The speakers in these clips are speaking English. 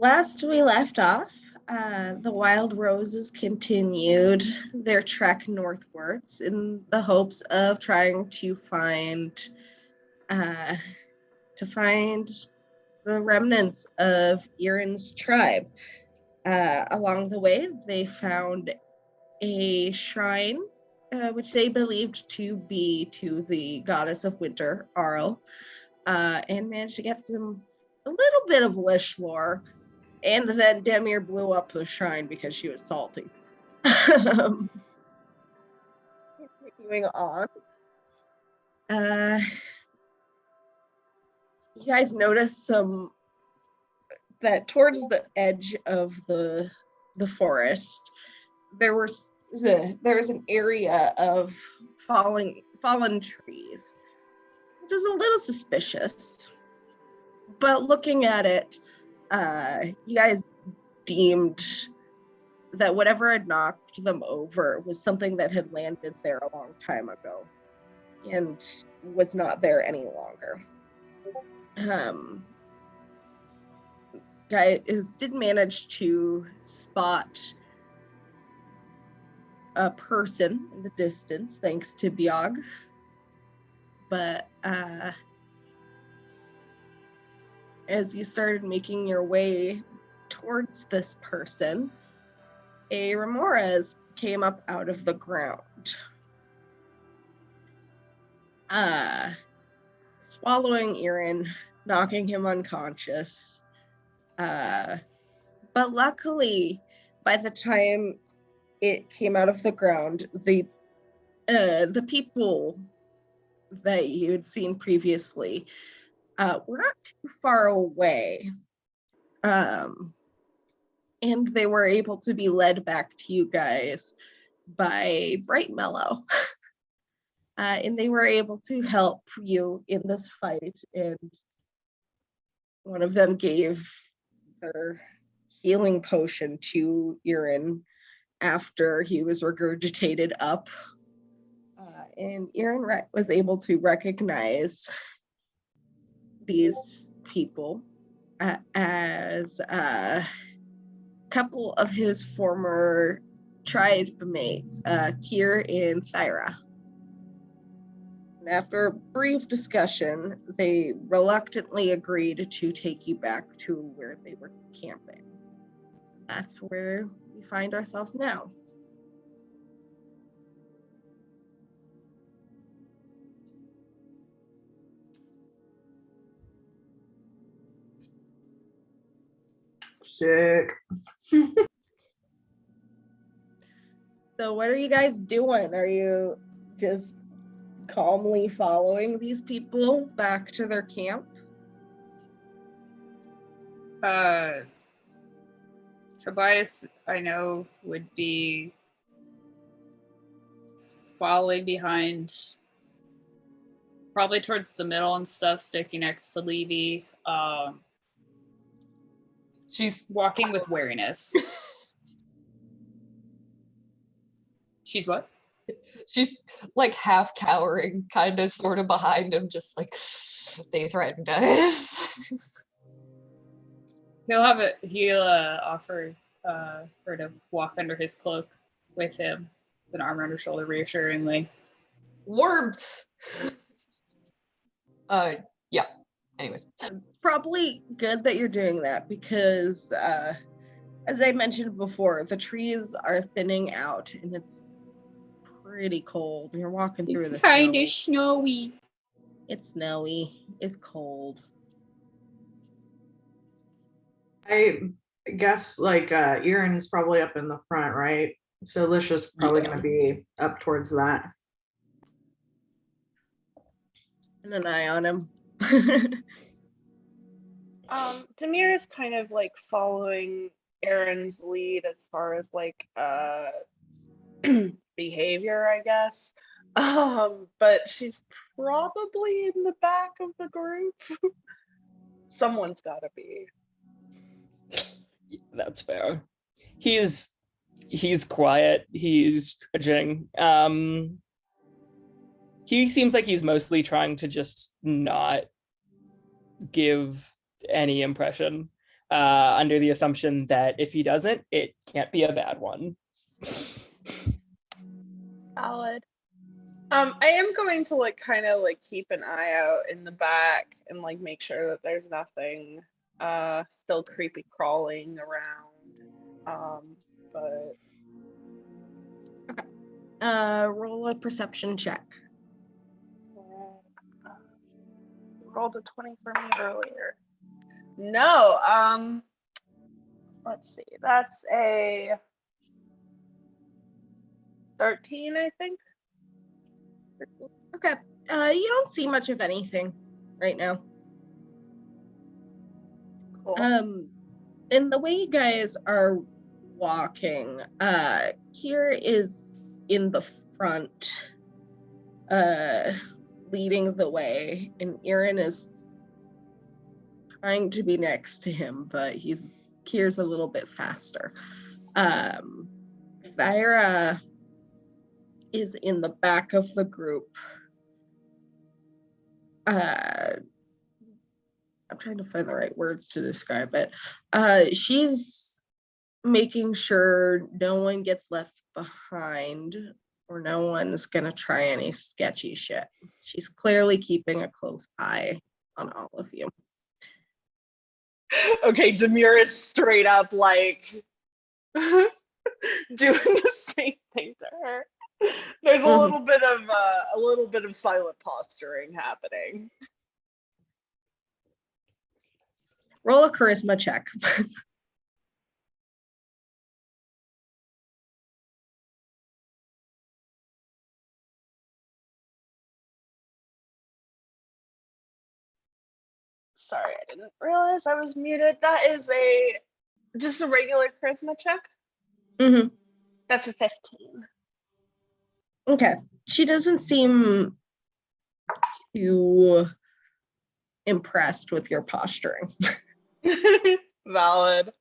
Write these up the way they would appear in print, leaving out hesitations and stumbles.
Last we left off, the Wild Roses continued their trek northwards in the hopes of trying to find the remnants of Eirran's tribe. Along the way, they found a shrine, which they believed to be to the goddess of winter, Arl, and managed to get a little bit of Lish lore. And then Demir blew up the shrine because she was salty. Continuing on. You guys notice that towards the edge of the forest, there was an area of fallen trees, which was a little suspicious. But looking at it, you guys deemed that whatever had knocked them over was something that had landed there a long time ago and was not there any longer. Guys did manage to spot a person in the distance thanks to Biog, but as you started making your way towards this person, a Remorez came up out of the ground, swallowing Eirran, knocking him unconscious. But luckily, by the time it came out of the ground, the people that you had seen previously were not too far away. And they were able to be led back to you guys by Bright Mellow. And they were able to help you in this fight. And one of them gave their healing potion to Eirran after he was regurgitated up. And Eirran was able to recognize these people as a couple of his former tribe mates, Tyr and Thyra. And after a brief discussion, they reluctantly agreed to take you back to where they were camping. That's where we find ourselves now. Sick. So what are you guys doing? Are you just calmly following these people back to their camp? Tobias, I know, would be following behind, probably towards the middle and stuff, sticking next to Levy. She's walking with wariness. She's what? She's like half cowering, kind of sort of behind him, just like, they threatened us. He'll offer her to walk under his cloak with him, with an arm around her shoulder reassuringly. Warmth! Yeah. Anyways. It's probably good that you're doing that because, as I mentioned before, the trees are thinning out and it's pretty cold. You're walking through the snow. It's kind of snowy. It's snowy. It's cold. I guess Eirran's probably up in the front, right? So Lisha's probably going to be up towards that. And an eye on him. Demir is kind of like following Eirran's lead as far as like behavior, I guess. But she's probably in the back of the group. Someone's gotta be. That's fair. He's quiet, he's stretching. He seems like he's mostly trying to just not give any impression. under the assumption that if he doesn't, it can't be a bad one. Valid. I am going to like kind of like keep an eye out in the back and like make sure that there's nothing still creepy crawling around. But roll a perception check. rolled a 20 for me earlier. No, let's see. That's a 13, I think. Okay. You don't see much of anything right now. Cool. And the way you guys are walking, here is in the front, leading the way, and Eirran is trying to be next to him, but Kier's a little bit faster. Thyra is in the back of the group. I'm trying to find the right words to describe it. She's making sure no one gets left behind or no one's gonna try any sketchy shit. She's clearly keeping a close eye on all of you. Okay, Demir is straight up like doing the same thing to her. There's a little bit of silent posturing happening. Roll a charisma check. Sorry, I didn't realize I was muted. That is just a regular charisma check. Mm-hmm. That's a 15. Okay. She doesn't seem too impressed with your posturing. Valid.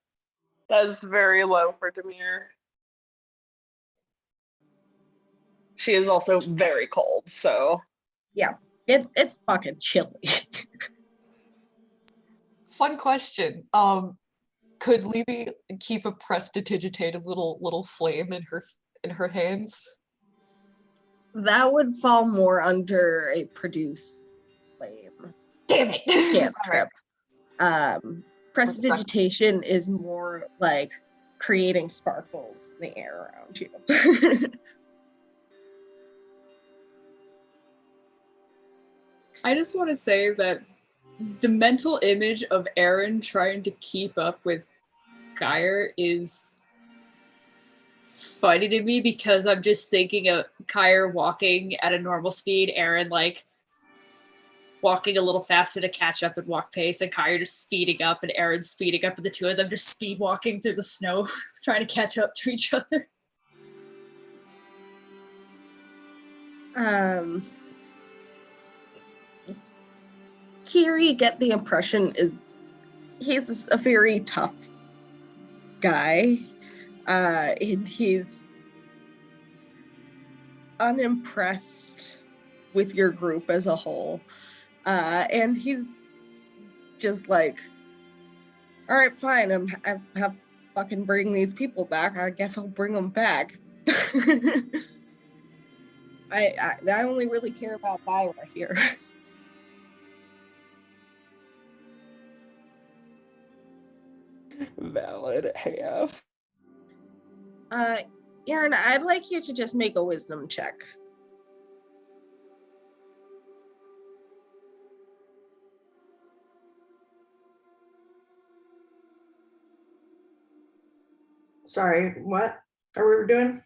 That is very low for Demir. She is also very cold, so. Yeah, it's fucking chilly. Fun question. Could Levy keep a prestidigitated little flame in her hands? That would fall more under a produce flame. Damn it! Cantrip. Prestidigitation is more like creating sparkles in the air around you. I just want to say that the mental image of Eirran trying to keep up with Kyre is funny to me because I'm just thinking of Kyre walking at a normal speed, Eirran like walking a little faster to catch up and walk pace, and Kyre just speeding up and Eirran speeding up, and the two of them just speed walking through the snow, trying to catch up to each other. Here you get the impression he's a very tough guy, and he's unimpressed with your group as a whole, and he's just like, all right, fine, I have fucking bring these people back, I guess I'll bring them back. I only really care about Thyra here. Valid half. Eirran, I'd like you to just make a wisdom check. Sorry, what are we doing?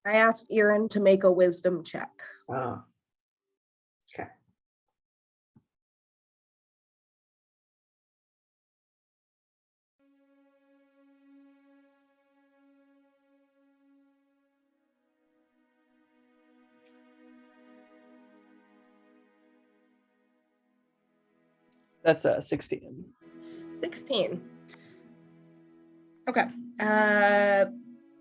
I asked Eirran to make a wisdom check. Oh. Okay. That's 16. 16. Okay.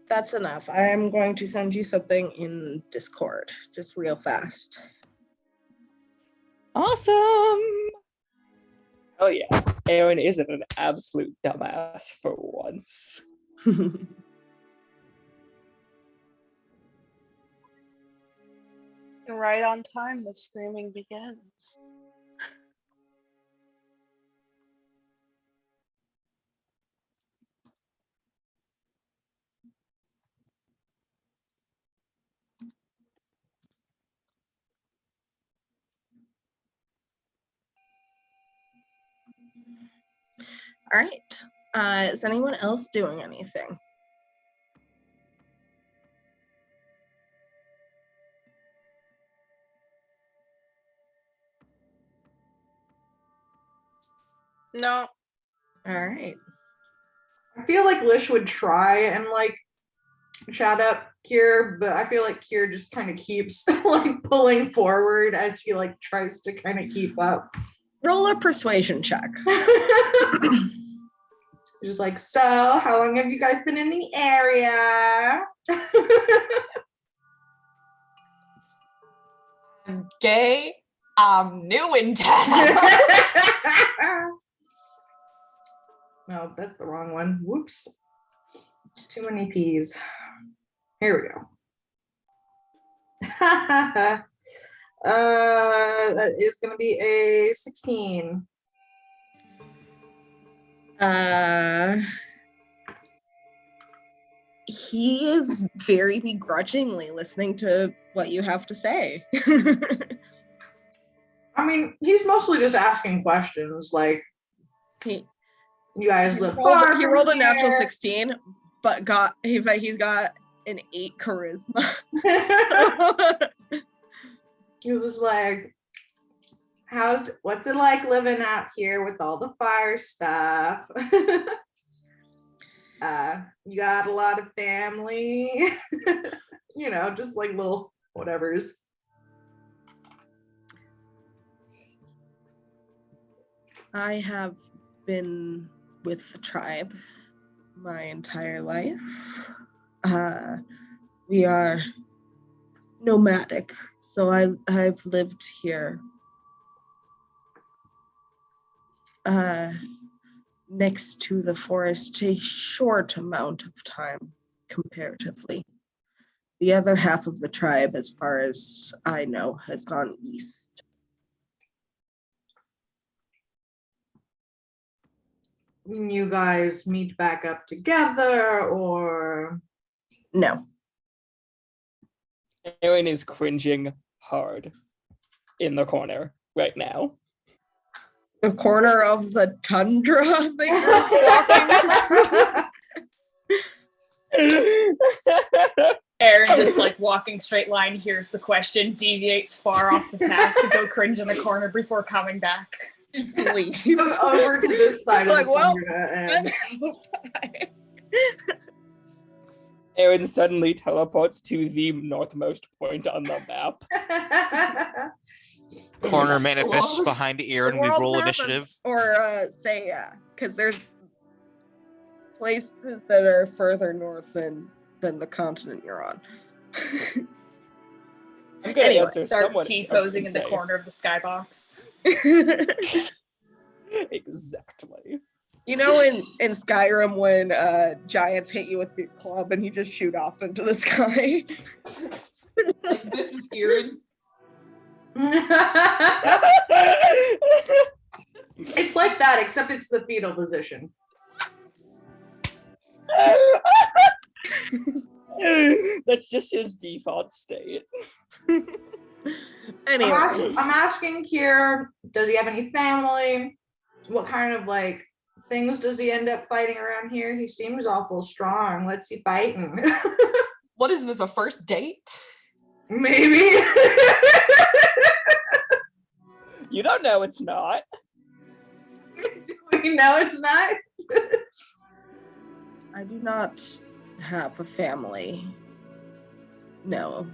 That's enough. I'm going to send you something in Discord, just real fast. Awesome. Oh yeah, Eirran isn't an absolute dumbass for once. And right on time, the screaming begins. All right. Is anyone else doing anything? No. All right. I feel like Lish would try and like chat up Kier, but I feel like Kier just kind of keeps like pulling forward as he like tries to kind of keep up. Roll a persuasion check. Just like, so how long have you guys been in the area? I'm gay. I'm new in town. No, that's the wrong one. Whoops. Too many P's. Here we go. That is going to be a 16. He is very begrudgingly listening to what you have to say. I mean, he's mostly just asking questions like, he you guys live rolled, far he from rolled a natural here? 16, but he's got an 8 charisma. He was just like, what's it like living out here with all the fire stuff? You got a lot of family, you know, just like little whatevers. I have been with the tribe my entire life. We are nomadic, so I've lived here next to the forest a short amount of time comparatively. The other half of the tribe, as far as I know, has gone east. You guys meet back up together, or No. Eirran is cringing hard in the corner right now. The corner of the tundra that you're walking. Eirran just like walking straight line, hears the question, deviates far off the path to go cringe in the corner before coming back. Just leaves. goes over to this side Like, of the well, tundra I'm and Eirran suddenly teleports to the northmost point on the map. Corner manifests behind Eirran. We world roll map of- initiative. Or say, because there's places that are further north than the continent you're on. I'm gonna Anyway, answer Start someone T-posing in the say. corner of the skybox. Exactly. You know, in Skyrim when giants hit you with the club and you just shoot off into the sky. Like, this is Eirran. it's like that, except it's the fetal position. That's just his default state. Anyway, I'm asking here, does he have any family? What kind of like things does he end up fighting around here? He seems awful strong. What's he fighting? What is this, a first date? Maybe. You don't know it's not. We know it's not. I do not have a family. No.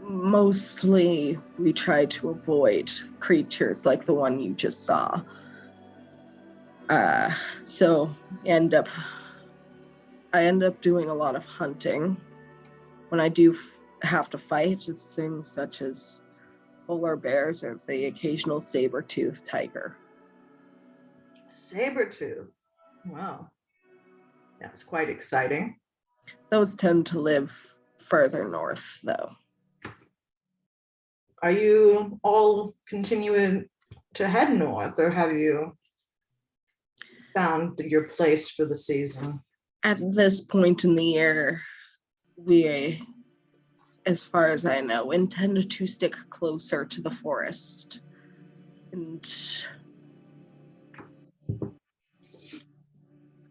Mostly we try to avoid creatures like the one you just saw. So I end up doing a lot of hunting. When I do have to fight, it's things such as polar bears or the occasional saber-toothed tiger. Sabertooth. Wow. That's quite exciting. Those tend to live further north, though. Are you all continuing to head north, or have you found your place for the season? At this point in the year, we, as far as I know, intend to stick closer to the forest. And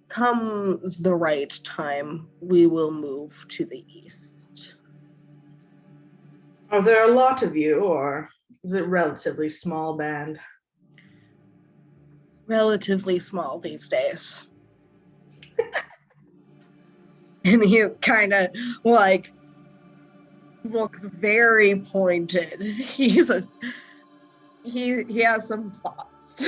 come the right time, we will move to the east. Are there a lot of you, or is it a relatively small band? Relatively small these days. And he kind of like looks very pointed. He has some thoughts.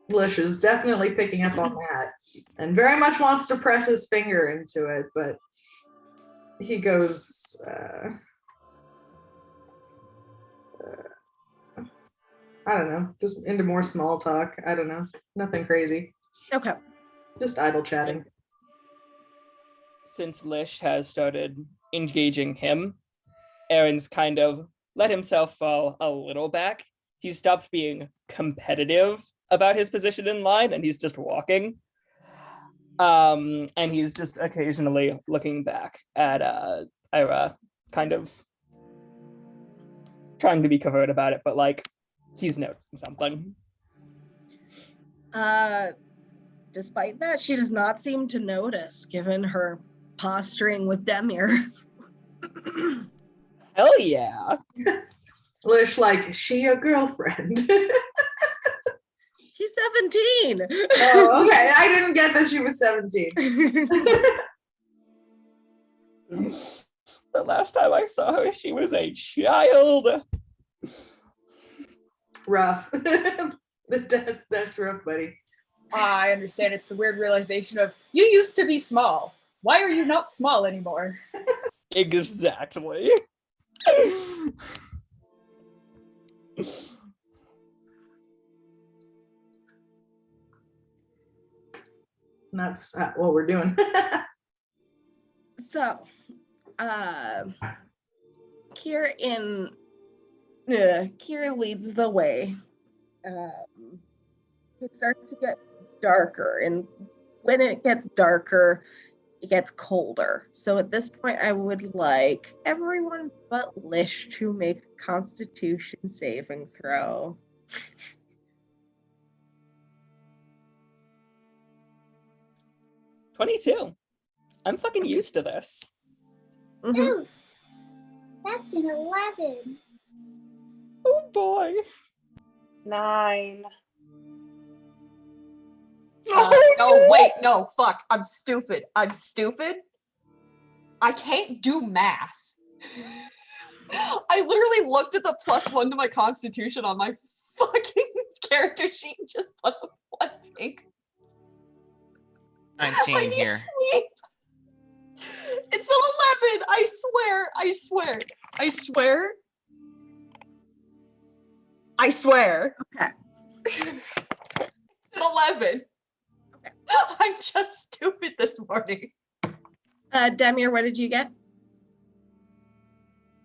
Lish is definitely picking up on that and very much wants to press his finger into it, but he goes, I don't know, just into more small talk. I don't know, nothing crazy, Okay. just idle chatting. Since Lish has started engaging him, Aaron's kind of let himself fall a little back. He's stopped being competitive about his position in line, and he's just walking. And he's just occasionally looking back at Eirran, kind of trying to be covert about it, but like he's noticing something. Despite that, she does not seem to notice, given her posturing with Demir. Hell yeah. Lish, like, is she your girlfriend? She's 17. Oh, okay. I didn't get that she was 17. The last time I saw her, she was a child. Rough. That's rough, buddy. I understand. It's the weird realization of, you used to be small. Why are you not small anymore? Exactly. And that's what we're doing. So, Kira leads the way. It starts to get darker, and when it gets darker, it gets colder. So at this point, I would like everyone but Lish to make a Constitution saving throw. 22. I'm fucking used to this. Mhm. Oof, that's an 11. Oh boy. 9. No, wait, no, fuck. I'm stupid. I can't do math. I literally looked at the +1 to my constitution on my fucking character sheet and just put a 1 thing. 19 I need here. sleep. It's an 11. I swear. I swear. Okay. It's an 11. Okay. I'm just stupid this morning. Demir, what did you get?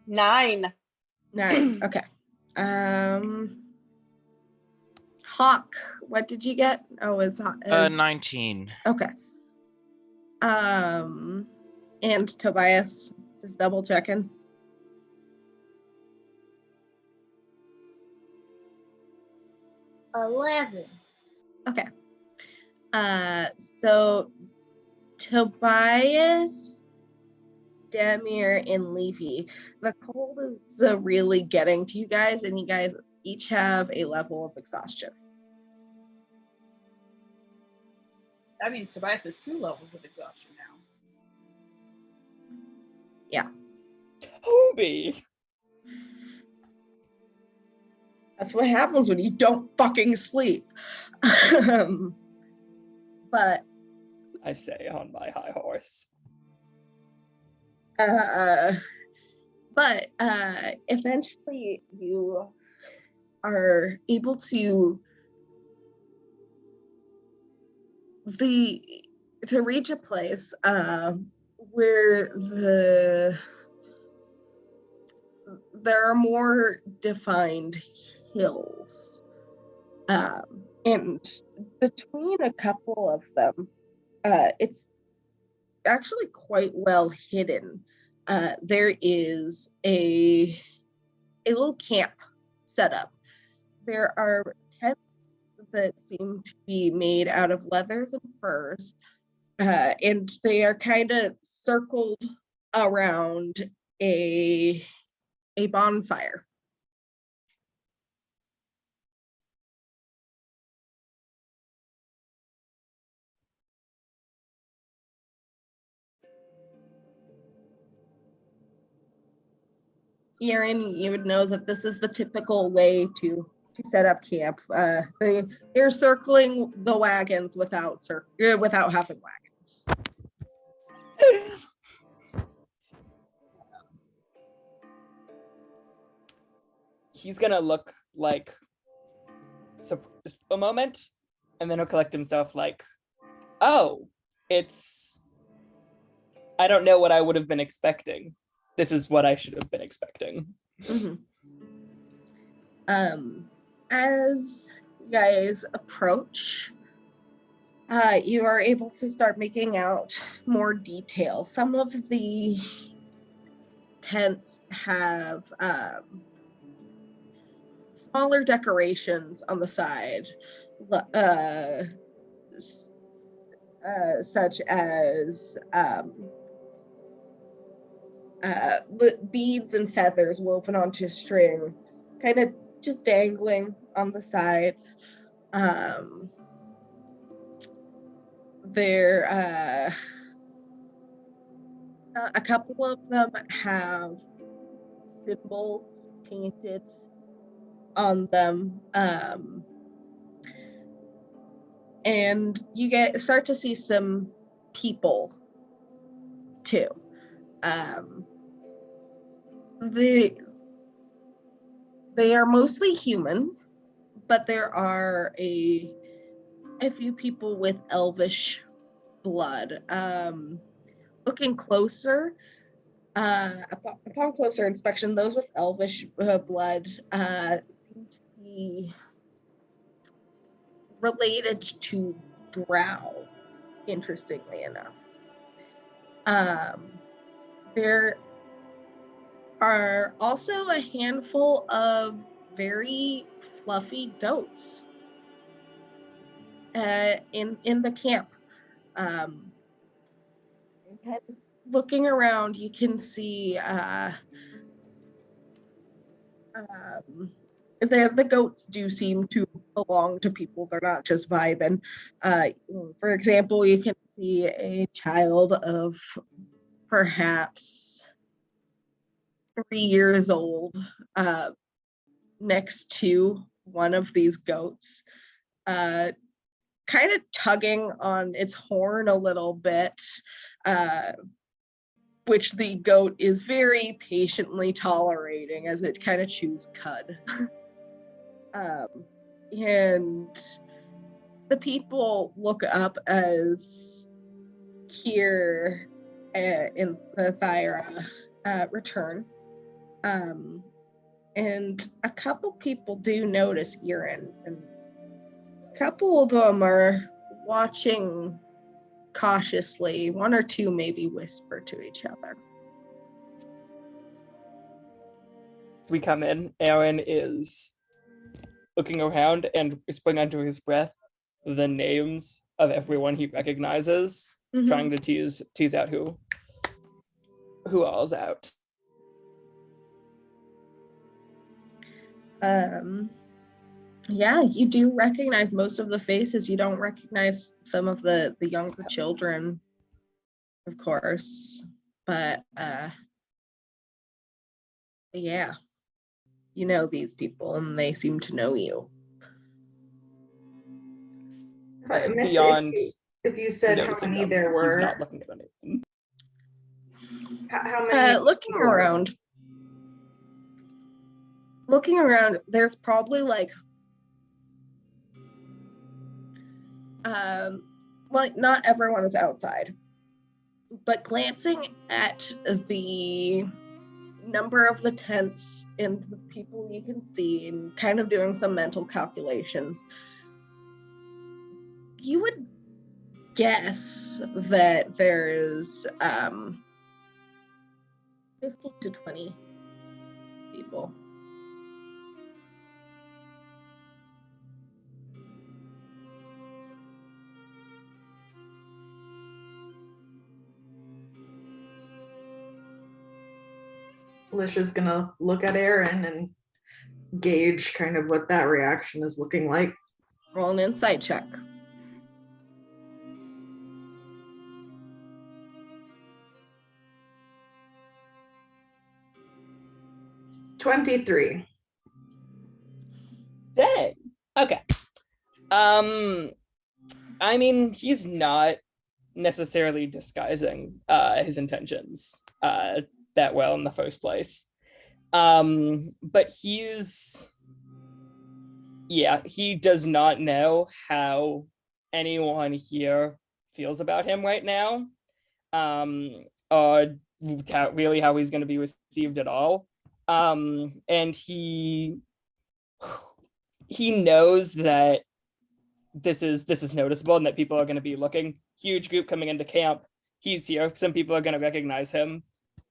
9. 9. Okay. Hawk, what did you get? Oh, is 19. Okay. And Tobias, just double checking. $11. Okay. So Tobias, Demir, and Levy, the cold is really getting to you guys, and you guys each have a level of exhaustion. That means Tobias has 2 levels of exhaustion now. Toby. That's what happens when you don't fucking sleep. But I say on my high horse. But eventually you are able to reach a place where there are more defined hills, and between a couple of them, it's actually quite well hidden. There is a little camp set up. There are tents that seem to be made out of leathers and furs, and they are kind of circled around a bonfire. Eirran, you would know that this is the typical way to set up camp. They're circling the wagons without having wagons. He's gonna look like surprised a moment, and then he'll collect himself like, oh, I don't know what I would have been expecting. This is what I should have been expecting. Mm-hmm. As you guys approach, you are able to start making out more detail. Some of the tents have smaller decorations on the side, such as beads and feathers woven onto a string, kind of just dangling on the sides. A couple of them have symbols painted on them, and you start to see some people too. They are mostly human, but there are a few people with elvish blood. Looking closer, upon closer inspection, those with elvish blood seem to be related to drow, interestingly enough. There are also a handful of very fluffy goats in the camp. Looking around, you can see the goats do seem to belong to people. They're not just vibing. For example, you can see a child of perhaps 3 years old next to one of these goats, kind of tugging on its horn a little bit, which the goat is very patiently tolerating as it kind of chews cud. And the people look up as Kier and the Thyra return. And a couple people do notice Eirran, and a couple of them are watching cautiously. One or two maybe whisper to each other. As we come in, Eirran is looking around and whispering under his breath the names of everyone he recognizes, trying to tease out who all's out. Yeah, you do recognize most of the faces. You don't recognize some of the younger children, of course, but yeah, you know these people and they seem to know you. But Miss, Beyond if you said how noticing many them, there he's were, not looking at anything. How many? Looking around, there's probably like well, not everyone is outside, but glancing at the number of the tents and the people you can see and kind of doing some mental calculations, you would guess that there's 15 to 20 people. Alicia's gonna look at Eirran and gauge kind of what that reaction is looking like. Roll an insight check. $23. Dang. Okay. I mean, he's not necessarily disguising his intentions that well in the first place. But he does not know how anyone here feels about him right now. Or how he's going to be received at all. And he knows that this is noticeable and that people are going to be looking. Huge group coming into camp. He's here. Some people are going to recognize him.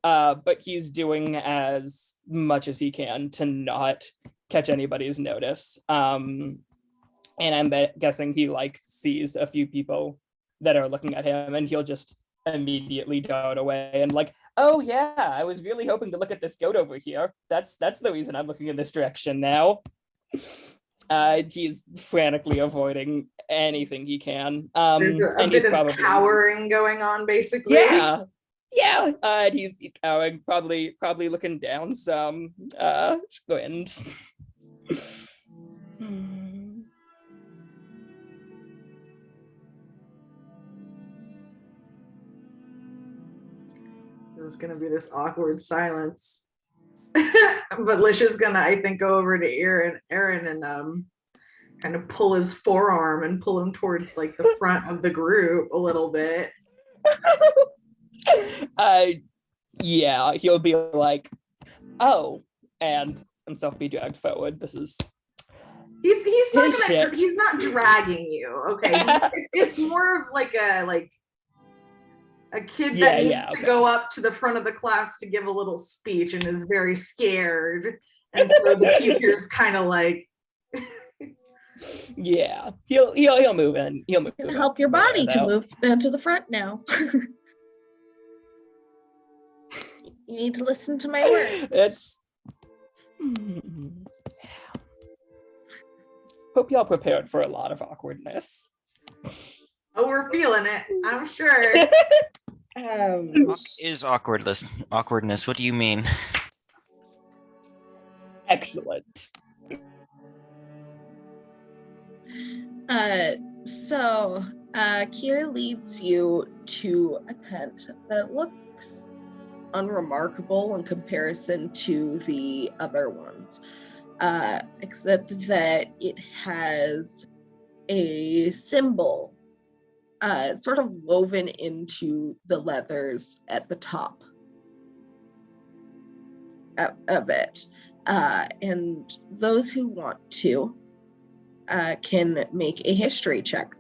But he's doing as much as he can to not catch anybody's notice. And I'm guessing he sees a few people that are looking at him, and he'll just immediately dart away and oh yeah, I was really hoping to look at this goat over here. That's the reason I'm looking in this direction now. He's frantically avoiding anything he can. There's a bit of cowering going on, basically. Yeah. And he's cowering, probably looking down some squint. There's gonna be this awkward silence. But Lisha's gonna, I think, go over to Eirran and kind of pull his forearm and pull him towards the front of the group a little bit. Yeah, he'll be like, oh, and himself be dragged forward. This is he's not dragging you, okay? It's more of a kid that needs to go up to the front of the class to give a little speech and is very scared, and so the teacher's kind of yeah, he'll move in. He'll move. Help your body to move into the front now. You need to listen to my words. Hope y'all prepared for a lot of awkwardness. Oh, we're feeling it, I'm sure. What is awkwardness? What do you mean? Excellent. So Kier leads you to a tent that looks unremarkable in comparison to the other ones, except that it has a symbol sort of woven into the leathers at the top of it. And those who want to can make a history check.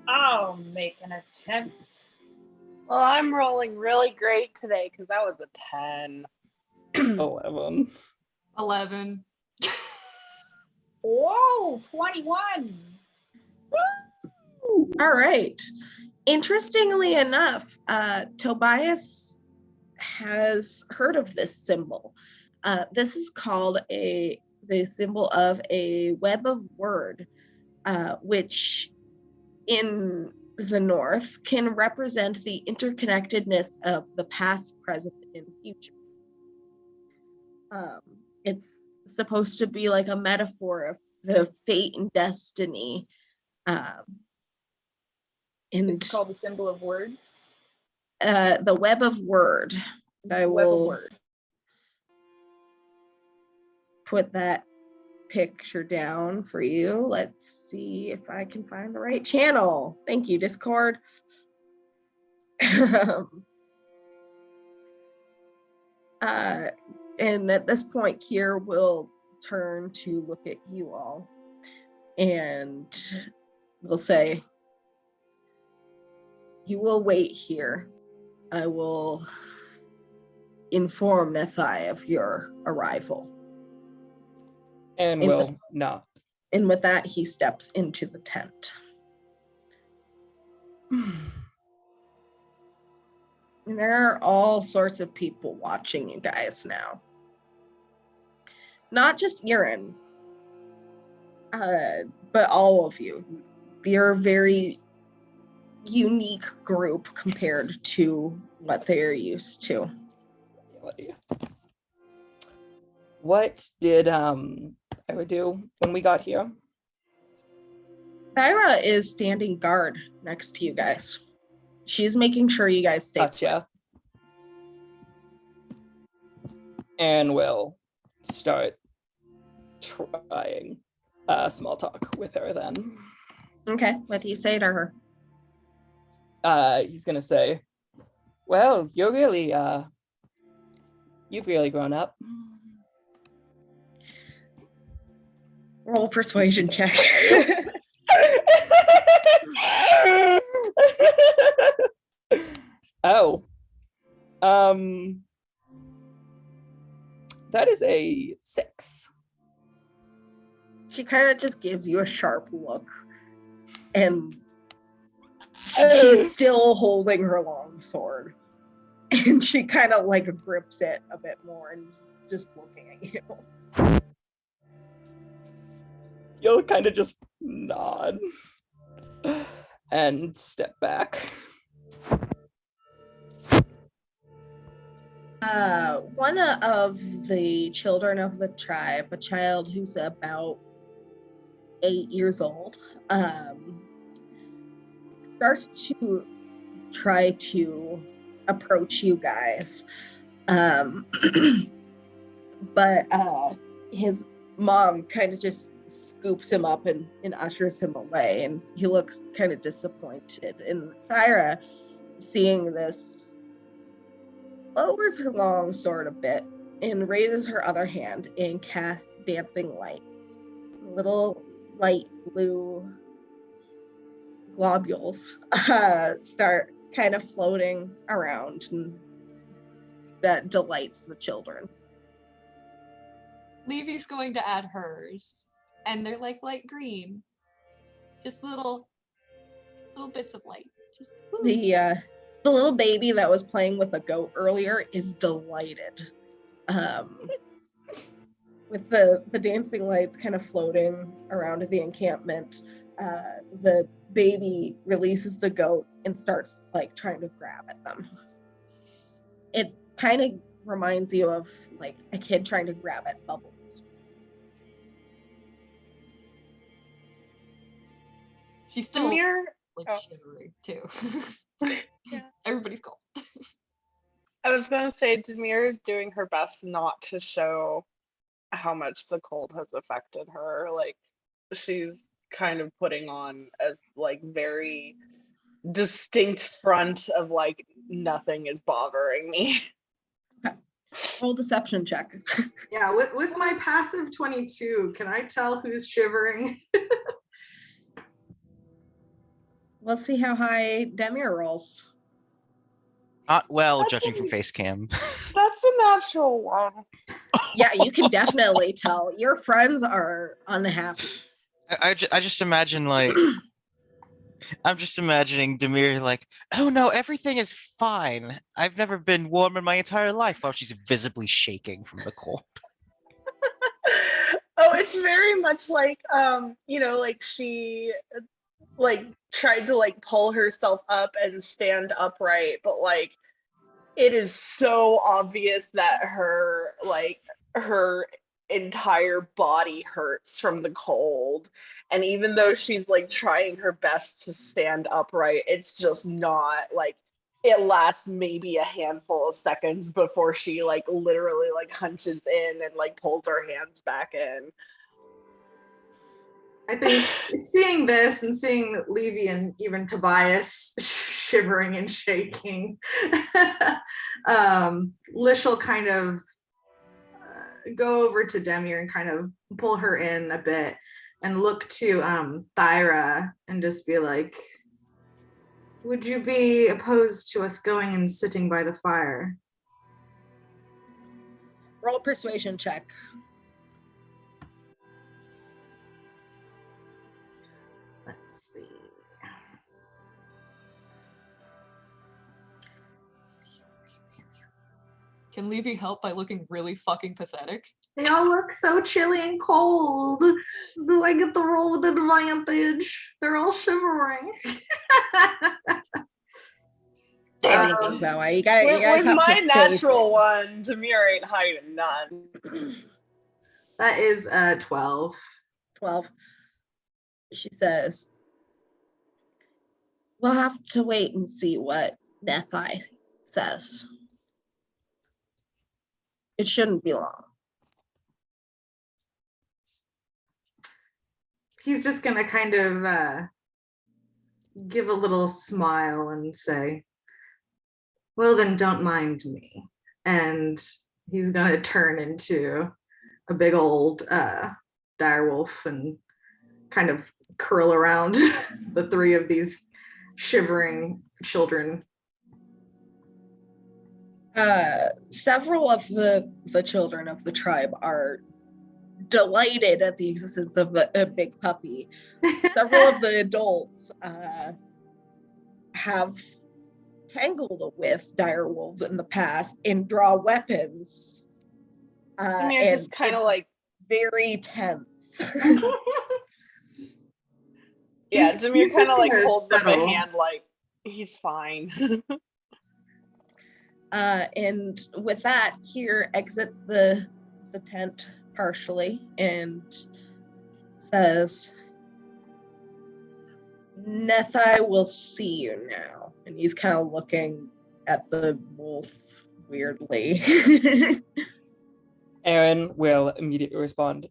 I'll make an attempt. Well, I'm rolling really great today because that was a 10. 11. Whoa, 21. All right. Interestingly enough, Tobias has heard of this symbol. This is called the symbol of a web of word, which in the North can represent the interconnectedness of the past, present, and future. It's supposed to be like a metaphor of fate and destiny. And It's called the symbol of words. the web of word. And I Web of will word. put that picture down for you. Let's see if I can find the right channel. Thank you, Discord. And at this point, Kier will turn to look at you all and will say, you will wait here. I will inform Nethai of your arrival. And will not. And with that, he steps into the tent. And there are all sorts of people watching you guys now. Not just Eirran, but all of you. You're a very unique group compared to what they're used to. What did I would do when we got here? Thyra is standing guard next to you guys. She's making sure you guys stay. Gotcha. And we'll start trying small talk with her then. Okay, what do you say to her? He's gonna say, well, you've really grown up. Roll persuasion check. Oh. That is a 6. She kind of just gives you a sharp look, and she's still holding her long sword, and she kind of like grips it a bit more and just looking at you. You'll kind of just nod and step back. One of the children of the tribe, a child who's about 8 years old, starts to try to approach you guys. But his mom kind of just scoops him up and ushers him away, and he looks kind of disappointed. And Thyra, seeing this, lowers her long sword a bit and raises her other hand and casts dancing lights. Little light blue globules start kind of floating around, and that delights the children. Levy's going to add hers, and they're like light green, just little bits of light. Just woo. The little baby that was playing with the goat earlier is delighted with the dancing lights kind of floating around the encampment. The baby releases the goat and starts like trying to grab at them. It kind of reminds you of like a kid trying to grab at bubbles. She's still Demir, shivering too. Yeah. Everybody's cold. I was gonna say Demir is doing her best not to show how much the cold has affected her. Like she's kind of putting on a like very distinct front of like nothing is bothering me. Roll deception check. Yeah, with my passive 22, can I tell who's shivering? Let's see how high Demir rolls. Not well, That's judging from a- face cam. That's a natural one. Yeah, you can definitely tell. Your friends are unhappy. I just imagine like I'm just imagining Demir like, oh no, everything is fine. I've never been warm in my entire life, while she's visibly shaking from the cold. Oh, it's very much like like she like tried to like pull herself up and stand upright, but like it is so obvious that her entire body hurts from the cold. And even though she's like trying her best to stand upright, it's just not like it lasts maybe a handful of seconds before she like literally like hunches in and like pulls her hands back in. I think seeing this and seeing Levy and even Tobias shivering and shaking, Lish will kind of go over to Demir and kind of pull her in a bit and look to Thyra and just be like, would you be opposed to us going and sitting by the fire? Roll persuasion check. Let's see. Can Levy help by looking really fucking pathetic? They all look so chilly and cold. Do I get the roll with advantage? They're all shivering. Damn it, Boa. You guys With have my to face natural it. one, Demir ain't hiding none. That is 12. 12. She says, we'll have to wait and see what Nephi says. It shouldn't be long. He's just gonna kind of give a little smile and say, well then don't mind me. And he's gonna turn into a big old direwolf and kind of curl around the three of these shivering children. Several of the children of the tribe are delighted at the existence of a big puppy. Several of the adults have tangled with dire wolves in the past and draw weapons. Demir's And just kind of it's like, very tense. yeah, He's Demir just kind of like gonna holds up a settle. hand like, he's fine. And with that, Kier exits the tent partially and says, Nethi will see you now. And he's kind of looking at the wolf weirdly. Eirran will immediately respond,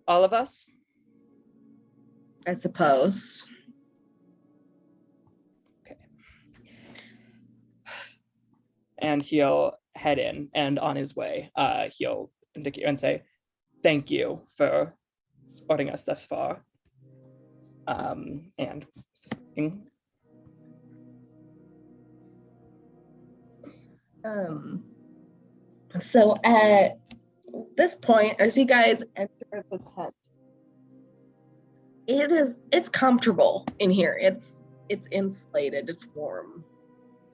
all of us? I suppose. And he'll head in, and on his way, he'll indicate and say, thank you for supporting us thus far. And So at this point, as you guys enter the tent, it's comfortable in here. It's insulated, it's warm.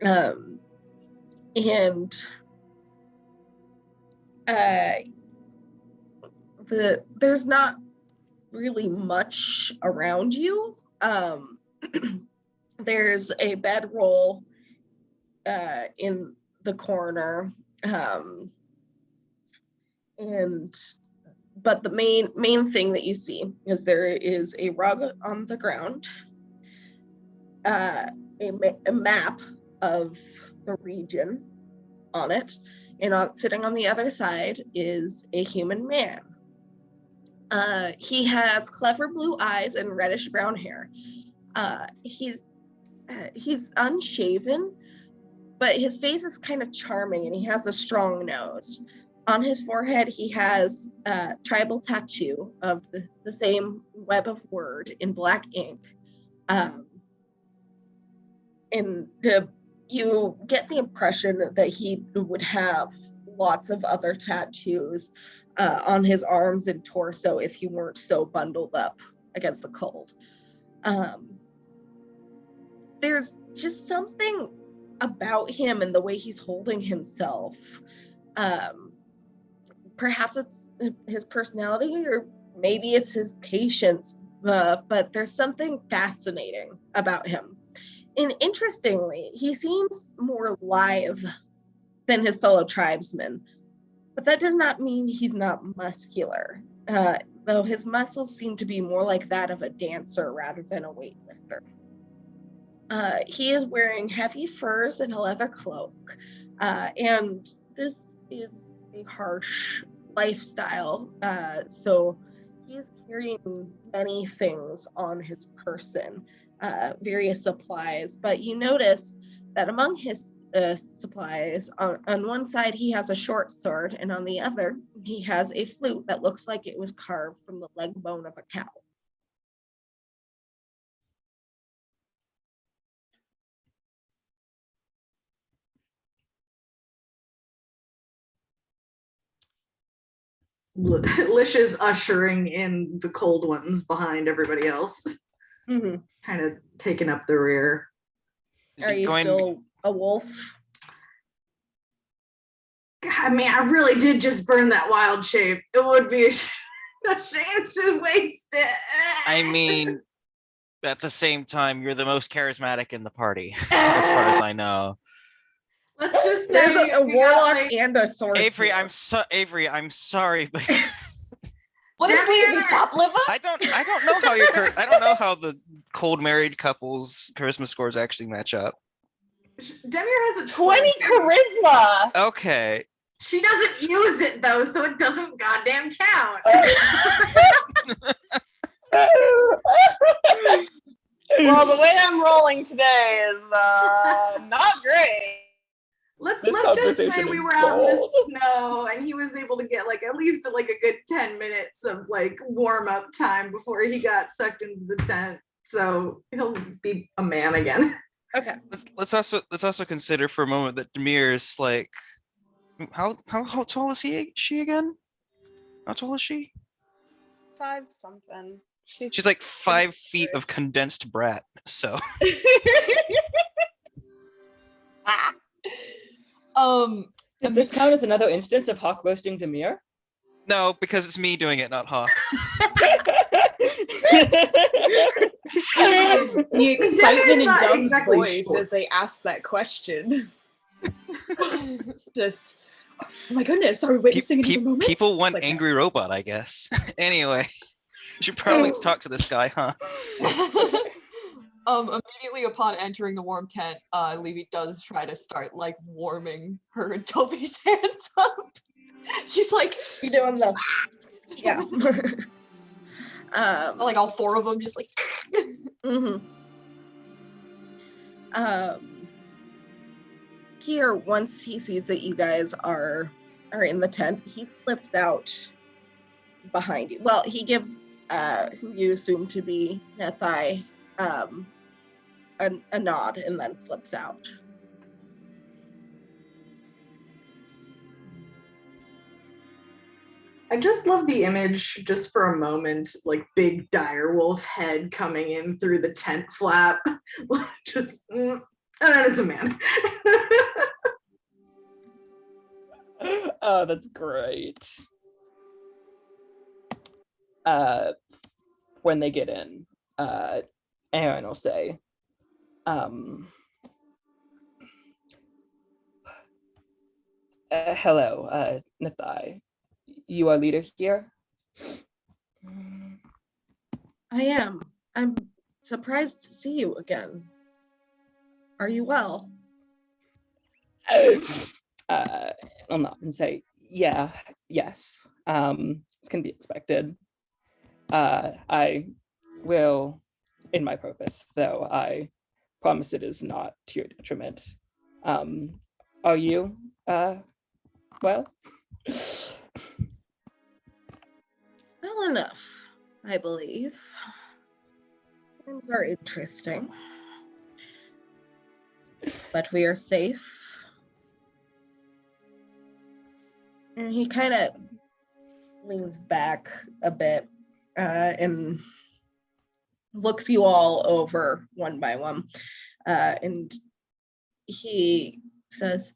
And there's not really much around you. There's a bedroll in the corner, but the main thing that you see is there is a rug on the ground, a map of the region on it, and sitting on the other side is a human man. He has clever blue eyes and reddish brown hair. He's unshaven, but his face is kind of charming, and he has a strong nose. On his forehead, he has a tribal tattoo of the same web of word in black ink. And you get the impression that he would have lots of other tattoos on his arms and torso if he weren't so bundled up against the cold. There's just something about him and the way he's holding himself. Perhaps it's his personality, or maybe it's his patience, but there's something fascinating about him. And interestingly, he seems more live than his fellow tribesmen. But that does not mean he's not muscular, though his muscles seem to be more like that of a dancer rather than a weightlifter. He is wearing heavy furs and a leather cloak, and this is a harsh lifestyle, so he's carrying many things on his person, various supplies, but you notice that among his supplies, on one side he has a short sword, and on the other he has a flute that looks like it was carved from the leg bone of a cow. Lish is ushering in the cold ones behind everybody else, Mm-hmm. kind of taking up the rear. Is Are he you going? still a wolf? God, man, I really did just burn that wild shape. It would be a shame to waste it. I mean, at the same time, you're the most charismatic in the party, as far as I know. Let's just There's say a we got, warlock like, and a sword. Avery, I'm sorry, but What is Demi, being top liver? I don't know how I don't know how the cold married couples charisma scores actually match up. Demir has a 20 charisma. Okay. She doesn't use it though, so it doesn't goddamn count. Well, the way I'm rolling today is not great. Let's This just say conversation we is were out in the gold. snow and he was able to get like at least like a good 10 minutes of like warm up time before he got sucked into the tent. So he'll be a man again. Okay. Let's also consider for a moment that Demir is like how tall is she again? How tall is she? 5 something. She's like 5 feet of condensed brat. So Does this count as another instance of Hawk roasting Demir? no, because it's me doing it, not Hawk. The excitement in not Dumb's exactly voice short. as they asked that question. Just, oh my goodness, are we witnessing another moment? People want Like that. angry robot, I guess. Anyway, we should probably talk to this guy, huh? Immediately upon entering the warm tent, Levy does try to start like warming her and Toby's hands up. She's like, You doing the yeah. like all 4 of them, just like. Mm-hmm. Here, once he sees that you guys are in the tent, he slips out behind you. Well, he gives who you assume to be Nethai a nod and then slips out. I just love the image just for a moment, like big direwolf head coming in through the tent flap. Just and then it's a man. Oh, that's great. When they get in, Eirran will say, hello, Nethai. You are leader here? I am. I'm surprised to see you again. Are you well? I'll nod and say, yes. This can be expected. I will, in my purpose, though I promise it is not to your detriment. Are you, well? Well enough, I believe. Things are interesting. But we are safe. And he kind of leans back a bit and looks you all over one by one. And he says,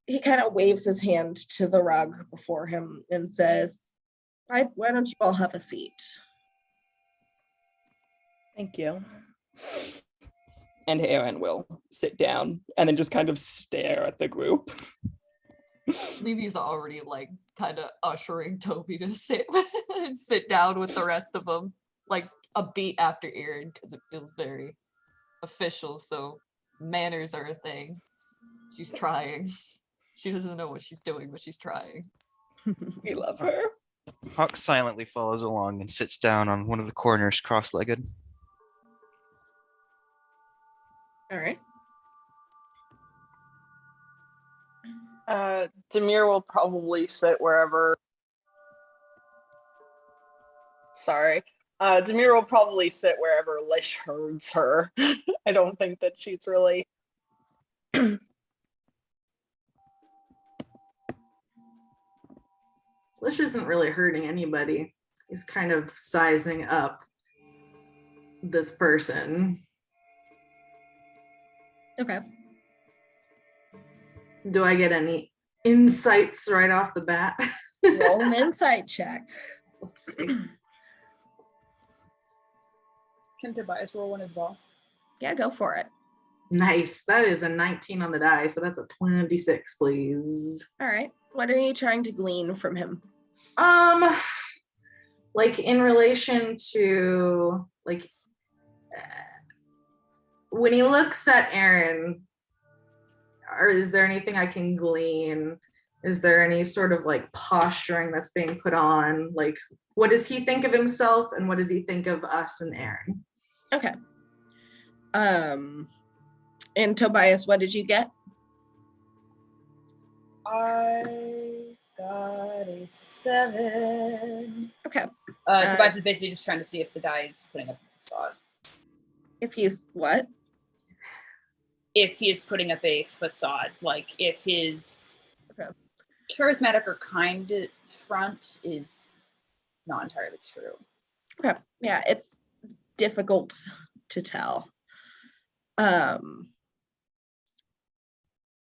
he kind of waves his hand to the rug before him and says, why don't you all have a seat? Thank you. And Eirran will sit down and then just kind of stare at the group. Levy's already like kind of ushering Toby to sit down with the rest of them, like a beat after Eirran, because it feels very official. So manners are a thing. She's trying. She doesn't know what she's doing, but she's trying. We love her. Hawk silently follows along and sits down on one of the corners, cross-legged. All right. Demir will probably sit wherever. Sorry. Demir will probably sit wherever Lish herds her. I don't think that she's really. Lish isn't really hurting anybody. He's kind of sizing up this person. Okay. Do I get any insights right off the bat? Roll an insight check. Let's see. Can Tobias roll one as well? Yeah, go for it. Nice. That is a 19 on the die, so that's a 26, please. All right. What are you trying to glean from him? Like in relation to like when he looks at Eirran, or is there anything I can glean? Is there any sort of like posturing that's being put on? Like, what does he think of himself, and what does he think of us and Eirran? Okay. And Tobias, what did you get? I got a 7. Okay. Tobias is basically just trying to see if the guy is putting up a facade. If he's what? If he is putting up a facade, like if his Okay. charismatic or kind front is not entirely true. Okay. Yeah, it's difficult to tell.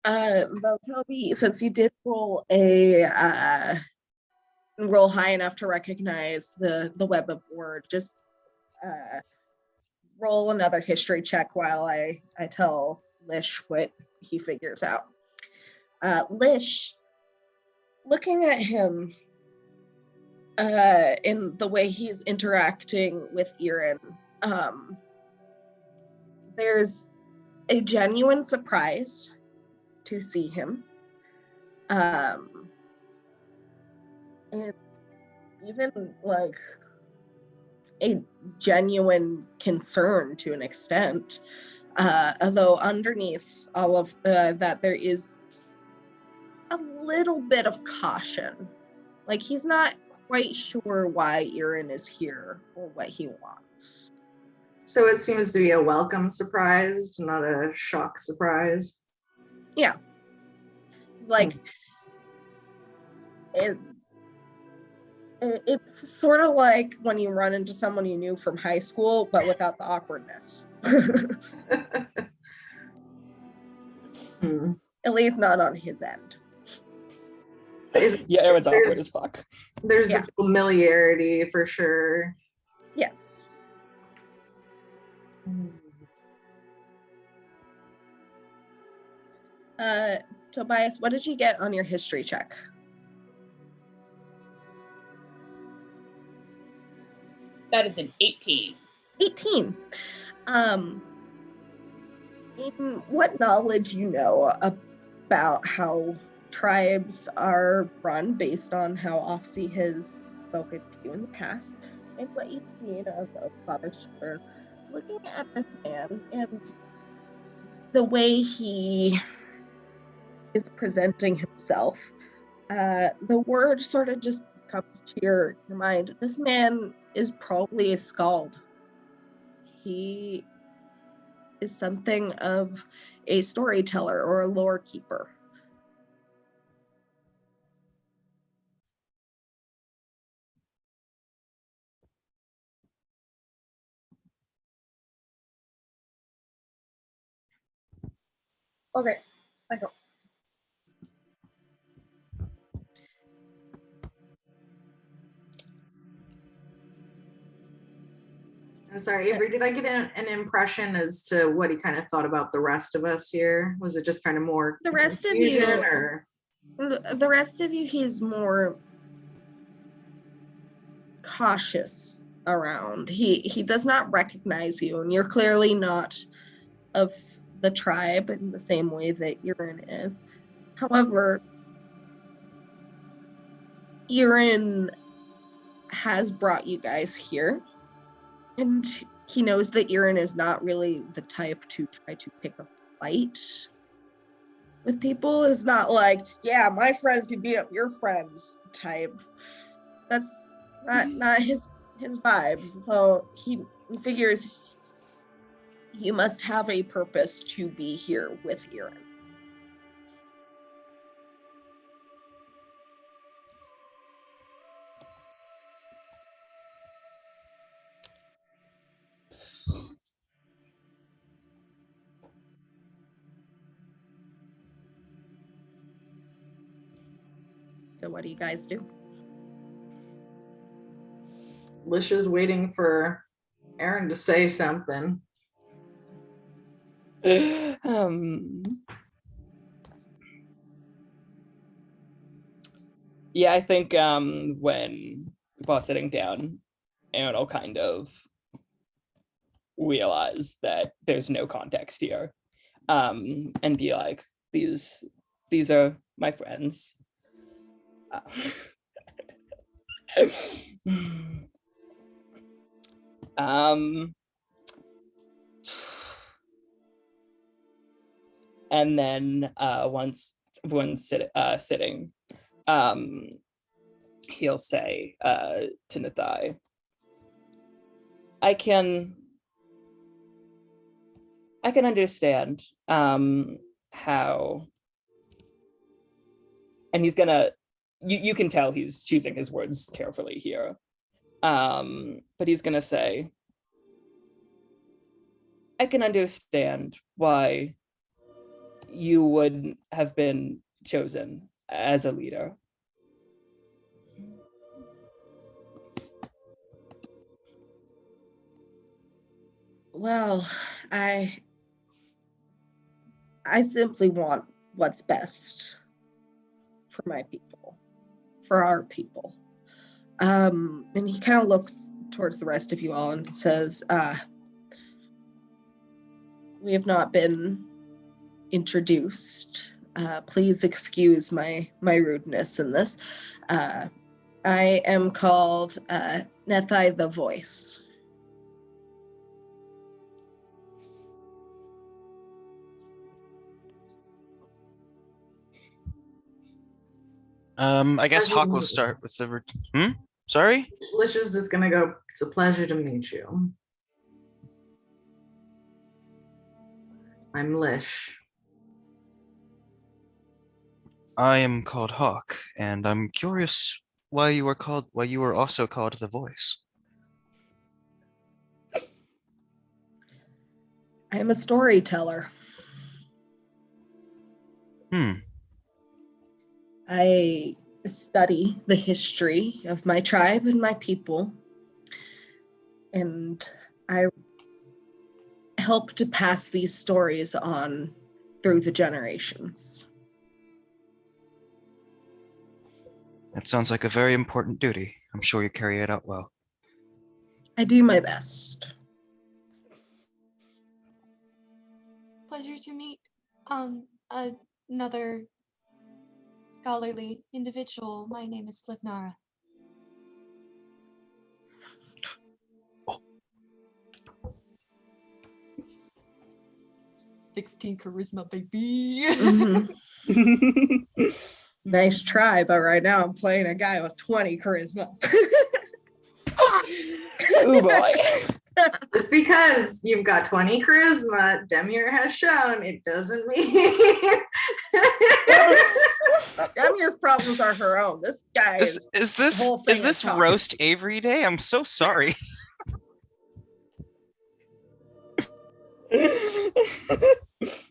Though Toby, since you did roll roll high enough to recognize the web of word, just roll another history check while I tell Lish what he figures out. Lish, looking at him in the way he's interacting with Eirran, there's a genuine surprise to see him. And even like a genuine concern to an extent, although underneath all of that there is a little bit of caution. Like he's not quite sure why Eirran is here or what he wants. So it seems to be a welcome surprise, not a shock surprise. Yeah. Like it's sort of like when you run into someone you knew from high school, but without the awkwardness. At least not on his end. Yeah, Aaron's awkward as fuck. There's a familiarity for sure. Yes. Tobias, what did you get on your history check? That is an 18. 18. In what knowledge you know about how tribes are run based on how Offsea has spoken to you in the past, and what you've seen of Father Sugar, looking at this man and the way he is presenting himself, the word sort of just comes to your mind. This man is probably a skald. He is something of a storyteller or a lore keeper. Okay, I go. I'm sorry, Avery, did I get an impression as to what he kind of thought about the rest of us here? Was it just kind of more The rest of you, confusion, or The rest of you, he's more cautious around. He does not recognize you, and you're clearly not of the tribe in the same way that Eirran is. However, Eirran has brought you guys here, and he knows that Eirran is not really the type to try to pick a fight with people. It's not like, yeah, my friends can beat up your friends type. That's not his vibe. So he figures you must have a purpose to be here with Eirran. So what do you guys do? Lisha's waiting for Eirran to say something. Yeah, I think while sitting down, Aaron will kind of realize that there's no context here, and be like, these are my friends. And then once everyone's sitting, he'll say to Nathai, I can understand how, and he's gonna, you can tell he's choosing his words carefully here, but he's gonna say, I can understand why you would have been chosen as a leader. Well, I simply want what's best for my people, for our people. And he kind of looks towards the rest of you all and says, we have not been introduced. Please excuse my rudeness in this. I am called Nathai the Voice. I guess Hawk will start with the. Sorry? Lisha's just gonna go, it's a pleasure to meet you. I'm Lish. I am called Hawk, and I'm curious why you were also called the Voice. I am a storyteller. I study the history of my tribe and my people, and I help to pass these stories on through the generations. That sounds like a very important duty. I'm sure you carry it out well. I do my best. Pleasure to meet another scholarly individual. My name is Slipnara. Oh. 16 charisma, baby. Mm-hmm. Nice try, but right now I'm playing a guy with 20 charisma. Oh boy. Just because you've got 20 charisma, Demir has shown it doesn't mean. Demir's problems are her own. This guy Is this talking. roast Avery Day? I'm so sorry.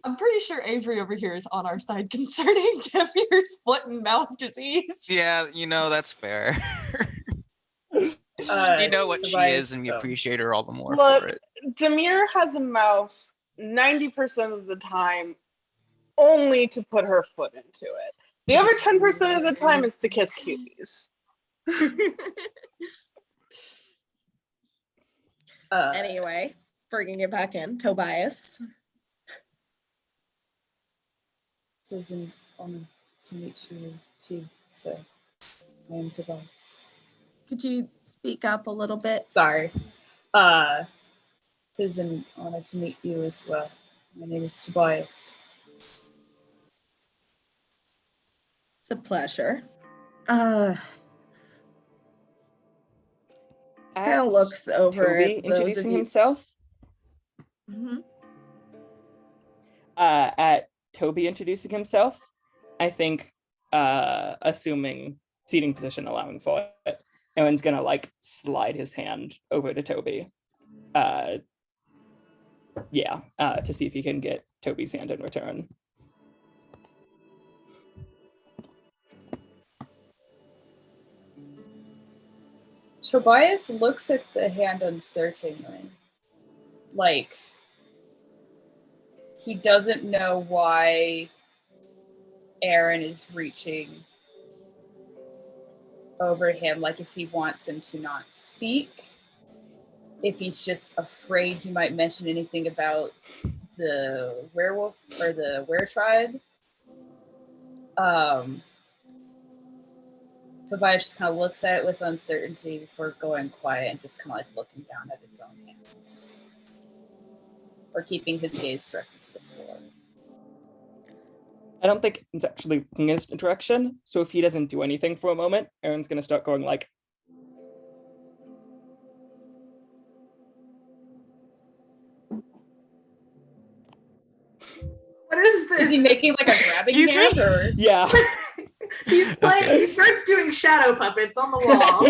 I'm pretty sure Avery over here is on our side concerning Demir's foot and mouth disease. Yeah, that's fair. You know what she is, and we appreciate her all the more Look, for it. Demir has a mouth 90% of the time only to put her foot into it. The other 10% of the time is to kiss cuties. Anyway, bringing it back in, Tobias. It is an honor to meet you too, sir. I am Tobias. Could you speak up a little bit? Sorry. It is an honor to meet you as well. My name is Tobias. It's a pleasure. Kind of looks over Toby at those of introducing you. himself. Mhm. At Toby introducing himself, I think, assuming seating position allowing for it, Eirran's gonna like slide his hand over to Toby. To see if he can get Toby's hand in return. Tobias looks at the hand uncertainly. Like, he doesn't know why Eirran is reaching over him, like if he wants him to not speak, if he's just afraid he might mention anything about the werewolf or the were tribe. Tobias just kind of looks at it with uncertainty before going quiet and just kind of like looking down at his own hands, or keeping his gaze directed to the floor. I don't think it's actually looking in his direction, so if he doesn't do anything for a moment, Eirran's gonna start going like, What is this? Is he making like a grabbing Excuse me? hand, or yeah. He's playing. Okay. He starts doing shadow puppets on the wall.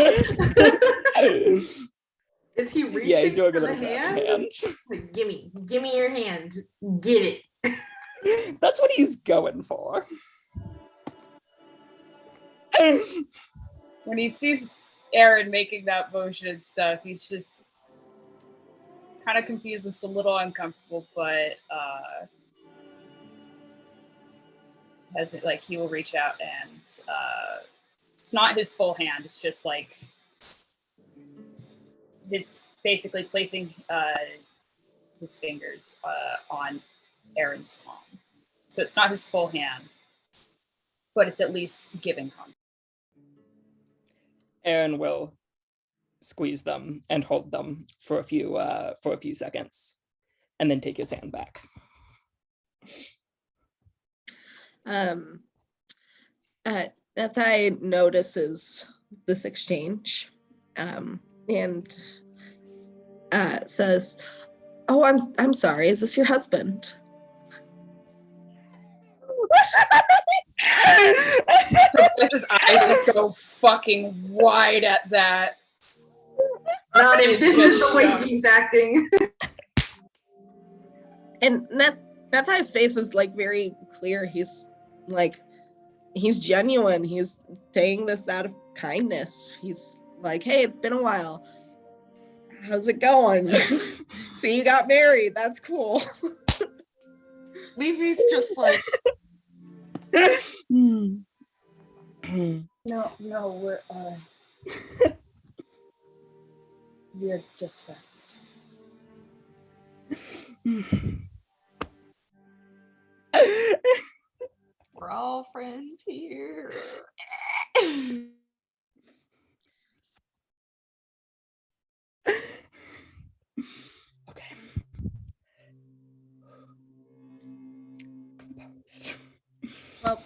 Is he reaching Yeah, he's doing for a the little hand? grabbing hand. Like, gimme your hand. Get it. That's what he's going for. when he sees Eirran making that motion and stuff, he's just kind of confused and a little uncomfortable, but hasn't, like, he will reach out and it's not his full hand, it's just like his basically placing his fingers on Aaron's palm. So it's not his full hand, but it's at least giving contact. Eirran will squeeze them and hold them for a few seconds, and then take his hand back. Nathai notices this exchange, and says, "Oh, I'm sorry. Is this your husband?" Tobias's eyes just go fucking wide at that. Not if this is the way he's acting. And Nathai's face is like very clear. He's genuine. He's saying this out of kindness. He's like, "Hey, it's been a while. How's it going? See, you got married. That's cool." Levy's just like, No, we're just friends. we're all friends here. Okay. Compose. Well,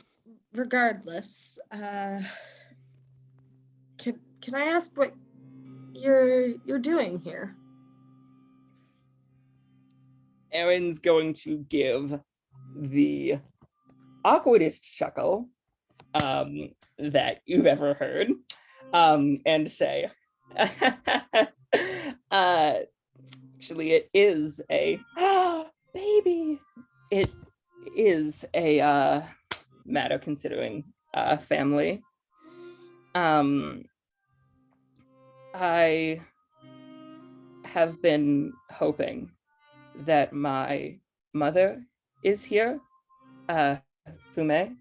regardless, can I ask what you're doing here? Eirran's going to give the awkwardest chuckle that you've ever heard, and say, actually, it is a baby. It is a matter considering family. I have been hoping that my mother is here, Fume.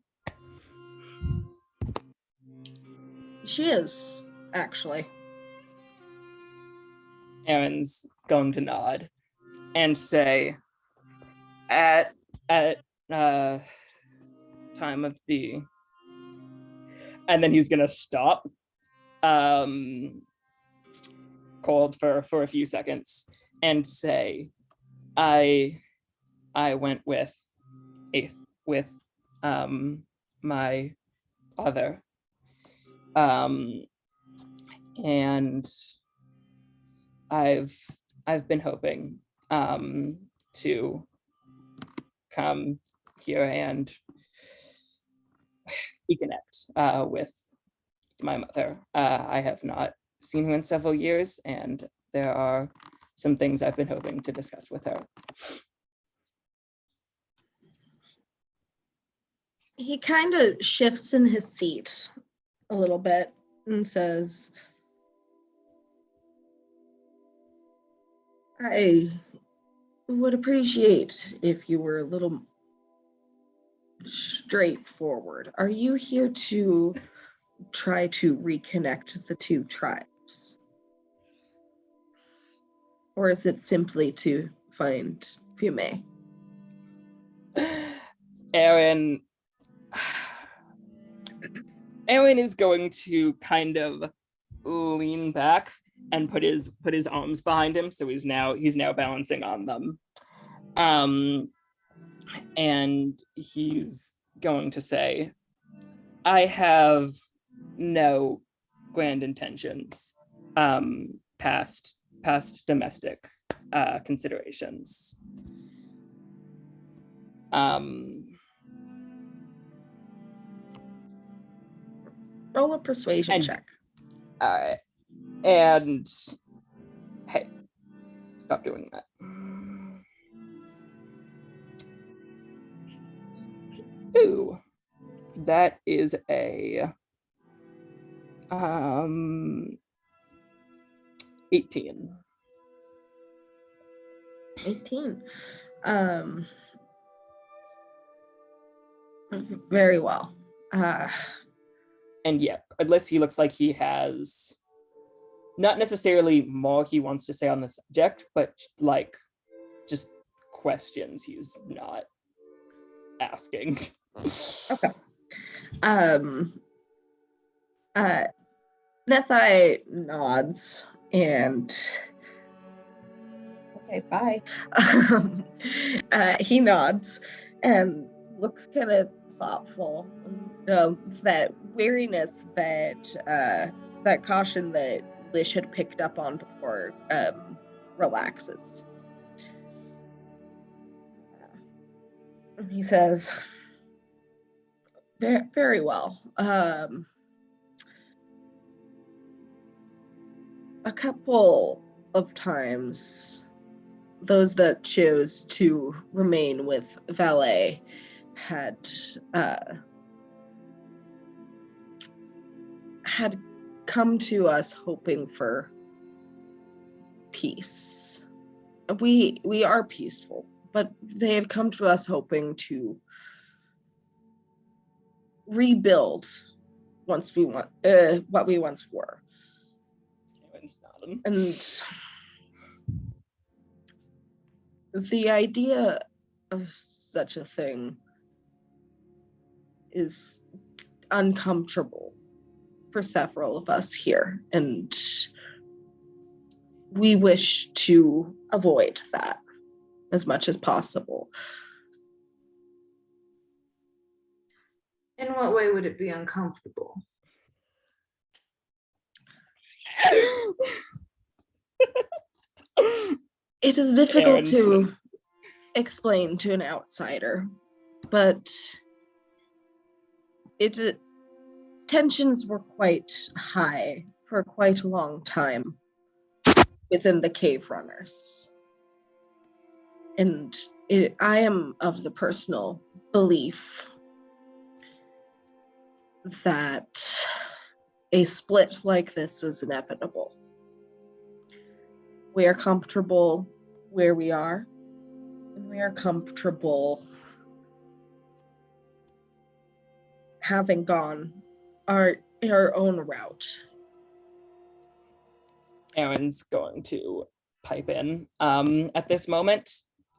She is, actually. Aaron's going to nod and say, at time of the, and then he's gonna stop, cold for a few seconds and say, I went with my father, and I've been hoping to come here and reconnect with my mother. I have not seen her in several years, and there are some things I've been hoping to discuss with her. He kind of shifts in his seat a little bit and says, I would appreciate if you were a little straightforward. Are you here to try to reconnect the two tribes? Or is it simply to find Fume? Eirran is going to kind of lean back and put his arms behind him, so he's now balancing on them. And he's going to say, I have no grand intentions past domestic considerations. Roll a persuasion check. And hey, stop doing that. Ooh, that is a 18. 18. Very well. And yeah, unless he looks like he has not necessarily more he wants to say on the subject, but like just questions he's not asking. Okay. Nethai nods and okay, bye. He nods and looks kind of thoughtful. That weariness, that caution that Lish had picked up on before relaxes. He says, very, very well. A couple of times, those that chose to remain with Valet had come to us hoping for peace. We are peaceful, but they had come to us hoping to rebuild what we once were. And the idea of such a thing is uncomfortable for several of us here, and we wish to avoid that as much as possible. In what way would it be uncomfortable? It is difficult to explain to an outsider, but tensions were quite high for quite a long time within the cave runners. And I am of the personal belief that a split like this is inevitable. We are comfortable where we are, and we are comfortable having gone our our own route. Aaron's going to pipe in at this moment.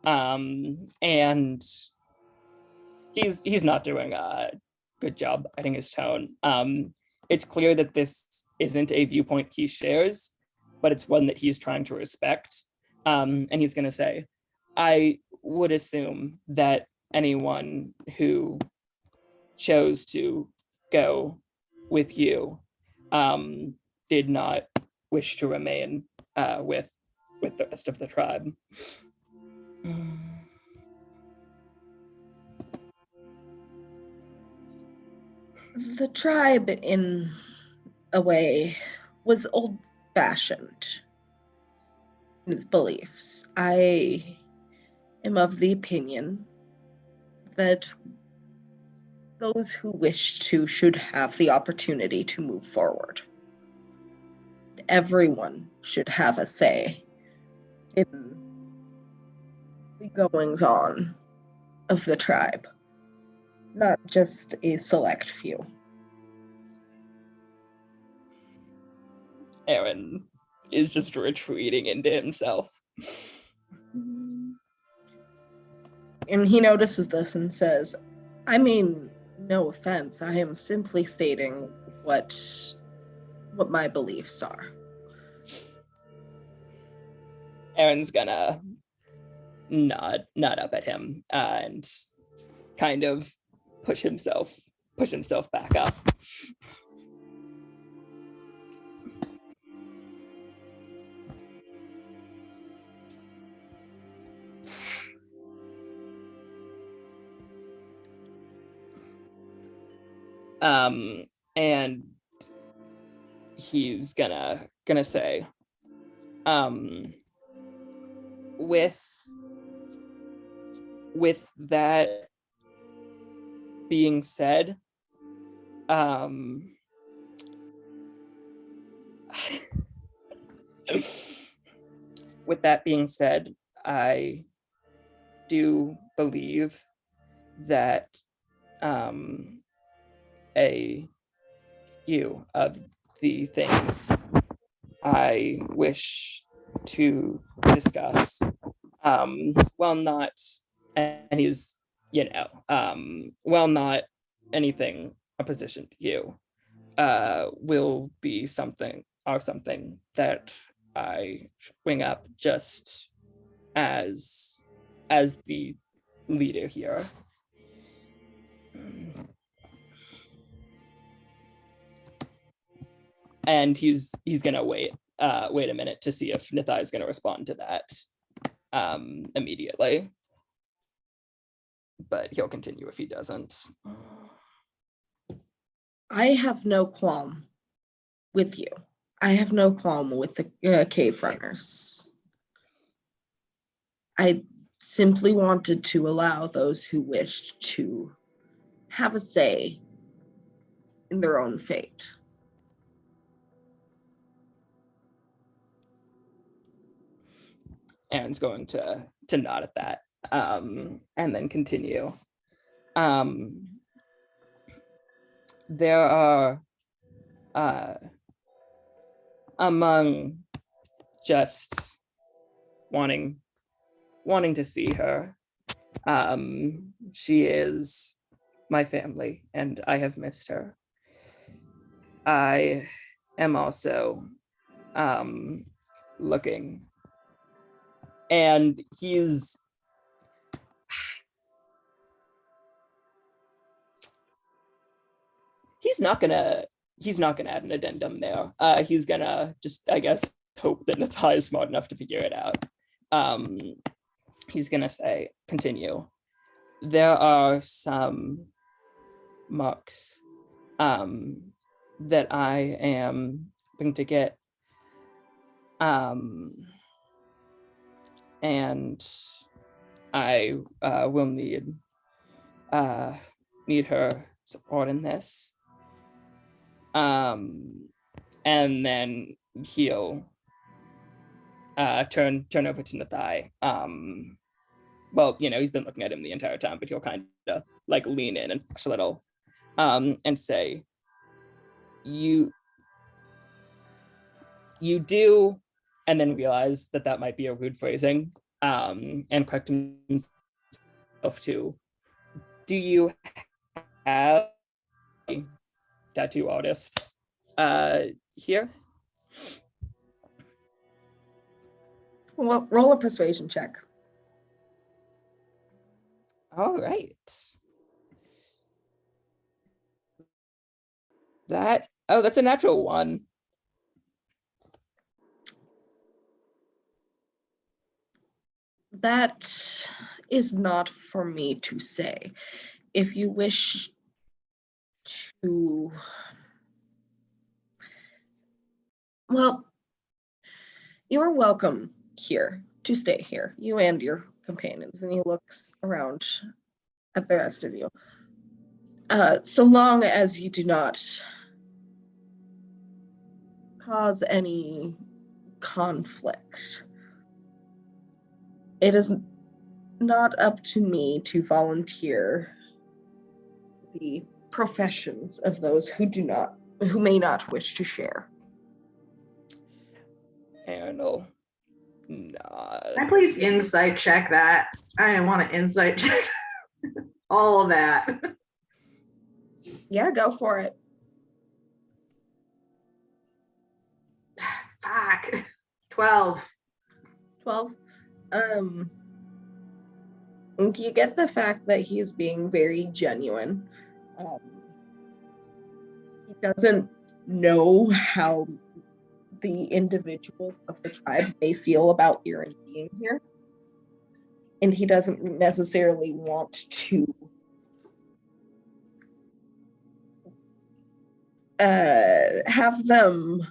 And he's not doing a good job hiding his tone. It's clear that this isn't a viewpoint he shares, but it's one that he's trying to respect. And he's going to say, I would assume that anyone who chose to go with you did not wish to remain with the rest of the tribe. The tribe, in a way, was old-fashioned in its beliefs. I am of the opinion that those who wish to should have the opportunity to move forward. Everyone should have a say in the goings-on of the tribe, not just a select few. Eirran is just retreating into himself. And he notices this and says, I mean, no offense, I am simply stating what my beliefs are. Aaron's gonna nod up at him and kind of push himself back up. And he's gonna say, with that being said, with that being said, I do believe that a few of the things I wish to discuss, while not, and he's, while not anything opposition to you, will be something that I bring up just as the leader here. And he's gonna wait a minute to see if Nithai is gonna respond to that immediately. But he'll continue if he doesn't. I have no qualm with you. I have no qualm with the cave runners. I simply wanted to allow those who wished to have a say in their own fate. Aaron's going to nod at that, and then continue. There are, among just wanting to see her, she is my family, and I have missed her. I am also looking, and he's not gonna add an addendum there. He's gonna just, I guess, hope that Nithai is smart enough to figure it out. He's gonna say, continue. There are some marks that I am going to get, and I will need her support in this. And then he'll turn over to Nithai. Well, he's been looking at him the entire time, but he'll kind of like lean in and push a little, and say, you do, and then realize that that might be a rude phrasing, and correct himself to, do you have a tattoo artist here? Well, roll a persuasion check. All right. That's a natural one. That is not for me to say. If you wish to, well, you are welcome here to stay here, you and your companions. And he looks around at the rest of you. So long as you do not cause any conflict. It is not up to me to volunteer the professions of those who may not wish to share. And I'll nod. Can I please insight check that? I want to insight check all of that. Yeah, go for it. Fuck. 12. 12. You get the fact that he's being very genuine. He doesn't know how the individuals of the tribe may feel about Eirran being here. And he doesn't necessarily want to have them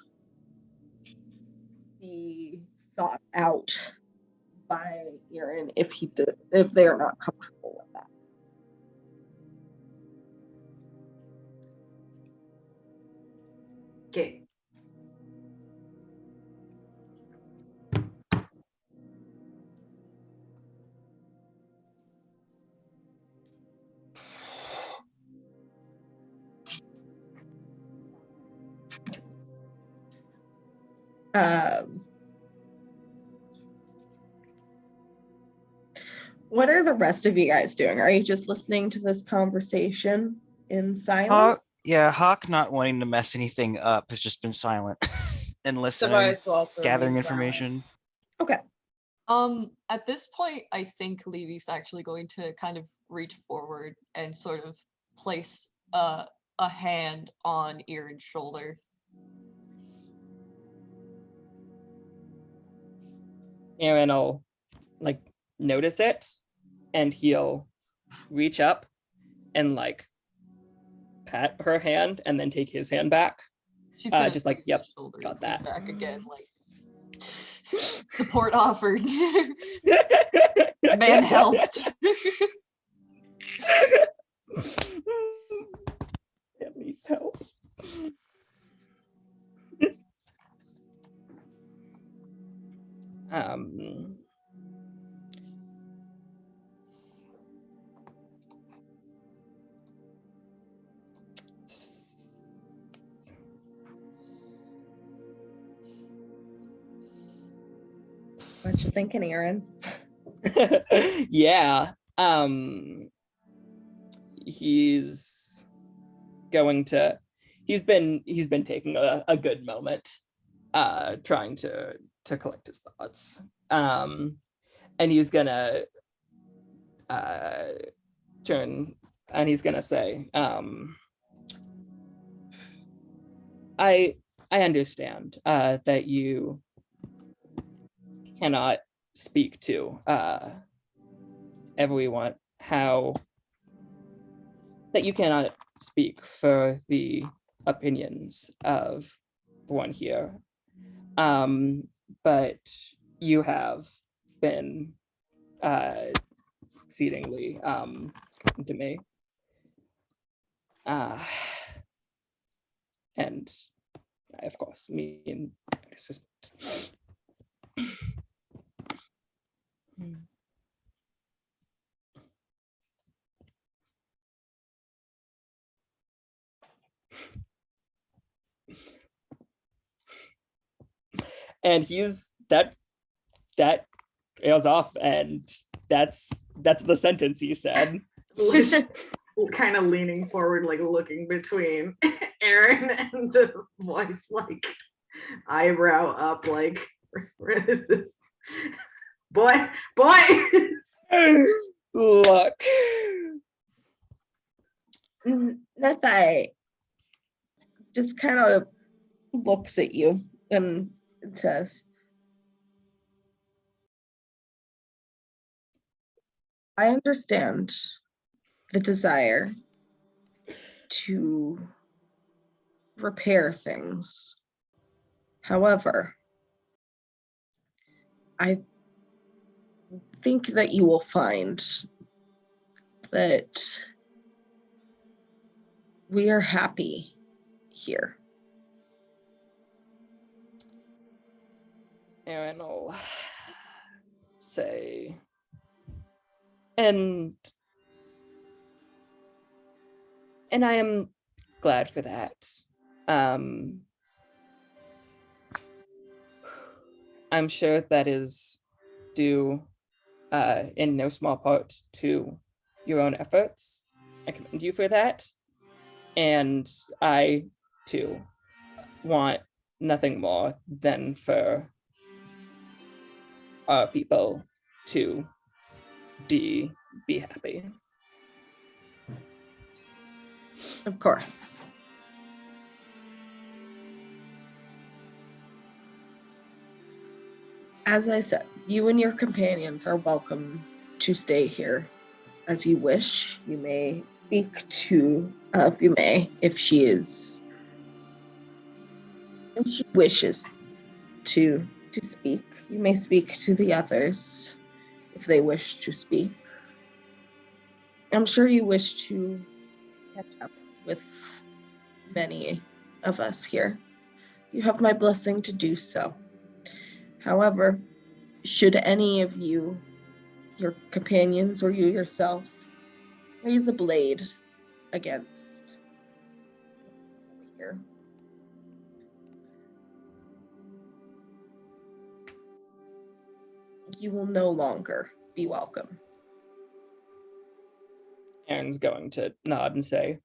be sought out by Eirran if they're not comfortable with that. Okay. What are the rest of you guys doing? Are you just listening to this conversation in silence? Hawk, not wanting to mess anything up, has just been silent and listening, Device will also gathering remain silent. information. Okay. At this point, I think Levy's actually going to kind of reach forward and sort of place a hand on Eirran's shoulder. Eirran will notice it, and he'll reach up and pat her hand and then take his hand back. She's gonna just squeeze yep, his shoulder got and that. lean back again, support offered. Man helped. It needs help. What you thinking, Eirran? Yeah. He's been taking a good moment trying to collect his thoughts. And he's gonna turn and he's gonna say, I understand that you cannot speak to everyone, that you cannot speak for the opinions of everyone here. But you have been exceedingly kind to me. And I, of course, mean disrespect. And he's that trails off, and that's the sentence he said. Lish kind of leaning forward, like looking between Eirran and the voice, like eyebrow up, like, where is this? Boy! Look. Nathai just kind of looks at you and says, I understand the desire to repair things. However, I think that you will find that we are happy here. Eirran will say, and I am glad for that. I'm sure that is due in no small part to your own efforts. I commend you for that. And I, too, want nothing more than for our people to be happy. Of course. As I said, you and your companions are welcome to stay here as you wish. You may speak to if she wishes to speak. You may speak to the others if they wish to speak. I'm sure you wish to catch up with many of us here. You have my blessing to do so. However, should any of you, your companions or you yourself, raise a blade against here, you will no longer be welcome. Aaron's going to nod and say,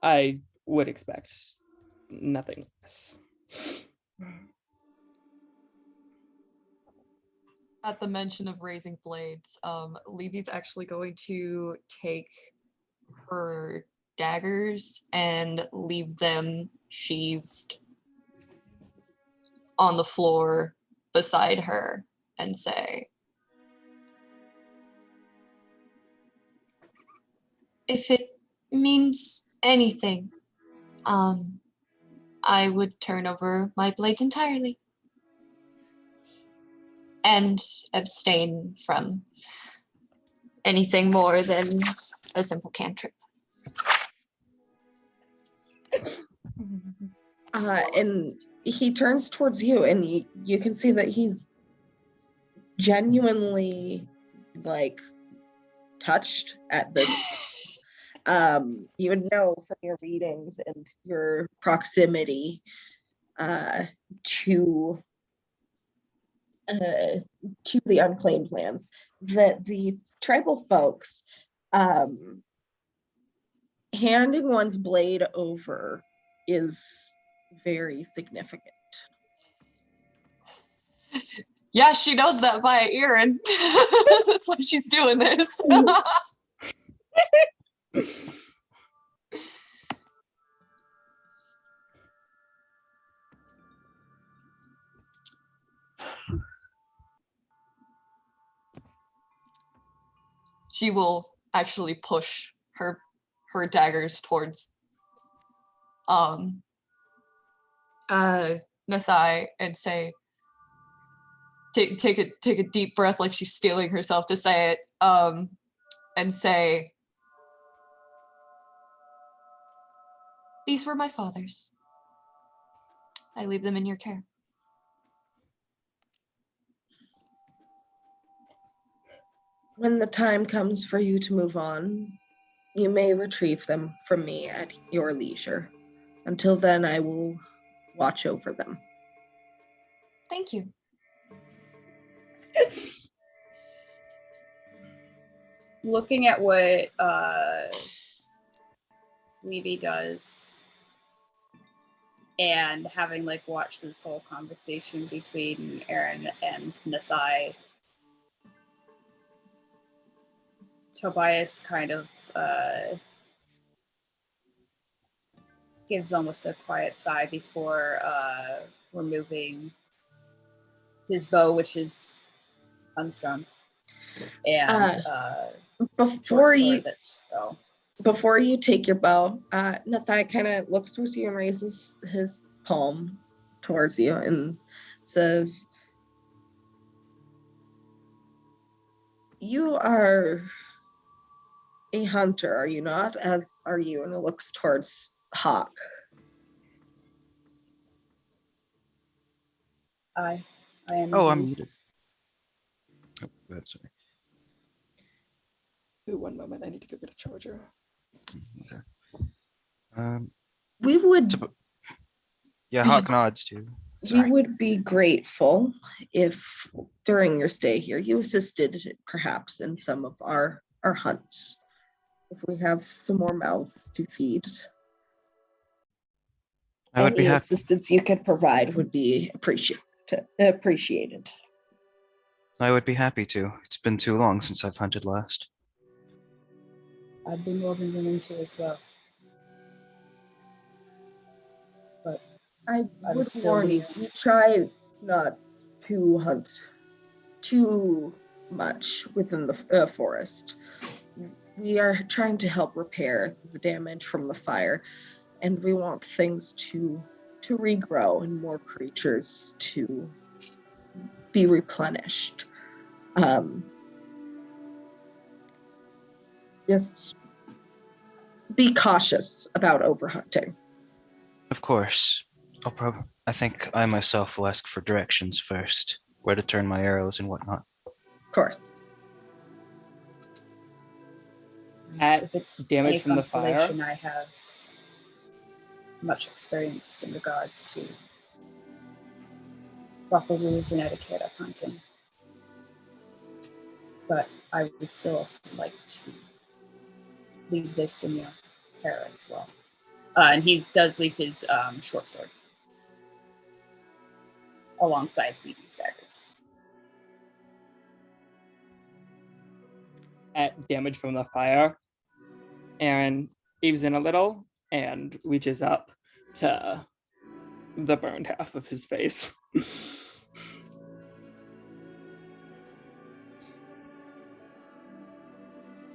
I would expect nothing less. At the mention of raising blades, Levy's actually going to take her daggers and leave them sheathed on the floor beside her and say, if it means anything, I would turn over my blades entirely and abstain from anything more than a simple cantrip. And he turns towards you, and you can see that he's genuinely like touched at this. You would know from your readings and your proximity to the unclaimed lands that the tribal folks handing one's blade over is very significant. Yeah, she knows that via Eirran. That's why she's doing this. She will actually push her daggers towards Nathai and say, take a deep breath, like she's steeling herself to say it, and say, these were my father's. I leave them in your care. When the time comes for you to move on, you may retrieve them from me at your leisure. Until then, I will watch over them. Thank you. Looking at what Levy does and having like watched this whole conversation between Eirran and Nathai, Tobias kind of gives almost a quiet sigh before removing his bow, which is unstrung, and Before you that's oh. Before you take your bow, Nathai kind of looks towards you and raises his palm towards you and says, "You are a hunter, are you not? As are you?" And it looks towards Hawk. I am. Oh, I'm indeed. muted. Oh, that's sorry. Ooh, one moment. I need to go get a charger. Okay. We would So- yeah, Be- Hawk nods too. we Sorry. would be grateful if during your stay here you assisted perhaps in some of our hunts. If we have some more mouths to feed. I would be Any happy. assistance you could provide would be appreciated. I would be happy to. It's been too long since I've hunted last. I'd be more than willing to as well. But I I would still warn you, leave. we try not to hunt too much within the forest. We are trying to help repair the damage from the fire, and we want things to regrow and more creatures to be replenished. Just be cautious about overhunting. Of course. I think I myself will ask for directions first, where to turn my arrows and whatnot. Of course. At If it's damage any from the fire? consolation, I have much experience in regards to proper rules and etiquette of hunting. But I would still also like to leave this in your care as well. And he does leave his short sword alongside Levy's daggers. At damage from the fire, Eirran eaves in a little and reaches up to the burned half of his face.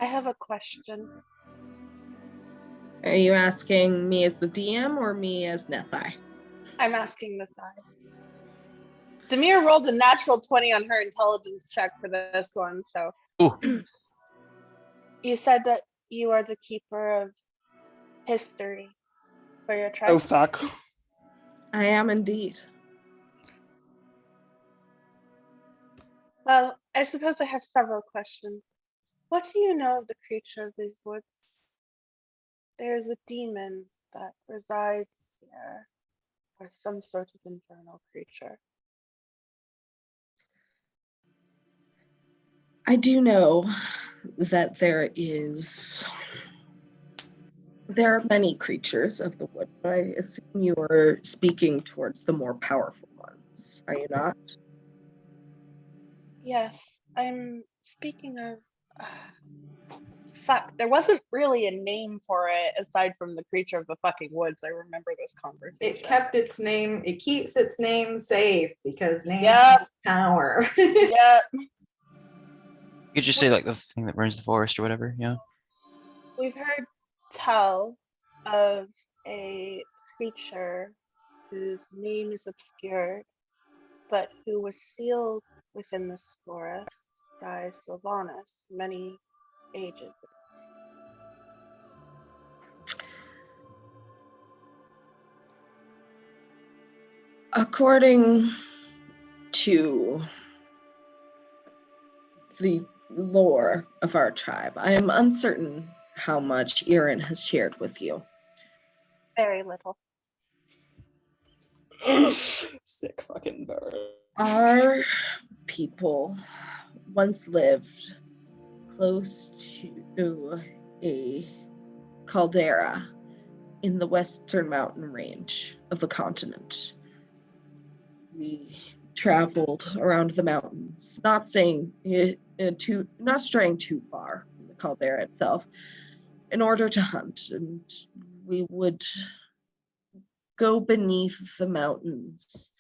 I have a question. Are you asking me as the DM or me as Nethai? I'm asking the side. Demir rolled a natural 20 on her intelligence check for this one, so. Ooh. You said that you are the keeper of history for your tribe. Oh, fuck. I am indeed. Well, I suppose I have several questions. What do you know of the creature of these woods? There is a demon that resides here, or some sort of infernal creature. I do know that there are many creatures of the wood, but I assume you are speaking towards the more powerful ones, are you not? Yes, I'm speaking of. Fuck, there wasn't really a name for it aside from the creature of the fucking woods. I remember this conversation. It kept its name. It keeps its name safe because names Yep. have power. Yep. You could just say like the thing that burns the forest or whatever, yeah. We've heard tell of a creature whose name is obscured, but who was sealed within this forest by Sylvanus many ages ago. According to the lore of our tribe, I am uncertain how much Eirran has shared with you. Very little. Sick fucking bird. Our people once lived close to a caldera in the western mountain range of the continent. We traveled around the mountains, not straying too far from the caldera itself, in order to hunt, and we would go beneath the mountains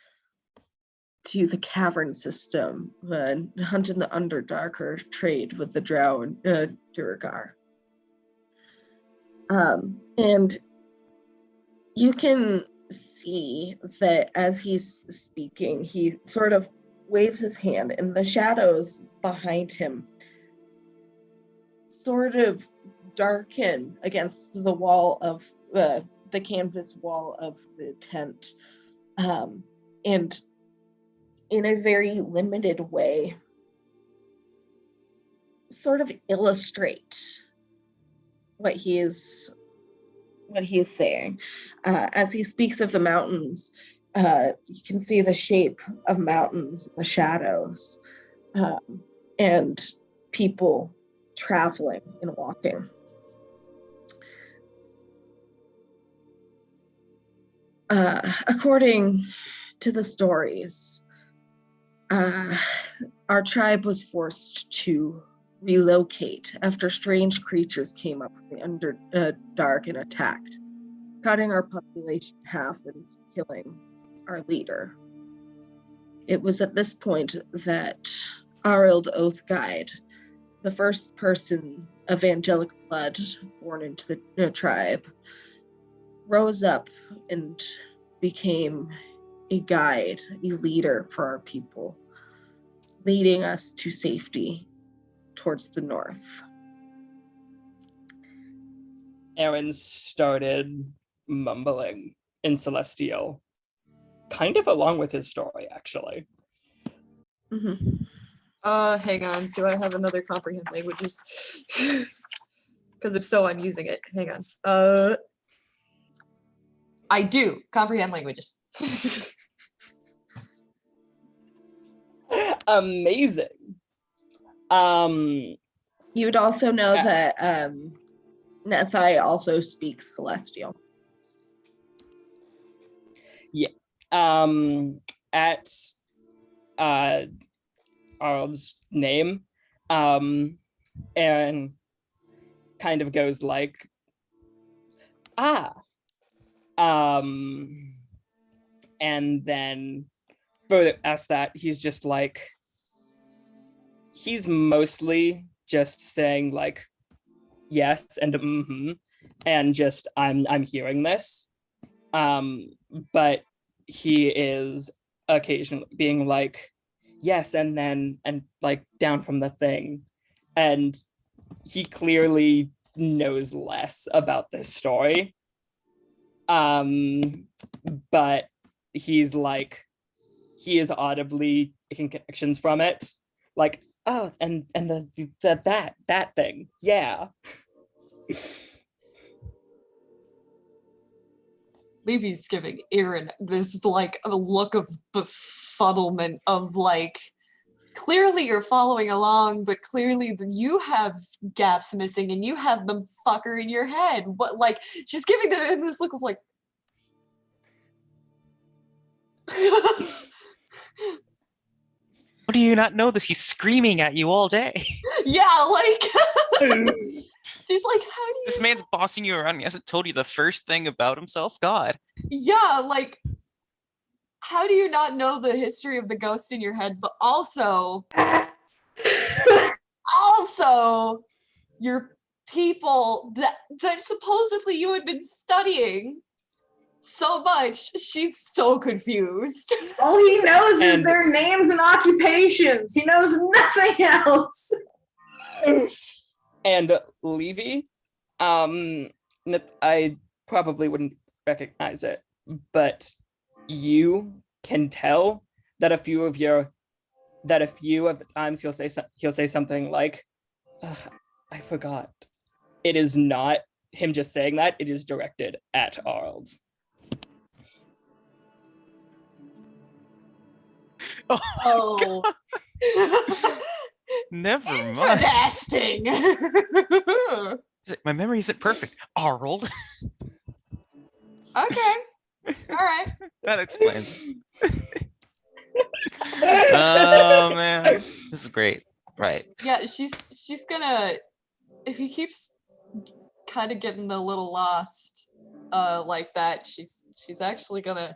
to the cavern system and hunt in the Underdark or trade with the Drow and Duergar. And you can see that as he's speaking, he sort of waves his hand, and the shadows behind him sort of darken against the wall of the canvas wall of the tent, and in a very limited way sort of illustrate what he is saying. As he speaks of the mountains, you can see the shape of mountains, the shadows, and people traveling and walking. According to the stories, our tribe was forced to relocate after strange creatures came up from the Underdark and attacked, cutting our population in half and killing our leader. It was at this point that Arild Oathguide, the first person of angelic blood born into the tribe, rose up and became a guide, a leader for our people, leading us to safety towards the north. Eirran started mumbling in Celestial, kind of along with his story, actually. Mm-hmm. Hang on. Do I have another comprehend languages? Because if so, I'm using it. Hang on. I do comprehend languages. Amazing. You would also know that Nethai also speaks Celestial. Yeah. At Arld's name, Eirran kind of goes like, and then further past that, he's just like, he's mostly just saying like yes and mm-hmm, and just I'm hearing this, but he is occasionally being like yes and then and like down from the thing, and he clearly knows less about this story, but he's like, he is audibly making connections from it, like, oh, and the that thing, yeah. Levy's giving Eirran this like a look of befuddlement of like, clearly you're following along, but clearly you have gaps missing and you have the fucker in your head. What, like, she's giving this look of like, How do you not know this? He's screaming at you all day. yeah, like, she's like, how do you? This man's bossing you around. He hasn't told you the first thing about himself. God. Yeah, like, how do you not know the history of the ghost in your head, but also your people that supposedly you had been studying so much? She's so confused. All he knows is And- their names and occupations. He knows nothing else. And Levy, I probably wouldn't recognize it, but you can tell that a few of the times he'll say something like, I forgot. It is not him just saying that, it is directed at Arls. Oh. Never mind. Interesting. My memory isn't perfect. Arnold. Okay. All right. That explains. Oh man, this is great. Right. Yeah, she's gonna, if he keeps kind of getting a little lost like that, she's actually gonna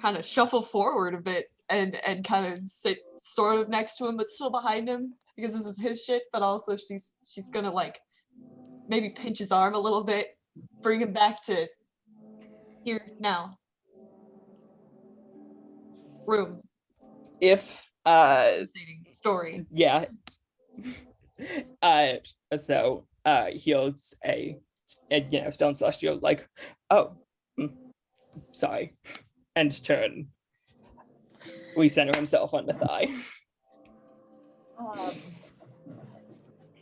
kind of shuffle forward a bit and kind of sit sort of next to him but still behind him because this is his shit, but also she's gonna like maybe pinch his arm a little bit, bring him back to here now. Room. If Story. yeah. So he'll say, and Stone Celestial like, oh, sorry, and turn. Recenter himself on the thigh.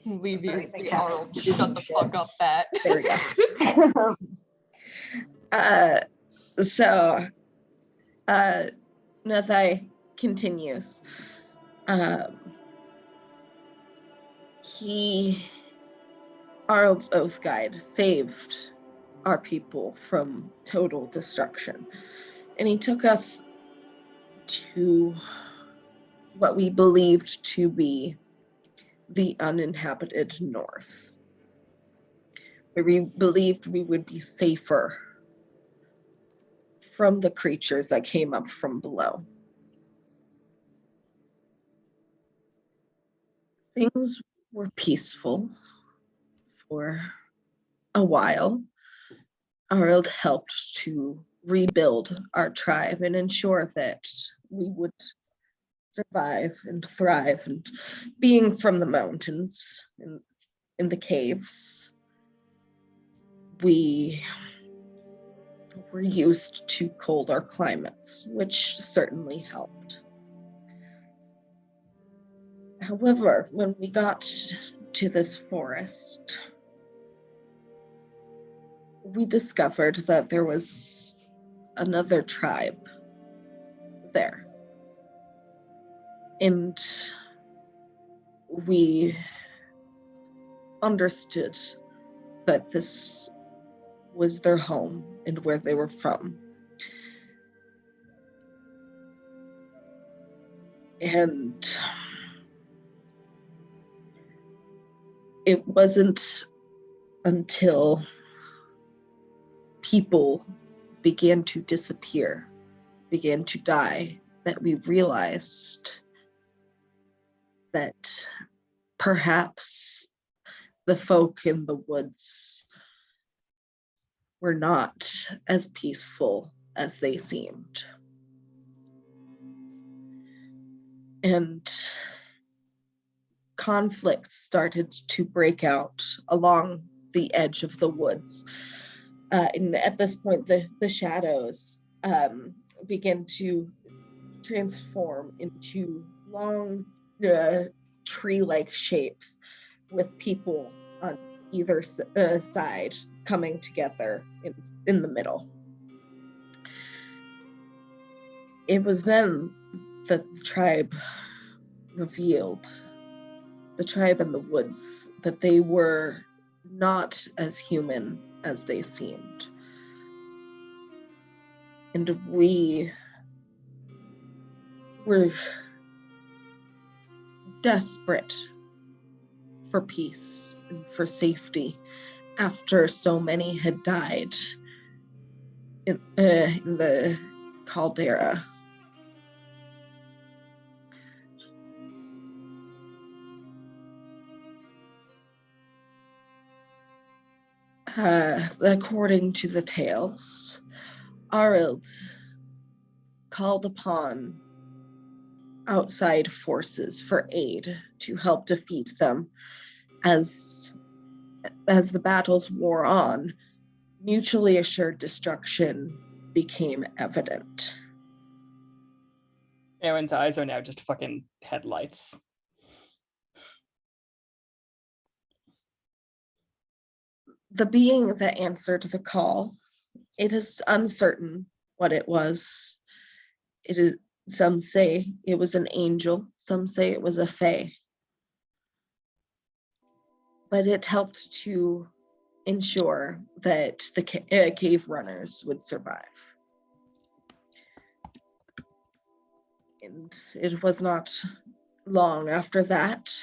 Levius the Arnold, shut the fuck up, Bat. There we go. So Nathai continues. Our oath guide saved our people from total destruction. And he took us to what we believed to be the uninhabited north, where we believed we would be safer from the creatures that came up from below. Things were peaceful for a while. Arld helped to rebuild our tribe and ensure that we would survive and thrive. And being from the mountains and in the caves, we were used to colder climates, which certainly helped. However, when we got to this forest, we discovered that there was another tribe there. And we understood that this was their home and where they were from. And it wasn't until people began to disappear, began to die, that we realized that perhaps the folk in the woods were not as peaceful as they seemed. And conflicts started to break out along the edge of the woods. And at this point, the shadows begin to transform into long tree-like shapes with people on either side coming together in the middle. It was then that the tribe revealed, the tribe in the woods, that they were not as human as they seemed. And we were desperate for peace and for safety after so many had died in the caldera. According to the tales, Arild called upon outside forces for aid to help defeat them. As the battles wore on, mutually assured destruction became evident. Aaron's eyes are now just fucking headlights. The being that answered the call, it is uncertain what it was. Some say it was an angel, some say it was a fae. But it helped to ensure that the cave runners would survive. And it was not long after that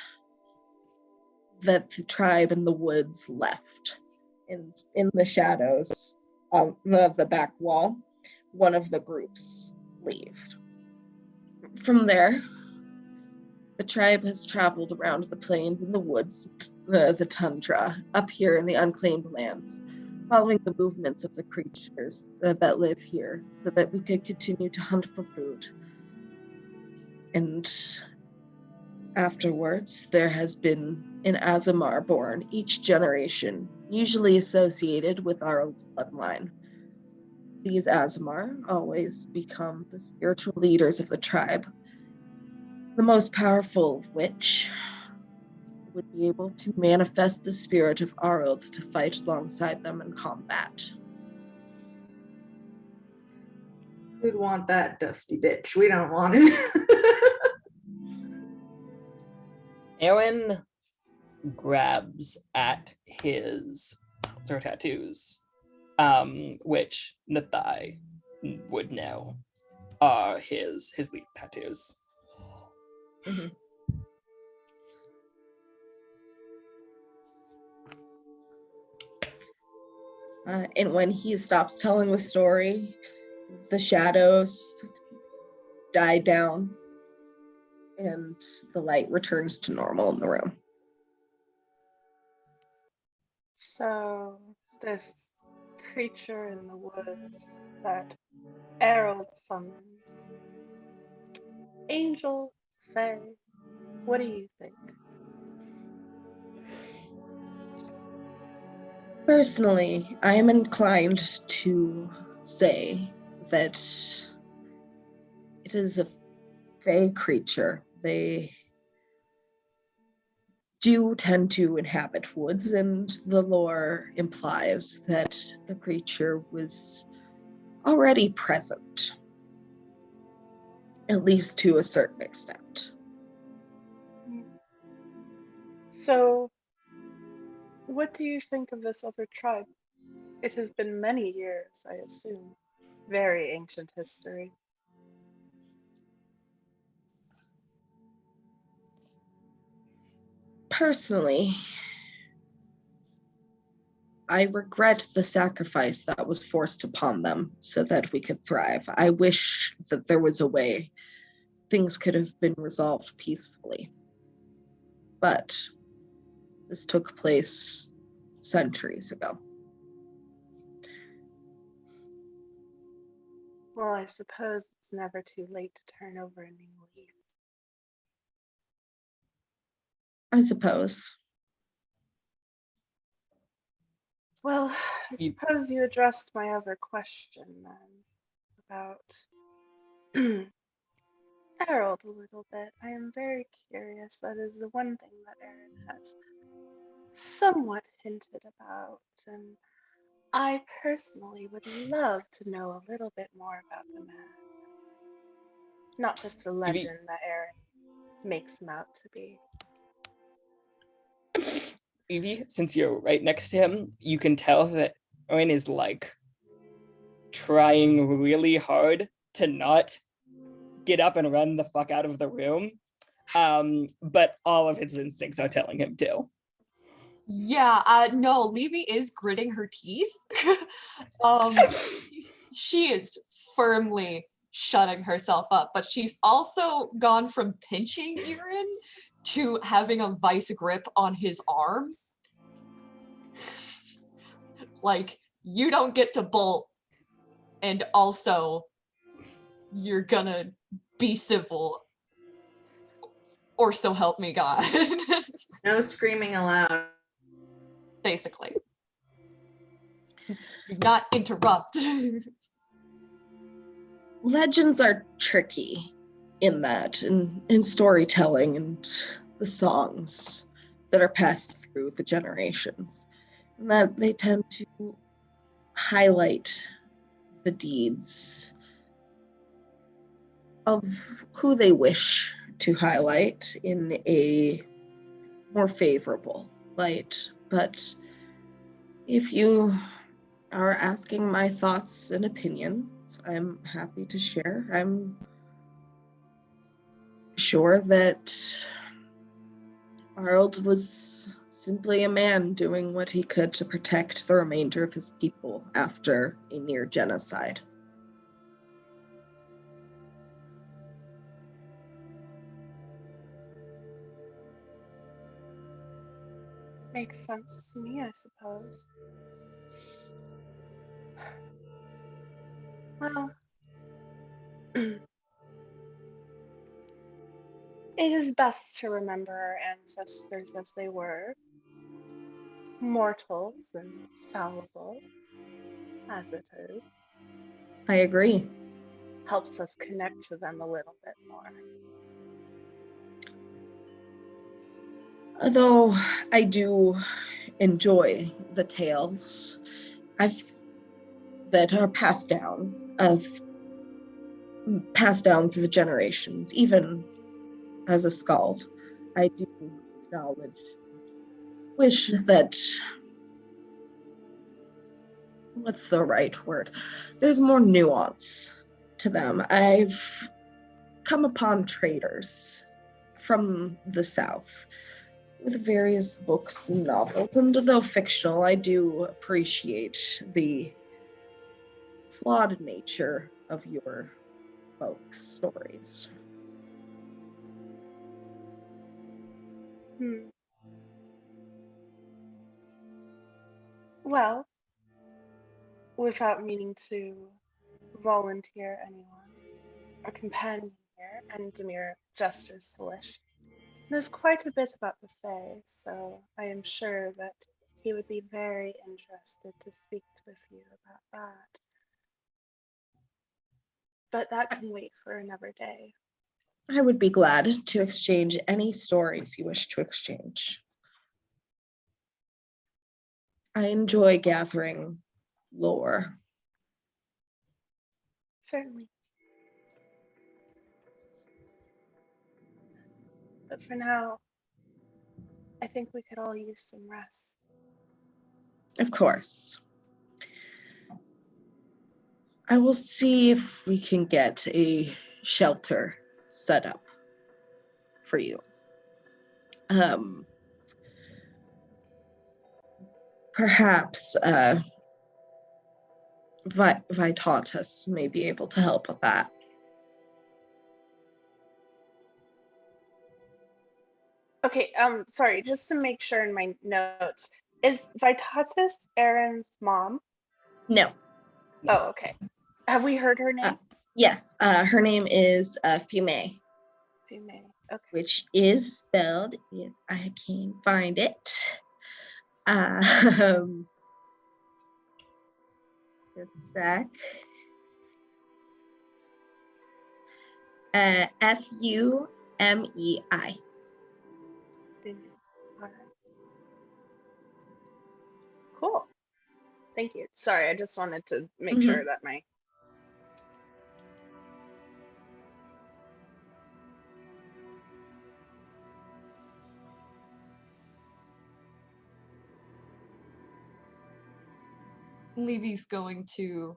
that the tribe in the woods left. And in the shadows of the back wall, one of the groups leaves. From there, the tribe has traveled around the plains and the woods, the tundra, up here in the unclaimed lands, following the movements of the creatures that live here so that we could continue to hunt for food. And afterwards, there has been an Azamar born each generation, usually associated with Arl's bloodline. These Azamar always become the spiritual leaders of the tribe, the most powerful of which would be able to manifest the spirit of Arld to fight alongside them in combat. Who'd want that dusty bitch? We don't want him. Eirran grabs at his tattoos, which Nathai would know are his lead tattoos. Mm-hmm. And when he stops telling the story, the shadows die down and the light returns to normal in the room. So this creature in the woods that Errol summoned, angel, fae, what do you think? Personally, I am inclined to say that it is a fae creature. They do tend to inhabit woods, and the lore implies that the creature was already present, at least to a certain extent. So, what do you think of this other tribe? It has been many years, I assume. Very ancient history. Personally, I regret the sacrifice that was forced upon them so that we could thrive. I wish that there was a way things could have been resolved peacefully. But this took place centuries ago. Well, I suppose it's never too late to turn over a new leaf. I suppose. Well, I suppose you addressed my other question then about Harold a little bit. I am very curious. That is the one thing that Eirran has somewhat hinted about, and I personally would love to know a little bit more about the man. Not just the legend that Eirran makes him out to be. Evie, since you're right next to him, you can tell that Eirran is like trying really hard to not get up and run the fuck out of the room. But all of his instincts are telling him to. Yeah, no, Levy is gritting her teeth. She is firmly shutting herself up, but she's also gone from pinching Eirran to having a vice grip on his arm. Like, you don't get to bolt, and also you're gonna be civil, or so help me God. No screaming allowed. Basically. Do not interrupt. Legends are tricky in that, in storytelling and the songs that are passed through the generations. And that they tend to highlight the deeds of who they wish to highlight in a more favorable light. But if you are asking my thoughts and opinions, I'm happy to share. I'm sure that Harold was simply a man doing what he could to protect the remainder of his people after a near genocide. Makes sense to me, I suppose. Well, it is best to remember our ancestors as they were, mortals and fallible, as it is. I agree. Helps us connect to them a little bit more. Though I do enjoy the tales that are passed down through the generations, even as a skald. I do acknowledge, wish that, what's the right word? There's more nuance to them. I've come upon traders from the South with various books and novels, and though fictional, I do appreciate the flawed nature of your folks' stories. Well, without meaning to volunteer anyone, our companion here, and Demir gestures to Lish, knows quite a bit about the Fae, so I am sure that he would be very interested to speak with you about that. But that can wait for another day. I would be glad to exchange any stories you wish to exchange. I enjoy gathering lore. Certainly. But for now, I think we could all use some rest. Of course. I will see if we can get a shelter set up for you. Perhaps Vitatus may be able to help with that. Okay, sorry, just to make sure in my notes, is Vitatus Eirran's mom? No. Oh, okay. Have we heard her name? Yes, her name is Fume, Fume. Okay. which is spelled, if I can find it, just a sec. Fumei. Fume. All right. Cool. Thank you. Sorry, I just wanted to make sure that my Levy's going to,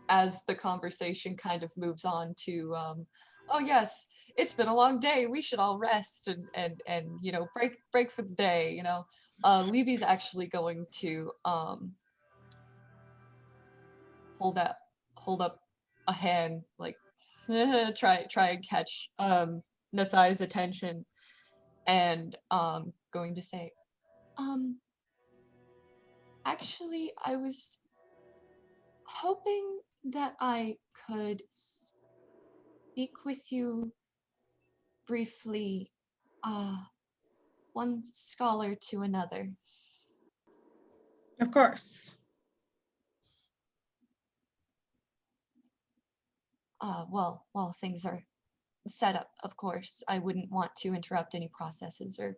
as the conversation kind of moves on to, oh yes, it's been a long day. We should all rest and you know, break for the day. You know, Levy's actually going to hold up a hand, like try and catch Nathai's attention, and going to say, actually, I was hoping that I could speak with you briefly, one scholar to another. Of course. While things are set up, of course, I wouldn't want to interrupt any processes or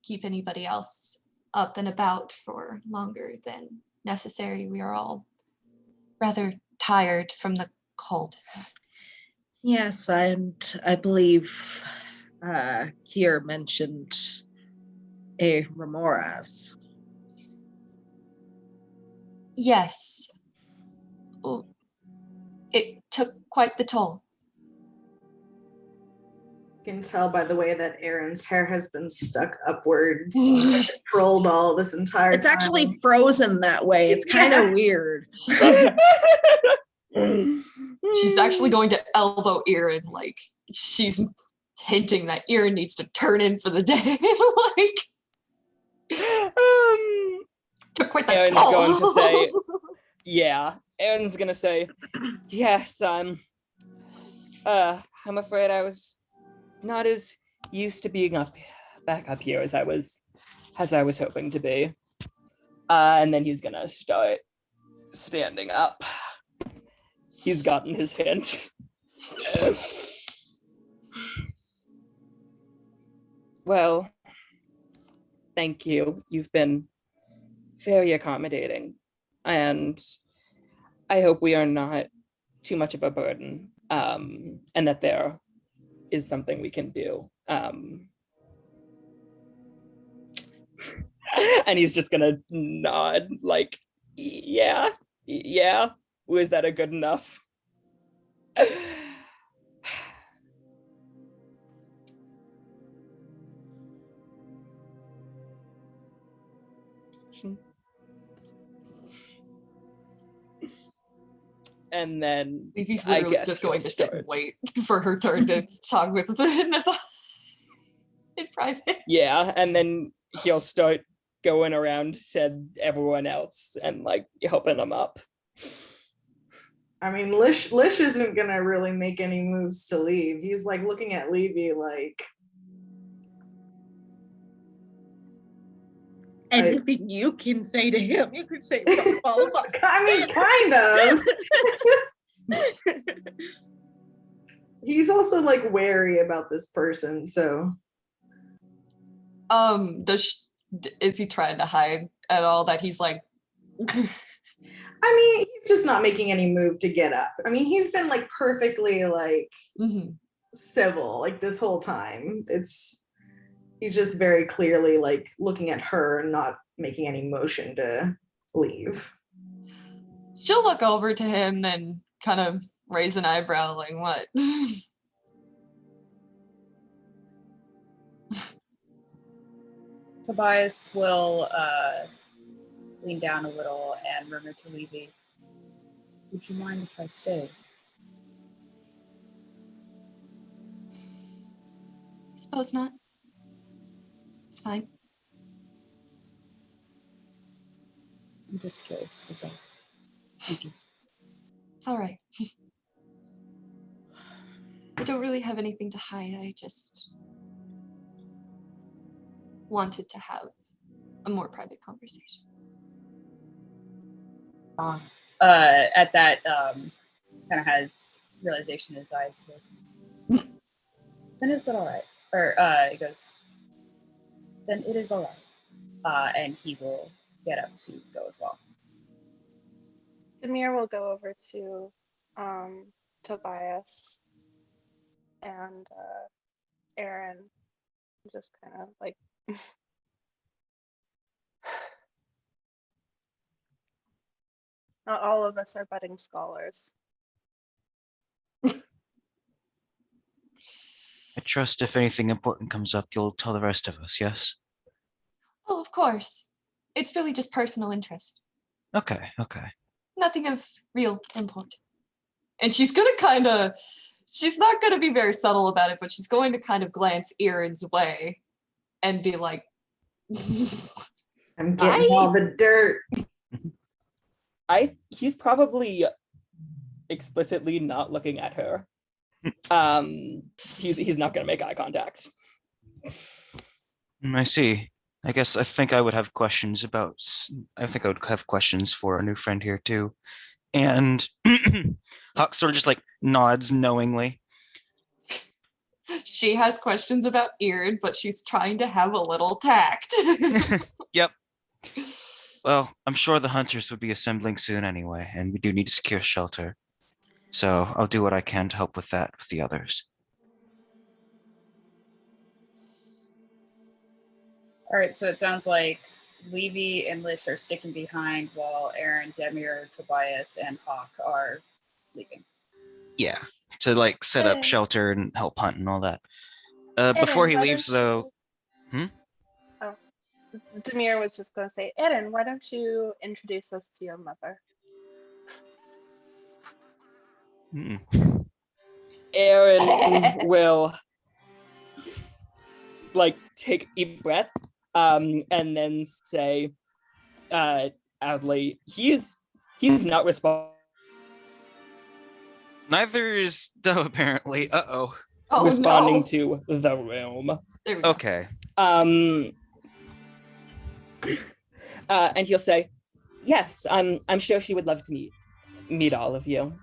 keep anybody else up and about for longer than necessary. We are all rather tired from the cold. Yes, and I believe Kier mentioned a Remoras. Yes. Oh, it took quite the toll. You can tell by the way that Aaron's hair has been stuck upwards, trolled all this entire It's time. actually frozen that way. It's kind of weird. She's actually going to elbow Eirran, like she's hinting that Eirran needs to turn in for the day. Took quite the Aaron's toll. going to say, yeah. Aaron's gonna say, yes, I'm afraid I was not as used to being back up here as I was hoping to be. And then he's gonna start standing up. He's gotten his hint. Well, thank you. You've been very accommodating. And I hope we are not too much of a burden, and that there is something we can do. And he's just gonna nod like, yeah. Was that a good enough? And then He's I literally guess just he'll going to sit start. and wait for her turn to talk with Nathan in private. Yeah, and then he'll start going around to everyone else and like helping them up. I mean, Lish isn't gonna really make any moves to leave. He's like looking at Levy like, Anything you can say to him, you can say when it falls off. I mean, kind of. He's also like wary about this person, so. Is he trying to hide at all that he's like? I mean, he's just not making any move to get up. I mean, he's been like perfectly like civil like this whole time. He's just very clearly like looking at her and not making any motion to leave. She'll look over to him and kind of raise an eyebrow, like, what? Tobias will lean down a little and murmur to Levy, would you mind if I stayed? I suppose not. It's fine. I'm just curious to say. Thank you. It's all right. I don't really have anything to hide. I just wanted to have a more private conversation. At that, kind of has realization in his eyes. He goes, then is it all right? Or he goes, then it is all right. And he will get up to go as well. Demir will go over to Tobias and Eirran, just kind of like not all of us are budding scholars. I trust if anything important comes up, you'll tell the rest of us, yes? Oh, of course. It's really just personal interest. Okay. Nothing of real import. And she's gonna she's not gonna be very subtle about it, but she's going to kind of glance Eirran's way and be like, I'm getting all the dirt. He's probably explicitly not looking at her. He's not gonna make eye contact. I see. I think I would have questions for our new friend here too. And Hawk sort of just like nods knowingly. she has questions about Eirran, but she's trying to have a little tact. Yep. Well, I'm sure the hunters would be assembling soon anyway, and we do need to secure shelter. So I'll do what I can to help with that with the others. All right, so it sounds like Levy and Lish are sticking behind while Eirran, Demir, Tobias, and Hawk are leaving. Yeah, to like set up Erin. shelter and help hunt and all that. Before Erin, he why leaves, don't though, Oh, Demir was just going to say, Erin, why don't you introduce us to your mother? hmm, Aaron will like take a deep breath, and then say, outly, he's not neither is Doe apparently. Uh-oh. Oh responding no. to the room. There we go. Okay. And he'll say, "Yes, I'm sure she would love to meet all of you."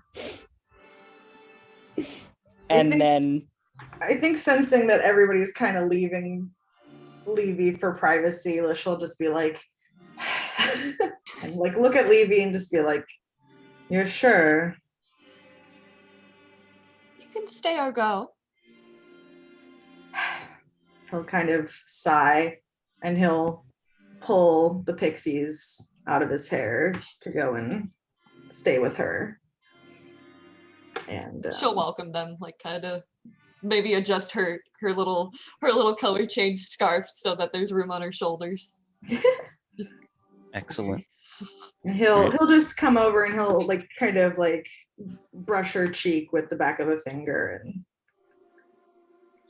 And then I think sensing that everybody's kind of leaving Levy for privacy, she'll just be like, and like look at Levy and just be like, "You're sure?" You can stay or go. He'll kind of sigh and he'll pull the pixies out of his hair to go and stay with her. And She'll welcome them, like kind of maybe adjust her little color change scarf so that there's room on her shoulders. Excellent. he'll just come over and he'll like kind of like brush her cheek with the back of a finger and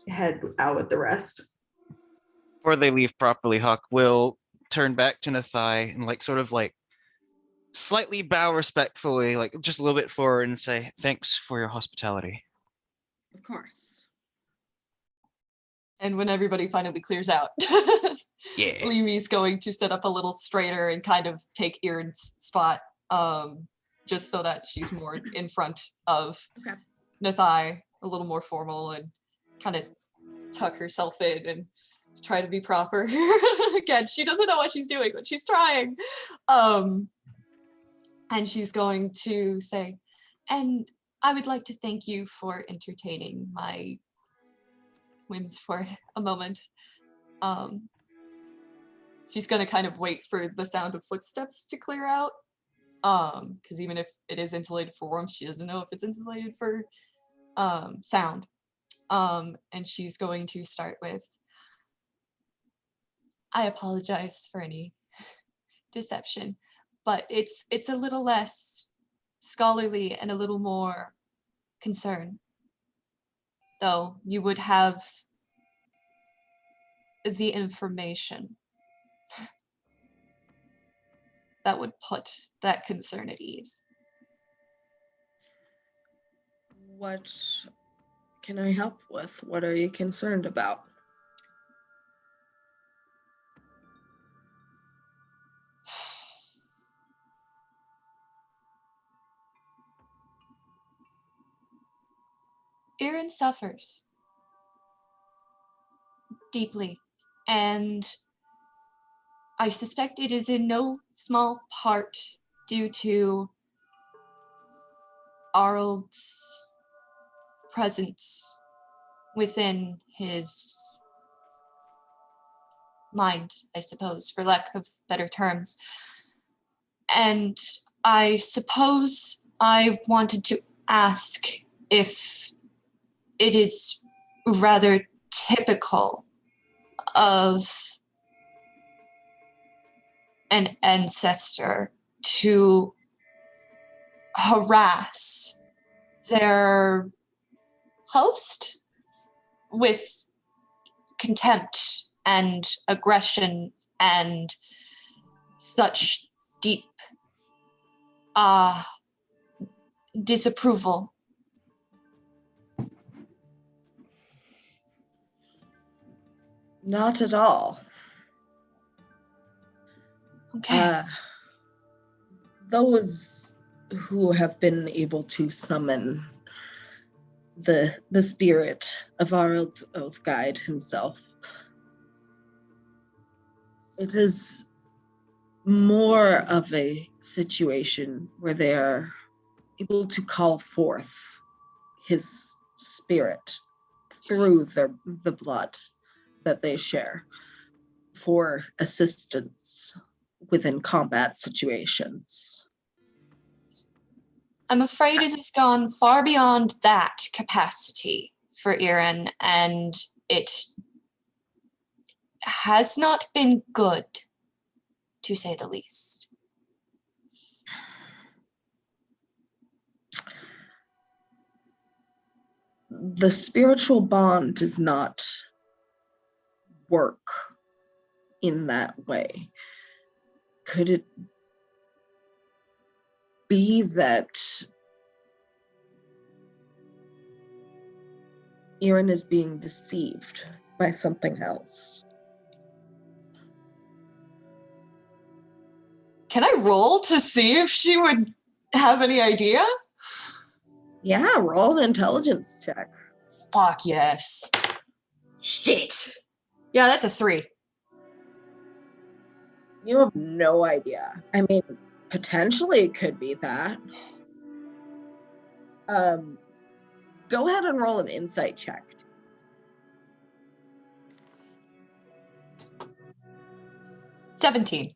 head out with the rest. Before they leave properly, Huck will turn back to Nathai and like sort of like slightly bow respectfully, like just a little bit forward and say, "Thanks for your hospitality." Of course. And when everybody finally clears out, Yeah. Levy's going to set up a little straighter and kind of take Eirran's spot, just so that she's more in front of Okay. Nathai, a little more formal, and kind of tuck herself in and try to be proper. Again, she doesn't know what she's doing, but she's trying. And she's going to say, and I would like to thank you for entertaining my whims for a moment. She's gonna kind of wait for the sound of footsteps to clear out. Because even if it is insulated for warmth, she doesn't know if it's insulated for sound. And she's going to start with, I apologize for any deception, but it's a little less scholarly and a little more concern. Though you would have the information that would put that concern at ease. What can I help with? What are you concerned about? Eirran suffers deeply, and I suspect it is in no small part due to Arald's presence within his mind, I suppose, for lack of better terms. And I suppose I wanted to ask if it is rather typical of an ancestor to harass their host with contempt and aggression and such deep disapproval. Not at all. Okay. Those who have been able to summon the spirit of our oath guide himself, it is more of a situation where they are able to call forth his spirit through the blood that they share for assistance within combat situations. I'm afraid it has gone far beyond that capacity for Eirran, and it has not been good, to say the least. The spiritual bond does not work in that way. Could it be that Eirran is being deceived by something else? Can I roll to see if she would have any idea? Yeah, roll an intelligence check. Fuck yes. Shit. Yeah, that's a 3. You have no idea. I mean, potentially it could be that. Go ahead and roll an insight check. 17.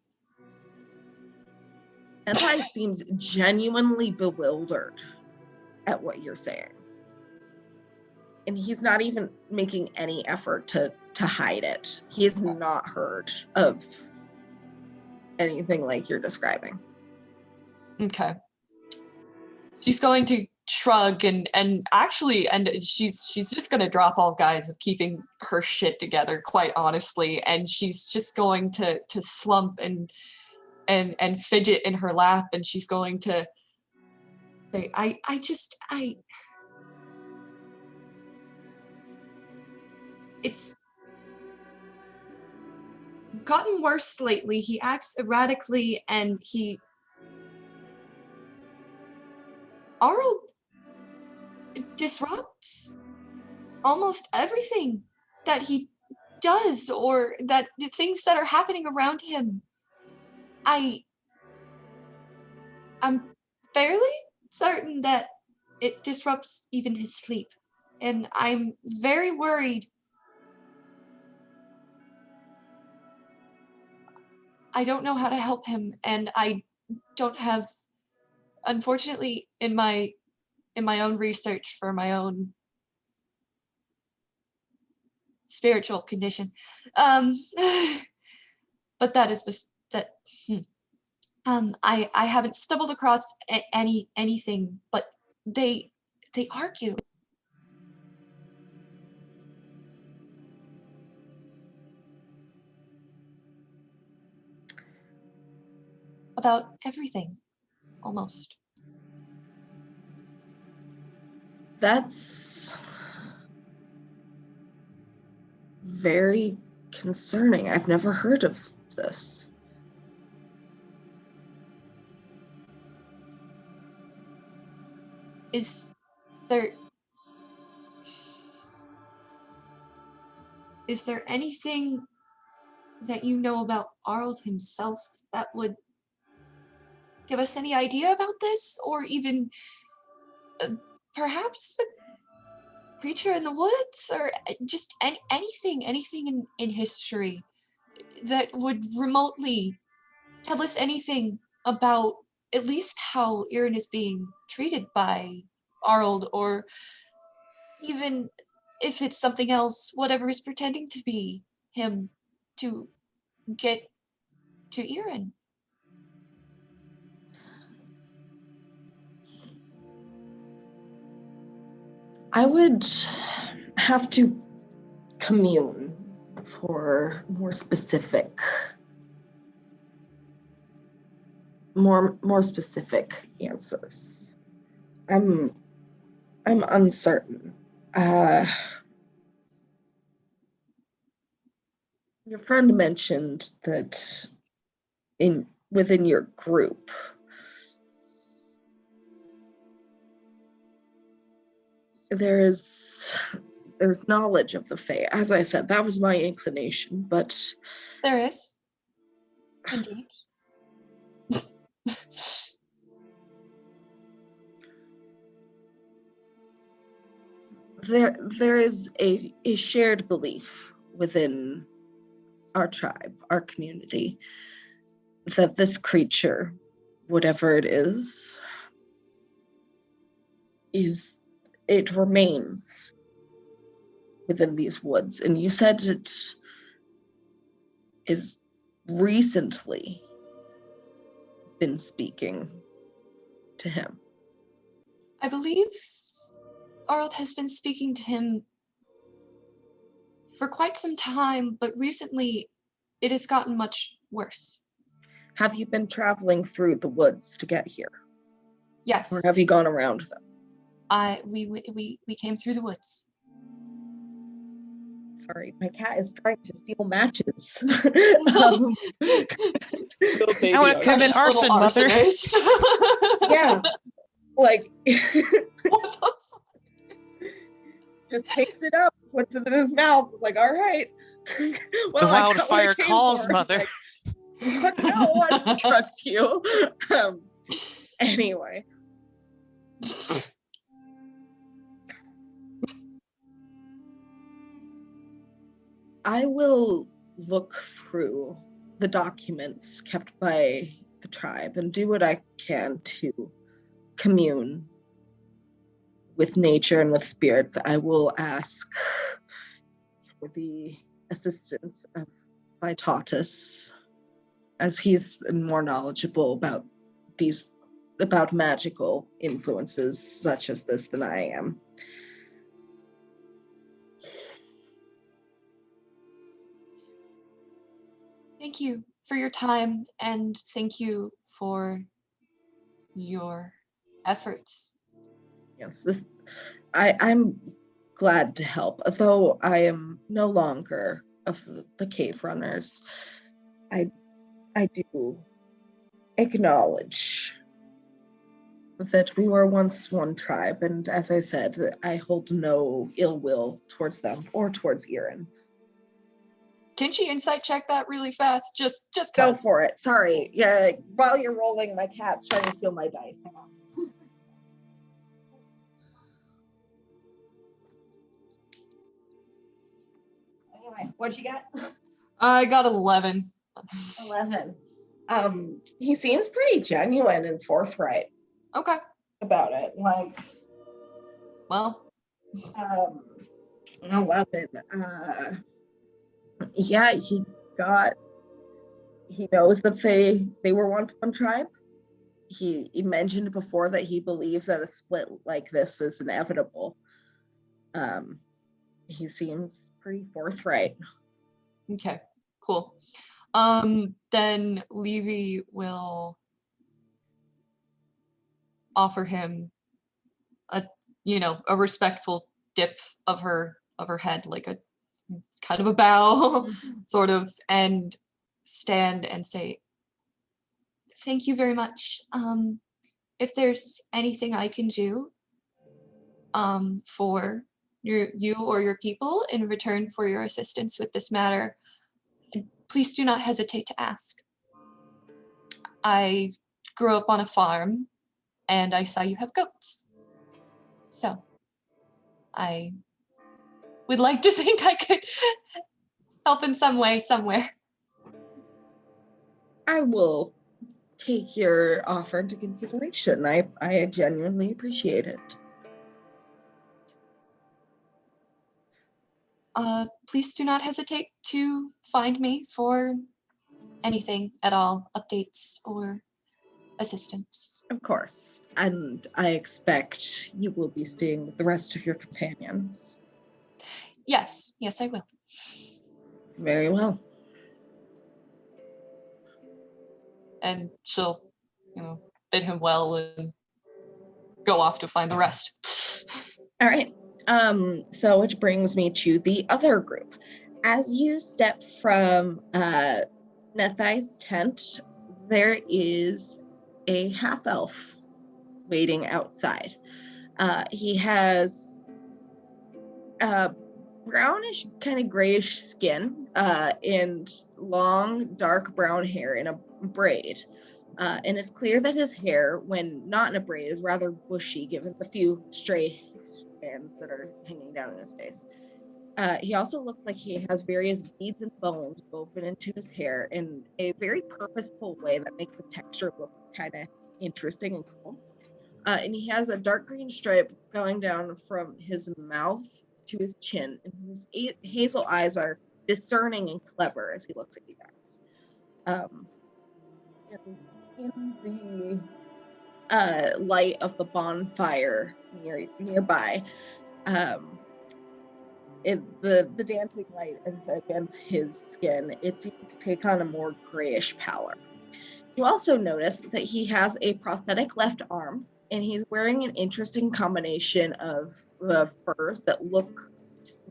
Senpai seems genuinely bewildered at what you're saying. And he's not even making any effort to hide it. He has not heard of anything like you're describing. Okay. She's going to shrug and actually she's just going to drop all guys of keeping her shit together, quite honestly, and she's just going to slump and fidget in her lap, and she's going to say, it's gotten worse lately. He acts erratically, and Arl disrupts almost everything that he does, or that the things that are happening around him. I'm fairly certain that it disrupts even his sleep, and I'm very worried. I don't know how to help him, and I don't have, unfortunately, in my own research for my own spiritual condition, but that is that. I haven't stumbled across anything, but they argue about everything, almost. That's very concerning. I've never heard of this. Is there anything that you know about Arnold himself that would give us any idea about this, or even perhaps the creature in the woods, or just anything in history that would remotely tell us anything about at least how Eirran is being treated by Arnold, or even if it's something else, whatever is pretending to be him to get to Eirran. I would have to commune for more specific answers. I'm uncertain. Your friend mentioned that within your group, there's knowledge of the Fae. As I said, that was my inclination, but There is. Indeed. there is a shared belief within our tribe, our community, that this creature, whatever it is, it remains within these woods. And you said it is recently been speaking to him. I believe Arlt has been speaking to him for quite some time, but recently it has gotten much worse. Have you been traveling through the woods to get here? Yes. Or have you gone around them? We came through the woods. Sorry, my cat is trying to steal matches. Little baby I want to commit Precious little arson, mother. arsonist. Yeah, like What the just picks it up, puts it in his mouth. It's like, all right. Well, The I got what I wildfire came calls, for. mother. Like, no, I don't trust you. Anyway. I will look through the documents kept by the tribe and do what I can to commune with nature and with spirits. I will ask for the assistance of Vitatus, as he's more knowledgeable about magical influences such as this than I am. Thank you for your time, and thank you for your efforts. Yes, I'm glad to help, though I am no longer of the cave runners. I do acknowledge that we were once one tribe, and as I said, I hold no ill will towards them or towards Eirran. Can she insight check that really fast? Just Go cause. for it. Sorry. Yeah, while you're rolling, my cat's trying to steal my dice. Hang on. Anyway, what'd you get? I got 11. 11. He seems pretty genuine and forthright Okay. about it. Like, Well, 11. Yeah, he knows that they were once one tribe. He mentioned before that he believes that a split like this is inevitable. He seems pretty forthright. okay. Cool. Then Levy will offer him a respectful dip of her head, like a kind of a bow, sort of, and stand and say, thank you very much. If there's anything I can do for you or your people in return for your assistance with this matter, please do not hesitate to ask. I grew up on a farm and I saw you have goats. So I would like to think I could help in some way, somewhere. I will take your offer into consideration. I genuinely appreciate it. Please do not hesitate to find me for anything at all, updates or assistance. Of course. And I expect you will be staying with the rest of your companions. Yes, I will. Very well. And she'll, bid him well and go off to find the rest. All right. So which brings me to the other group. As you step from Nethai's tent, there is a half-elf waiting outside. He has brownish, kind of grayish skin, and long, dark brown hair in a braid. And it's clear that his hair, when not in a braid, is rather bushy, given the few stray bands that are hanging down in his face. He also looks like he has various beads and bones woven into his hair in a very purposeful way that makes the texture look kind of interesting and cool. And he has a dark green stripe going down from his mouth to his chin, and his hazel eyes are discerning and clever as he looks at you guys. And in the light of the bonfire nearby, the dancing light is against his skin. It seems to take on a more grayish pallor. You also notice that he has a prosthetic left arm, and he's wearing an interesting combination of furs that look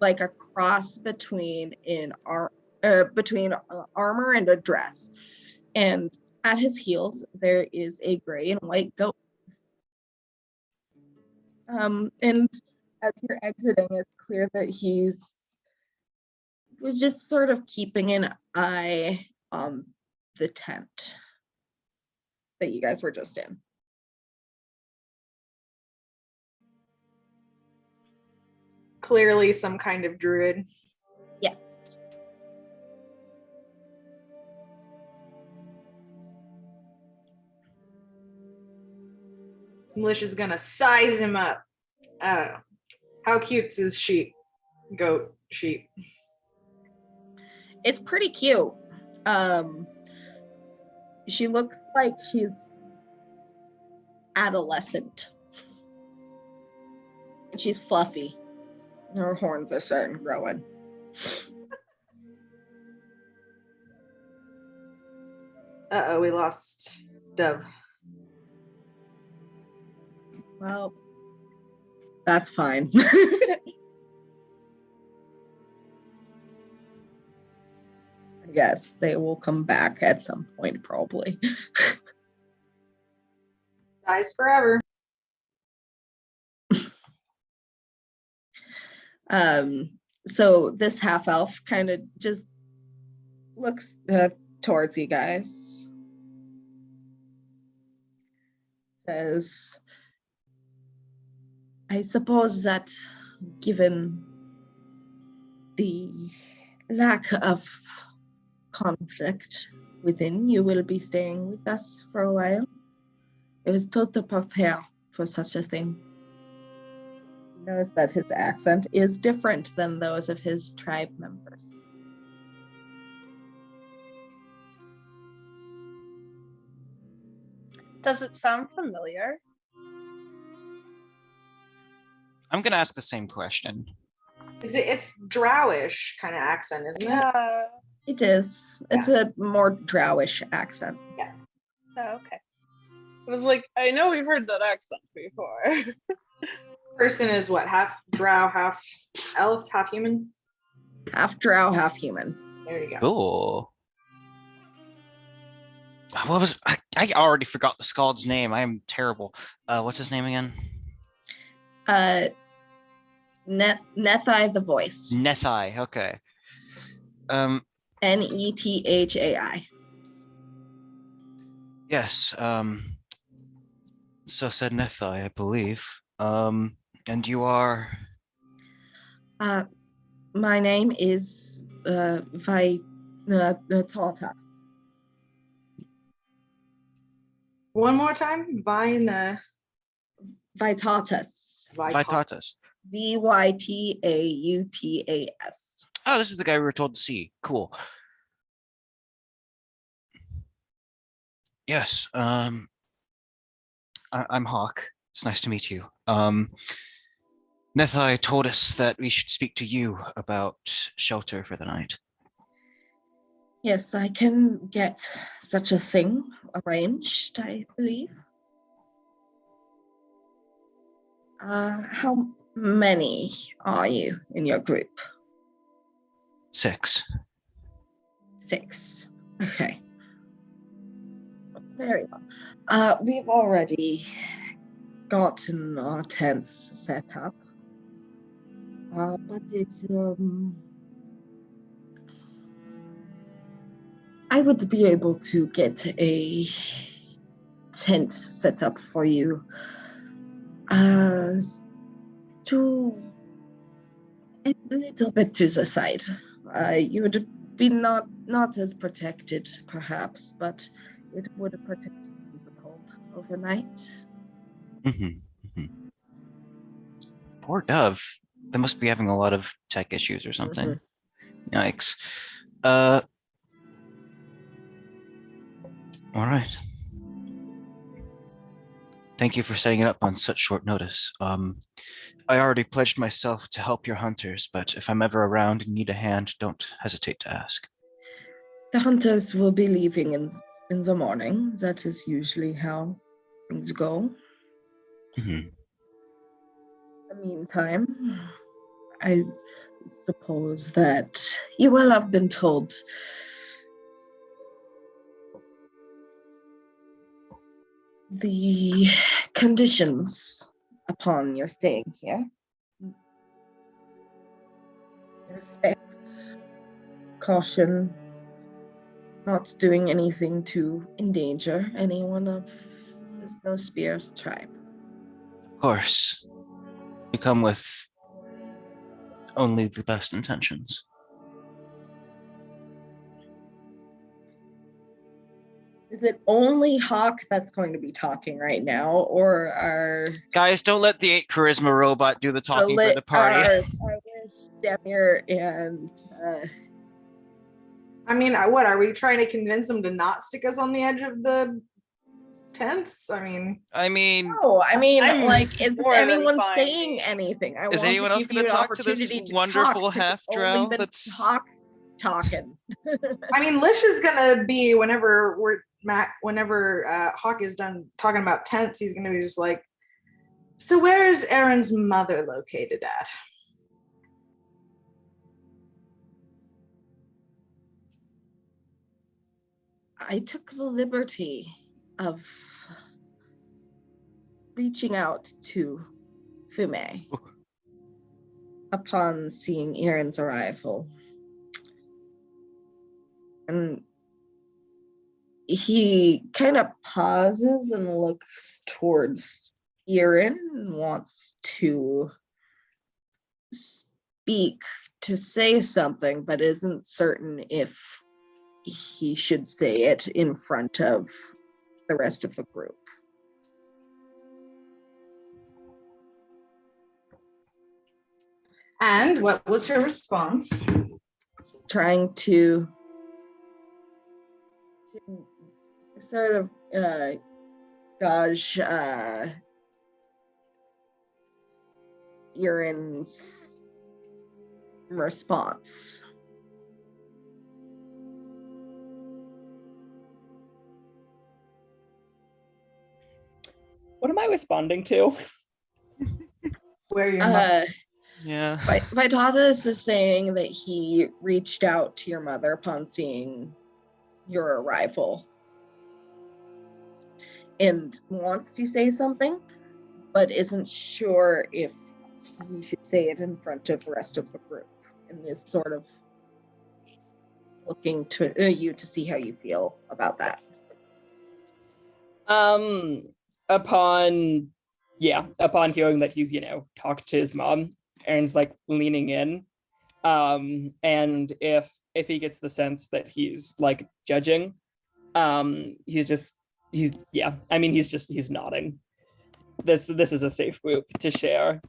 like a cross between armor and a dress. And at his heels, there is a gray and white goat. And as you're exiting, it's clear that was just sort of keeping an eye on the tent that you guys were just in. Clearly some kind of druid. Yes. Militia's gonna size him up. I don't know. How cute's his sheep? Goat sheep. It's pretty cute. She looks like she's adolescent. And she's fluffy. Her horns are starting growing. Uh-oh, we lost Dove. Well, that's fine. Yes, they will come back at some point, probably. Dies forever. So this half elf kind of just looks towards you guys. Says, I suppose that given the lack of conflict within, you will be staying with us for a while. It was told to prepare for such a thing. Notice that his accent is different than those of his tribe members. Does it sound familiar? I'm gonna ask the same question. It's drowish kind of accent, isn't it? Yeah. It is. It's a more drowish accent. Oh, okay. I was like, I know we've heard that accent before. Person is what? Half drow, half elf, half human? Half drow, half human. There you go. Cool. What was I already forgot the Scald's name. I am terrible. What's his name again? Nethai the Voice. Nethai, okay. Nethai. Yes, so said Nethai, I believe. And you are? My name is Vitatus. One more time. Vitatus. Vitatus. Vytautas. Oh, this is the guy we were told to see. Cool. Yes, I'm Hawk. It's nice to meet you. Nethai told us that we should speak to you about shelter for the night. Yes, I can get such a thing arranged, I believe. How many are you in your group? 6. 6. Okay. Very well. We've already gotten our tents set up. But I would be able to get a tent set up for you to a little bit to the side. You would be not as protected, perhaps, but it would protect you from the cold overnight. Poor Dove. They must be having a lot of tech issues or something. Yikes. All right. Thank you for setting it up on such short notice. I already pledged myself to help your hunters, but if I'm ever around and need a hand, don't hesitate to ask. The hunters will be leaving in the morning. That is usually how things go. In the meantime, I suppose that you will have been told the conditions upon your staying here. Respect, caution, not doing anything to endanger anyone of the Snow Spear's tribe. Of course. You come with only the best intentions. Is it only Hawk that's going to be talking right now, or are Guys, don't let the 8 charisma robot do the talking for the party. Are Demir and I mean, what are we trying to convince them to not stick us on the edge of the tents? I mean, no, I'm like, is more than anyone fine. saying anything? I Is want anyone to else give you gonna an talk to this opportunity to wonderful talk, 'cause half it's only drow been that's- Hawk talking. I mean, Lish is gonna be whenever Hawk is done talking about tents, he's gonna be just like, so where is Eirran's mother located at? I took the liberty of reaching out to Fume upon seeing Eirran's arrival. And he kind of pauses and looks towards Eirran and wants to speak, to say something, but isn't certain if he should say it in front of the rest of the group. And what was her response? Trying to sort of gauge Eirran's response. What am I responding to? Where your mother? Yeah. Vitalis is saying that he reached out to your mother upon seeing your arrival and wants to say something, but isn't sure if he should say it in front of the rest of the group, and is sort of looking to you to see how you feel about that. Upon hearing that he's, talked to his mom, Aaron's like leaning in. And if he gets the sense that he's like judging, he's nodding. This is a safe group to share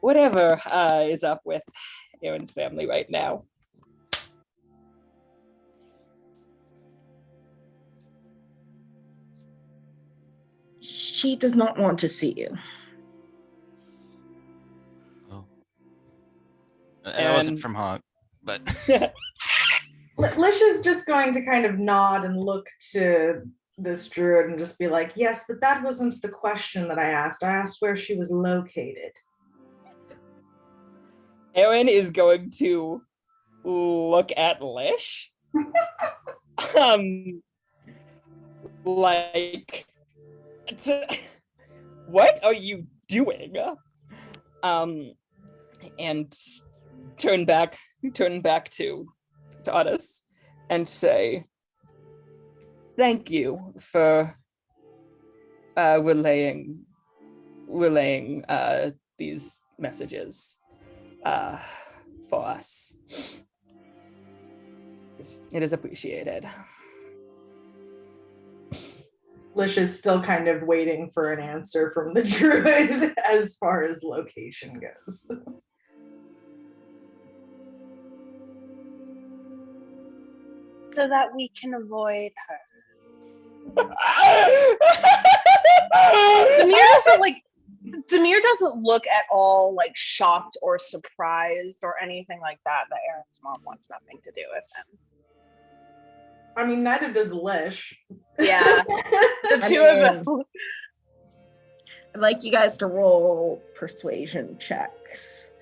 whatever is up with Aaron's family right now. She does not want to see you. Oh. That wasn't from Hawk, but Lish is just going to kind of nod and look to this druid and just be like, yes, but that wasn't the question that I asked. I asked where she was located. Eirran is going to look at Lish. Like, what are you doing? And turn back to Otis and say, thank you for relaying these messages for us. It is appreciated. Lish is still kind of waiting for an answer from the druid as far as location goes. So that we can avoid her. Demir doesn't look at all like shocked or surprised or anything like that Aaron's mom wants nothing to do with him. I mean, neither does Lish. Yeah. The two of them. I'd like you guys to roll persuasion checks.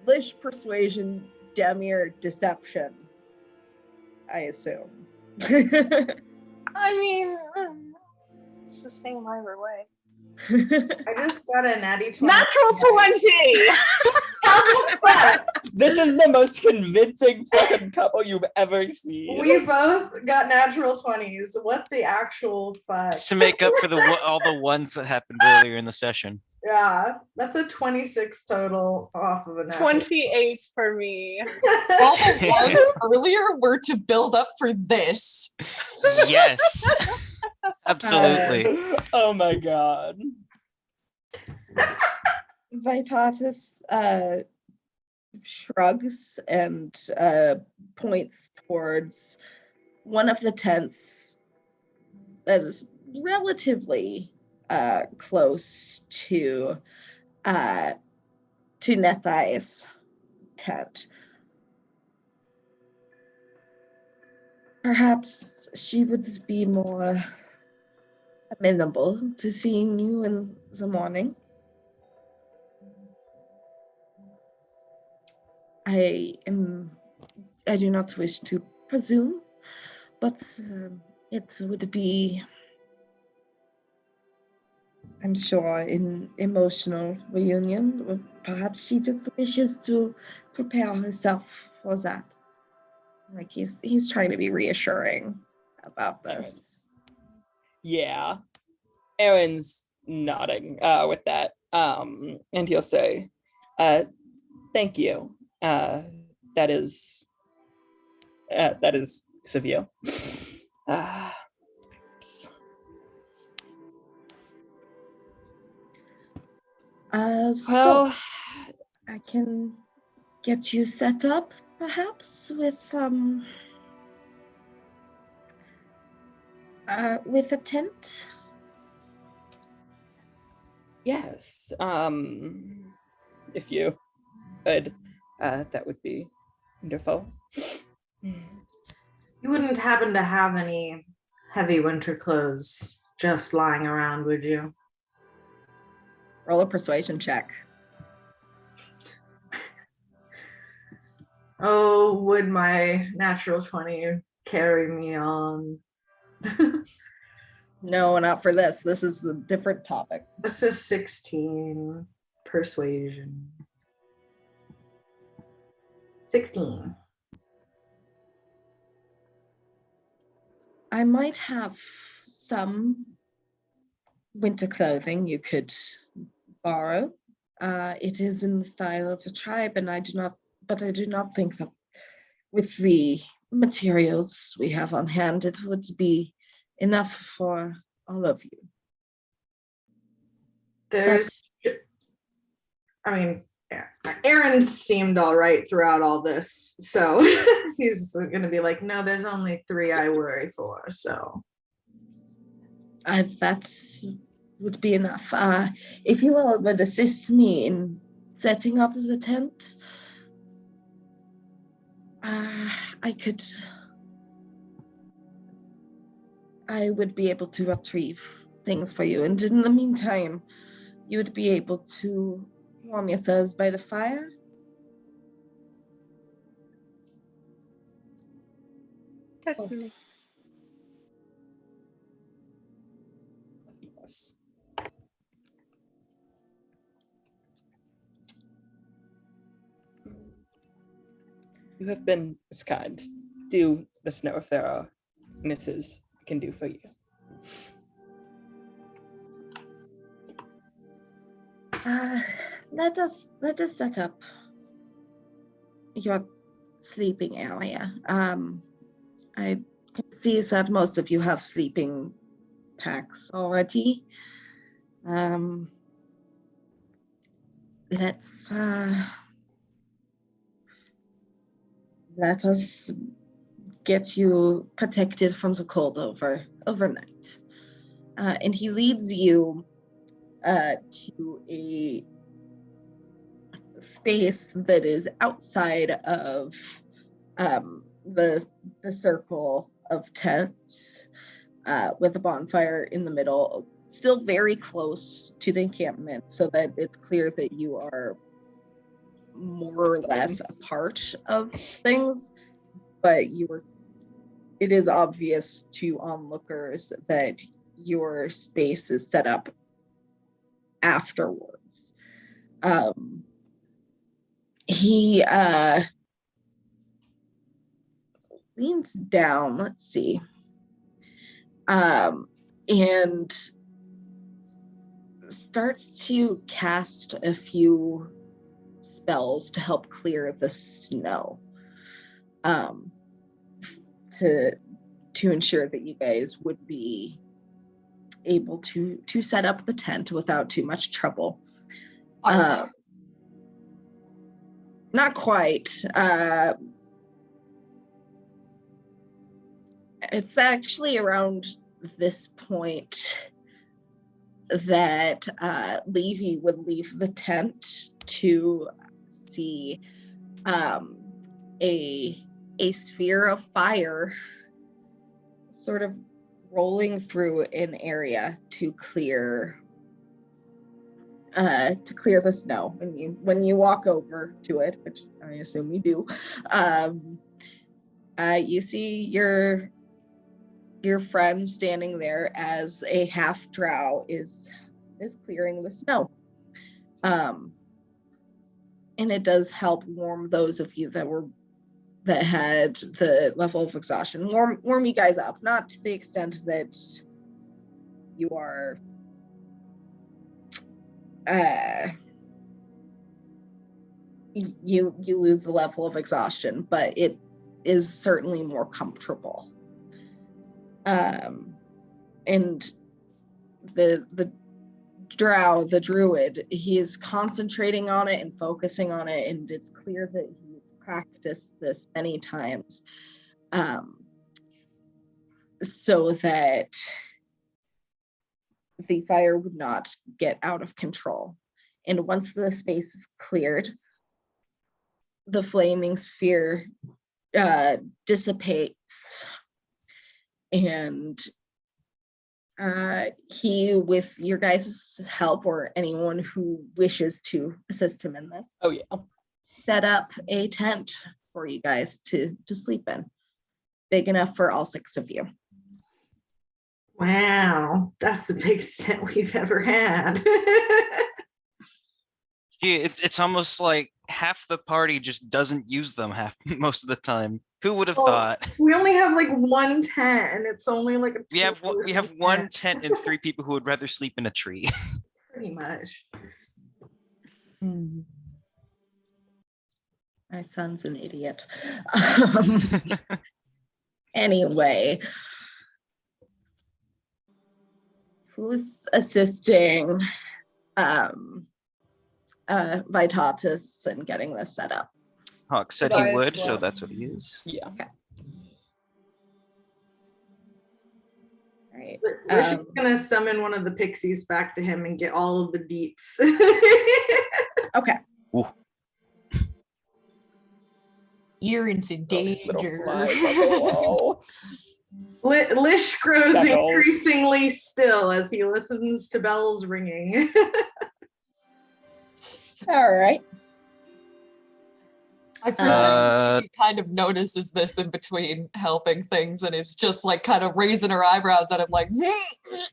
Lish persuasion, Demir deception, I assume. I mean, it's the same either way. I just got a natty 20. Natural 20! This is the most convincing fucking couple you've ever seen. We both got natural 20s. What the actual fuck? It's to make up for all the ones that happened earlier in the session. Yeah, that's a 26 total off of a natural. 28 for me. All the ones earlier were to build up for this. Yes. Absolutely. Oh my god. Vitatis shrugs and points towards one of the tents that is relatively close to Nethai's tent. Perhaps she would be more amenable to seeing you in the morning. I do not wish to presume, but it would be, I'm sure, an emotional reunion. Or perhaps she just wishes to prepare herself for that. Like he's trying to be reassuring about this. Yeah. Aaron's nodding with that. And he'll say, thank you. That is Savio. So I can get you set up, perhaps, with a tent. Yes. If you could, that would be wonderful. You wouldn't happen to have any heavy winter clothes just lying around, would you? Roll a persuasion check. Oh, would my natural 20 carry me on? No, not for this. This is a different topic. This is 16 persuasion. 16. I might have some winter clothing you could borrow. It is in the style of the tribe, and I do not think that with the materials we have on hand, it would be enough for all of you. Eirran seemed all right throughout all this, so he's gonna be like, no, there's only 3 I worry for, so. That would be enough. If you all would assist me in setting up the tent, I would be able to retrieve things for you, and in the meantime, you would be able to warm yourselves by the fire. Definitely. Yes. You have been as kind. Do let us know if there are misses I can do for you. Let us set up your sleeping area. I can see that most of you have sleeping packs already. Let's let us get you protected from the cold overnight. And he leads you to a space that is outside of the circle of tents, with a bonfire in the middle, still very close to the encampment, so that it's clear that you are more or less a part of things, but it is obvious to onlookers that your space is set up afterwards. He leans down, let's see, and starts to cast a few spells to help clear the snow, to ensure that you guys would be able to set up the tent without too much trouble. Not quite. It's actually around this point that Levy would leave the tent to see a sphere of fire sort of rolling through an area to clear the snow. When you walk over to it, which I assume you do, you see your friend standing there as a half drow is clearing the snow. And it does help warm those of you that had the level of exhaustion, warm you guys up, not to the extent that you are you lose the level of exhaustion, but it is certainly more comfortable. And the drow, the druid, he is concentrating on it and focusing on it, and it's clear that he's practiced this many times, so that the fire would not get out of control. And once the space is cleared, the flaming sphere dissipates, and he, with your guys' help or anyone who wishes to assist him in this, set up a tent for you guys to sleep in, big enough for all 6 of you. Wow, that's the biggest tent we've ever had. It's almost like half the party just doesn't use them most of the time. Who would have thought? We only have like one tent, and it's only like we have one tent and 3 people who would rather sleep in a tree. Pretty much. My son's an idiot. Anyway, who's assisting Vitatis in getting this set up? Hawk said he would, so that's what he is. Yeah. Okay. All right. We're just gonna summon one of the pixies back to him and get all of the deets. Okay. Ooh. Eirran's in danger. Lish grows Chuckles. increasingly still as he listens to bells ringing. All right. I presume he kind of notices this in between helping things and is just like kind of raising her eyebrows at him like Lish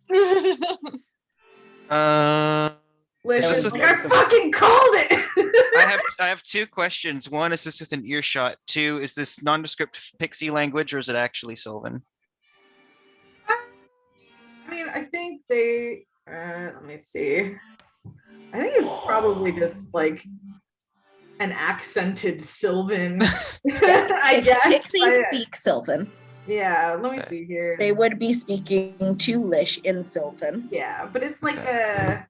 This is was- like, I fucking called it. I have 2 questions. 1, is this within earshot? 2, is this nondescript pixie language or is it actually Sylvan? I mean, I think they let me see. I think it's probably just like an accented Sylvan. I If guess. Pixies speak Sylvan, Yeah, let me see here. they would be speaking to Lish in Sylvan. Yeah, but it's like Okay.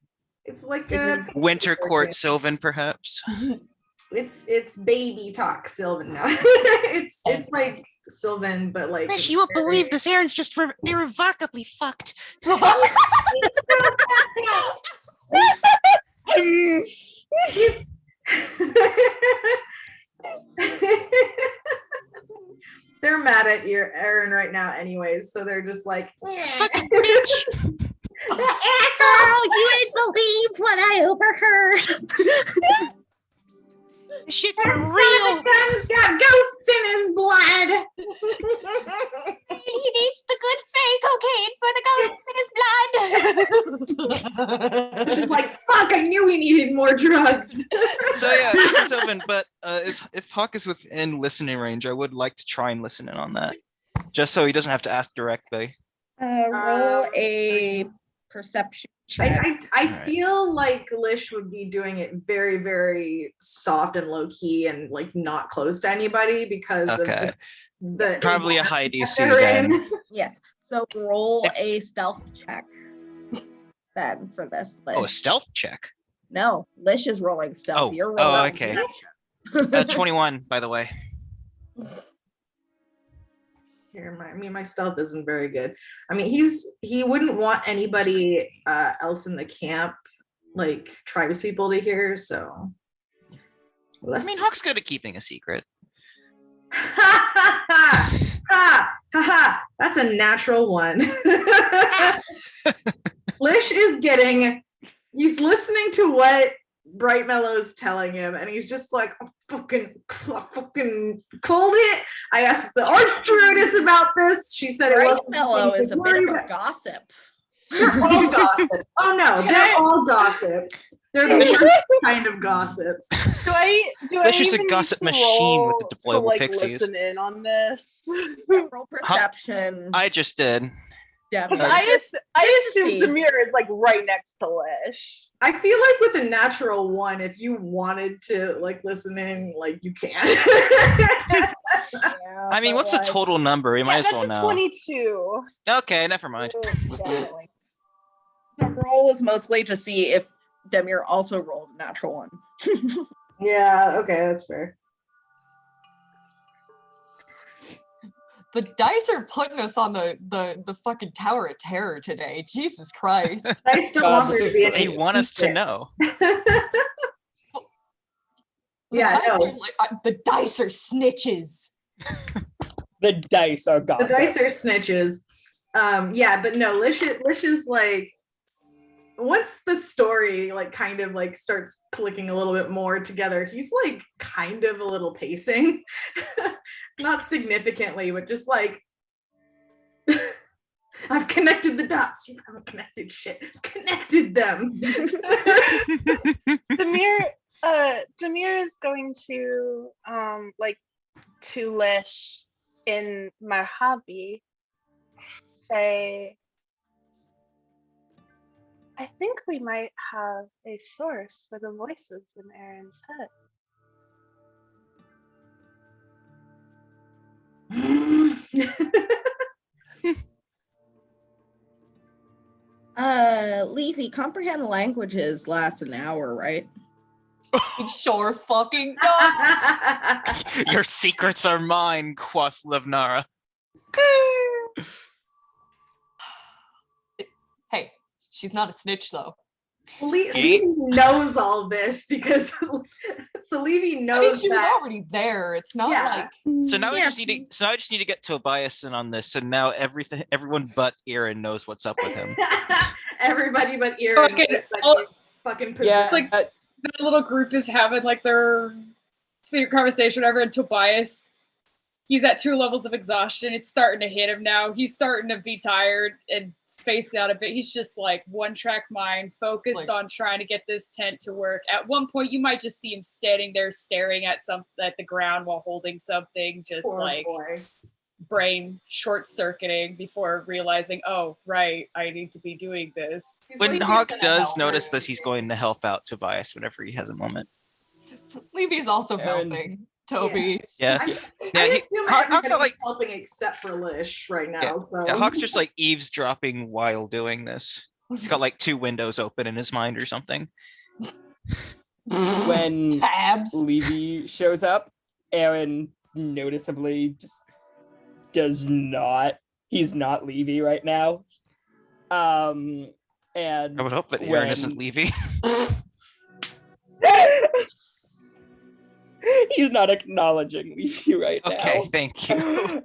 it's like It a is Winter Court Sylvan, perhaps. it's baby talk Sylvan now. it's like Sylvan, but like Lish, it's you won't very- believe this Aaron's just irrevocably fucked. They're mad at your Eirran right now, anyways. So they're just like, Fucking bitch. Asshole, you ain't believe what I overheard. This shit's that for son real. of a gun's got ghosts in his blood. He needs the good fey cocaine for the ghosts in his blood. She's like, fuck, I knew we needed more drugs. So yeah, this is open, but if Hawk is within listening range, I would like to try and listen in on that. Just so he doesn't have to ask directly. Roll a perception check. I Alright. feel like Lish would be doing it very, very soft and low key and like not close to anybody because of Okay. just the Probably a high DC they're in. then. Yes. So roll If- a stealth check then for this. Oh, a Lish. stealth check. No, Lish is rolling stealth. Oh, You're oh, rolling okay. perception. 21, by the way. Here, my stealth isn't very good. I mean, he wouldn't want anybody else in the camp, like tribes people, to hear. So, I mean, Hawk's good at keeping a secret. That's a natural one. Lish is he's listening to what Bright Mellow's telling him, and he's just like, I fucking called it. I asked the Archdruidess about this. She said it Bright wasn't Mellow is a bit of a about. gossip. They're all gossips. Oh no, they're all gossips. They're the worst kind of gossip. Do I Let's just a even need gossip to machine with roll the to, deployable like, pixies. listen in on this? Roll perception. I just did. Demi. I assume see. Tamir is like right next to Lish. I feel like with a natural one, if you wanted to like listen in, like you can. Yeah, I mean, but, what's the like, total number? You might as that's well a know. 22. Okay, never mind. Definitely. The roll is mostly to see if Demir also rolled a natural one. Yeah, okay, that's fair. The dice are putting us on the fucking Tower of Terror today. Jesus Christ. I still God, want there this to be is any They want us to secret. know. The Yeah, dice no. are the dice are snitches. The dice are The gossip. dice are snitches. Yeah, but no, Lish is like, once the story like kind of like starts clicking a little bit more together, he's like kind of a little pacing. Not significantly, but just like I've connected the dots. You haven't connected shit. I've connected them. Demir is going to like to Lish in my hobby say, I think we might have a source for the voices in Aaron's head. Levy, comprehend languages lasts an hour, right? It sure fucking does. Your secrets are mine, quoth Levnara. Hey, she's not a snitch though. Levy knows all this because so Levy I knows mean, she was that. already there. It's not Yeah. like So now Yeah. I just need to get Tobias in on this. So now everyone but Eirran knows what's up with him. Everybody but Eirran. Fucking- Fucking Yeah, possessed. like the little group is having like their secret conversation, whatever, and Tobias, he's at 2 levels of exhaustion. It's starting to hit him now. He's starting to be tired and spaced out a bit. He's just like one track mind, focused on trying to get this tent to work. At one point, you might just see him standing there staring at the ground while holding something, just Poor like boy. brain short circuiting before realizing, oh, right, I need to be doing this. When Levy's Hawk gonna does help notice her. this, he's going to help out Tobias whenever he has a moment. Levy's also Aaron's- helping Toby. It's Yeah. just- Yeah, I he- assume Hawk's everybody's not like helping except for Lish right now. Yeah, So yeah, Hawk's just like eavesdropping while doing this. He's got like 2 windows open in his mind or something. When tabs. Levy shows up, Aaron noticeably just does not. He's not Levy right now. And I would hope that Eirran isn't Levy. He's not acknowledging Levy right now. Okay, thank you.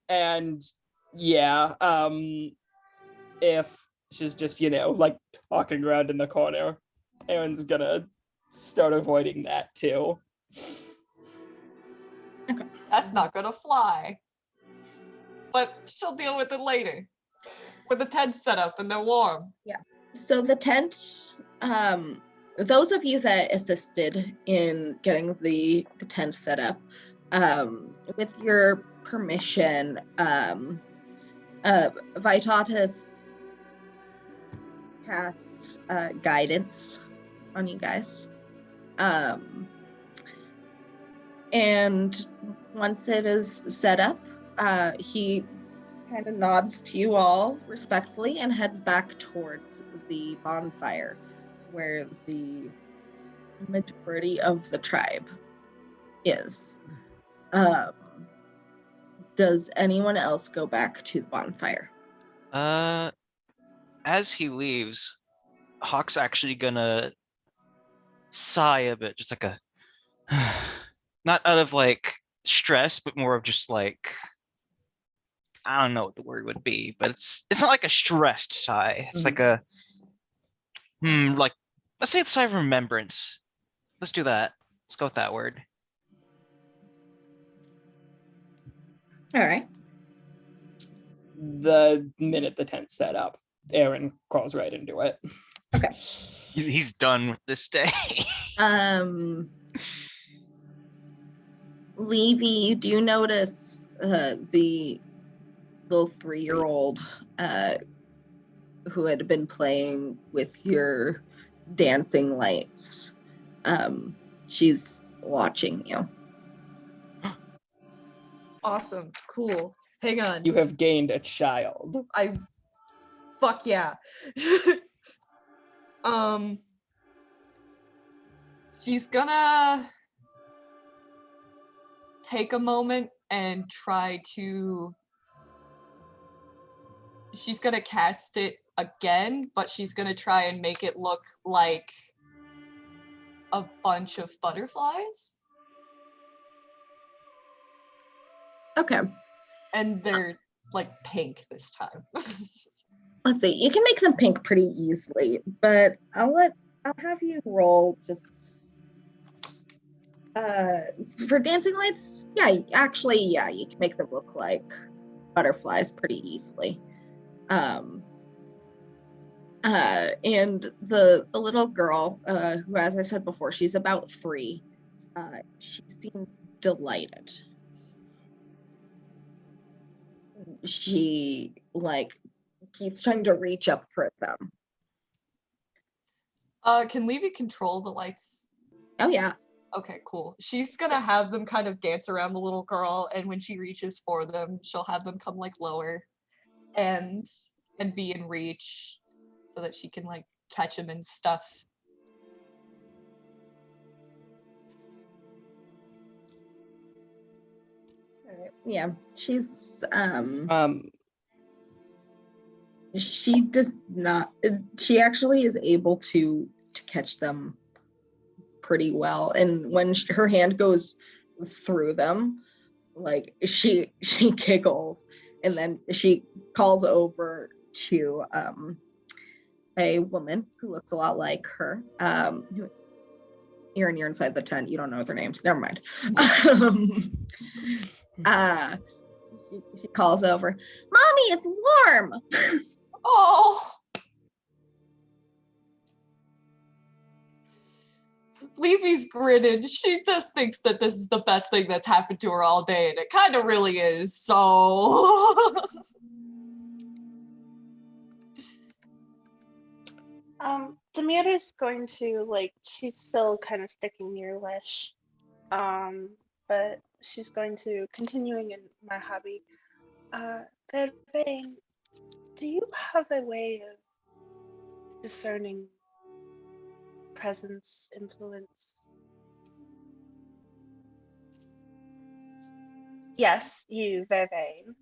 And yeah, if she's just, like walking around in the corner, Aaron's gonna start avoiding that too. That's not gonna fly. But she'll deal with it later. With the tent set up and they're warm. So the tent, those of you that assisted in getting the tent set up, with your permission, Vitatus cast guidance on you guys. And once it is set up, he kind of nods to you all respectfully and heads back towards the bonfire where the majority of the tribe is. Does anyone else go back to the bonfire? As he leaves, Hawk's actually gonna sigh a bit, just like a not out of like stress, but more of just like I don't know what the word would be, but it's not like a stressed sigh. It's like a like let's say it's a sigh of remembrance. Let's do that. Let's go with that word. All right. The minute the tent's set up, Aaron crawls right into it. Okay. He's done with this day. Levy, you do notice the little 3-year-old who had been playing with your dancing lights. She's watching you. Awesome. Cool. Hang on. You have gained a child. Fuck yeah. She's gonna take a moment and try to. She's gonna cast it again, but she's gonna try and make it look like a bunch of butterflies. Okay. And they're like pink this time. Let's see. You can make them pink pretty easily, but I'll have you roll just for dancing lights. Yeah, actually, yeah, you can make them look like butterflies pretty easily. And the little girl, who, as I said before, she's about 3. She seems delighted. She keeps trying to reach up for them. Can Levy control the lights? Oh yeah. Okay, cool. She's gonna have them kind of dance around the little girl, and when she reaches for them, she'll have them come like lower and be in reach so that she can like catch him and stuff. Yeah, she's She does not, she actually is able to catch them pretty well, and when her hand goes through them, like she giggles, and then she calls over to a woman who looks a lot like her. Eirran, you're inside the tent, you don't know their names, never mind. She calls over, "Mommy, it's warm." Oh, Leafy's grinning. She just thinks that this is the best thing that's happened to her all day, and it kind of really is. So. Demir is going to she's still kind of sticking near Lish. But she's going to continuing in my hobby. Vervain, do you have a way of discerning presence, influence? Yes, you, Vervain.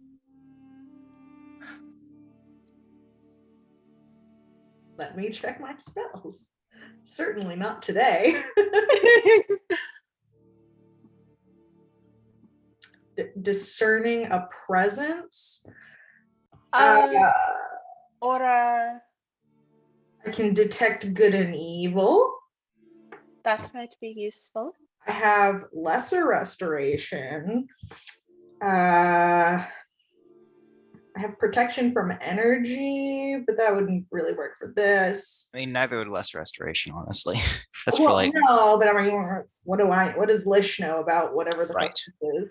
Let me check my spells. Certainly not today. Discerning a presence. Or I can detect good and evil. that might be useful. I have lesser restoration. I have protection from energy, but that wouldn't really work for this. I mean, neither would less restoration, honestly. That's Well, for like no, but I mean, what does Lish know about whatever the fuck Right. this is?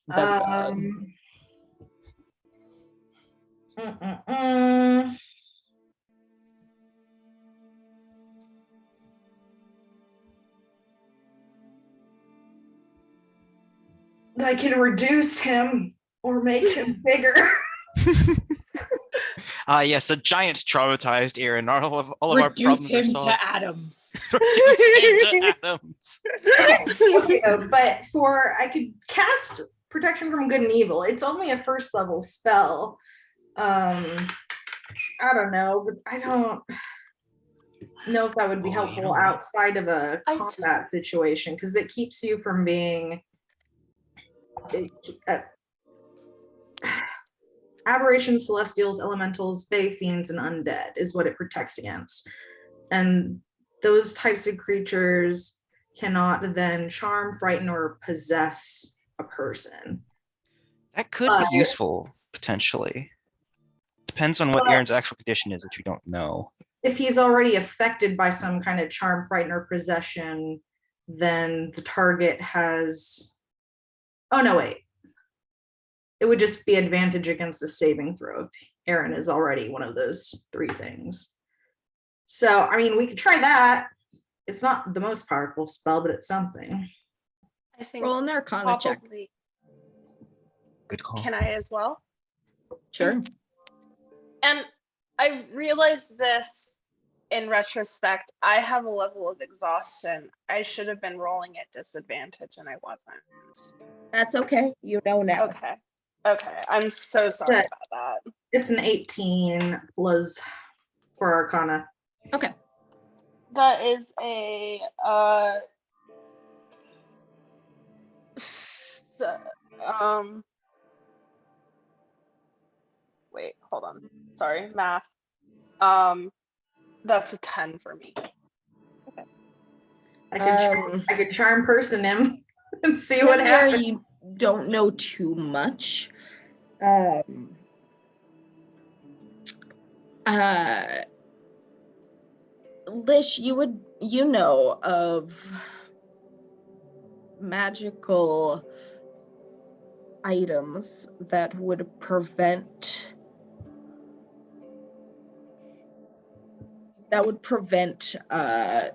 That's I can reduce him or make him bigger. yes, a giant traumatized Eirran. All of our Reduce problems are him solved. to atoms. Reduce him to atoms. Okay, but I could cast protection from good and evil. It's only a first level spell. I don't know, but I don't know if that would be Oh, you know helpful what? outside of a combat situation, because it keeps you from being aberrations, celestials, elementals, fae, fiends, and undead is what it protects against. And those types of creatures cannot then charm, frighten, or possess a person. That could be useful, potentially. Depends on what Eirran's actual condition is, which we don't know. If he's already affected by some kind of charm, frighten, or possession, then the target has... Oh, no, wait. It would just be advantage against a saving throw if Eirran is already one of those three things. So, I mean, we could try that. It's not the most powerful spell, but it's something. I think Roll an Arcana check. probably. Good call. Can I as well? Sure. And I realized this in retrospect. I have a level of exhaustion. I should have been rolling at disadvantage, and I wasn't. That's okay. You know now. Okay. I'm so sorry Good. about that. It's an 18 plus for Arcana. Okay. That is a wait, hold on. Sorry, math. That's a 10 for me. I could charm person him and see What what happens. You don't know too much. Lish, you know of magical items that would prevent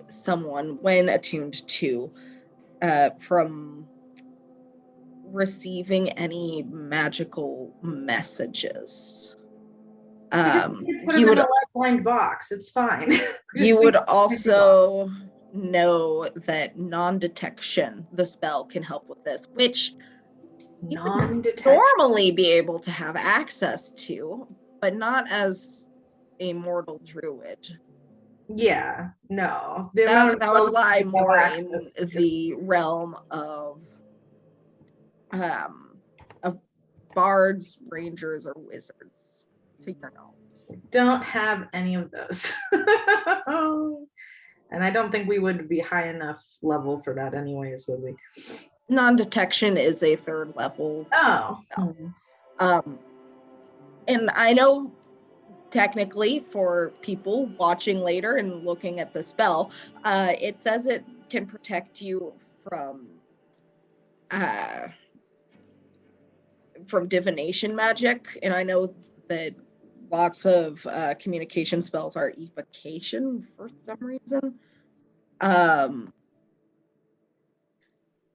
someone, when attuned to, from receiving any magical messages. Put him in a lifeline box. It's fine. You would also know that non-detection, the spell, can help with this, which you would normally be able to have access to, but not as a mortal druid. Yeah, no. That would lie more in the realm of bards, rangers, or wizards, to your knowledge. Don't have any of those. And I don't think we would be high enough level for that anyways, would we? Non-detection is a 3rd level. Oh. And I know technically for people watching later and looking at the spell, it says it can protect you from divination magic, and I know that lots of communication spells are evocation for some reason.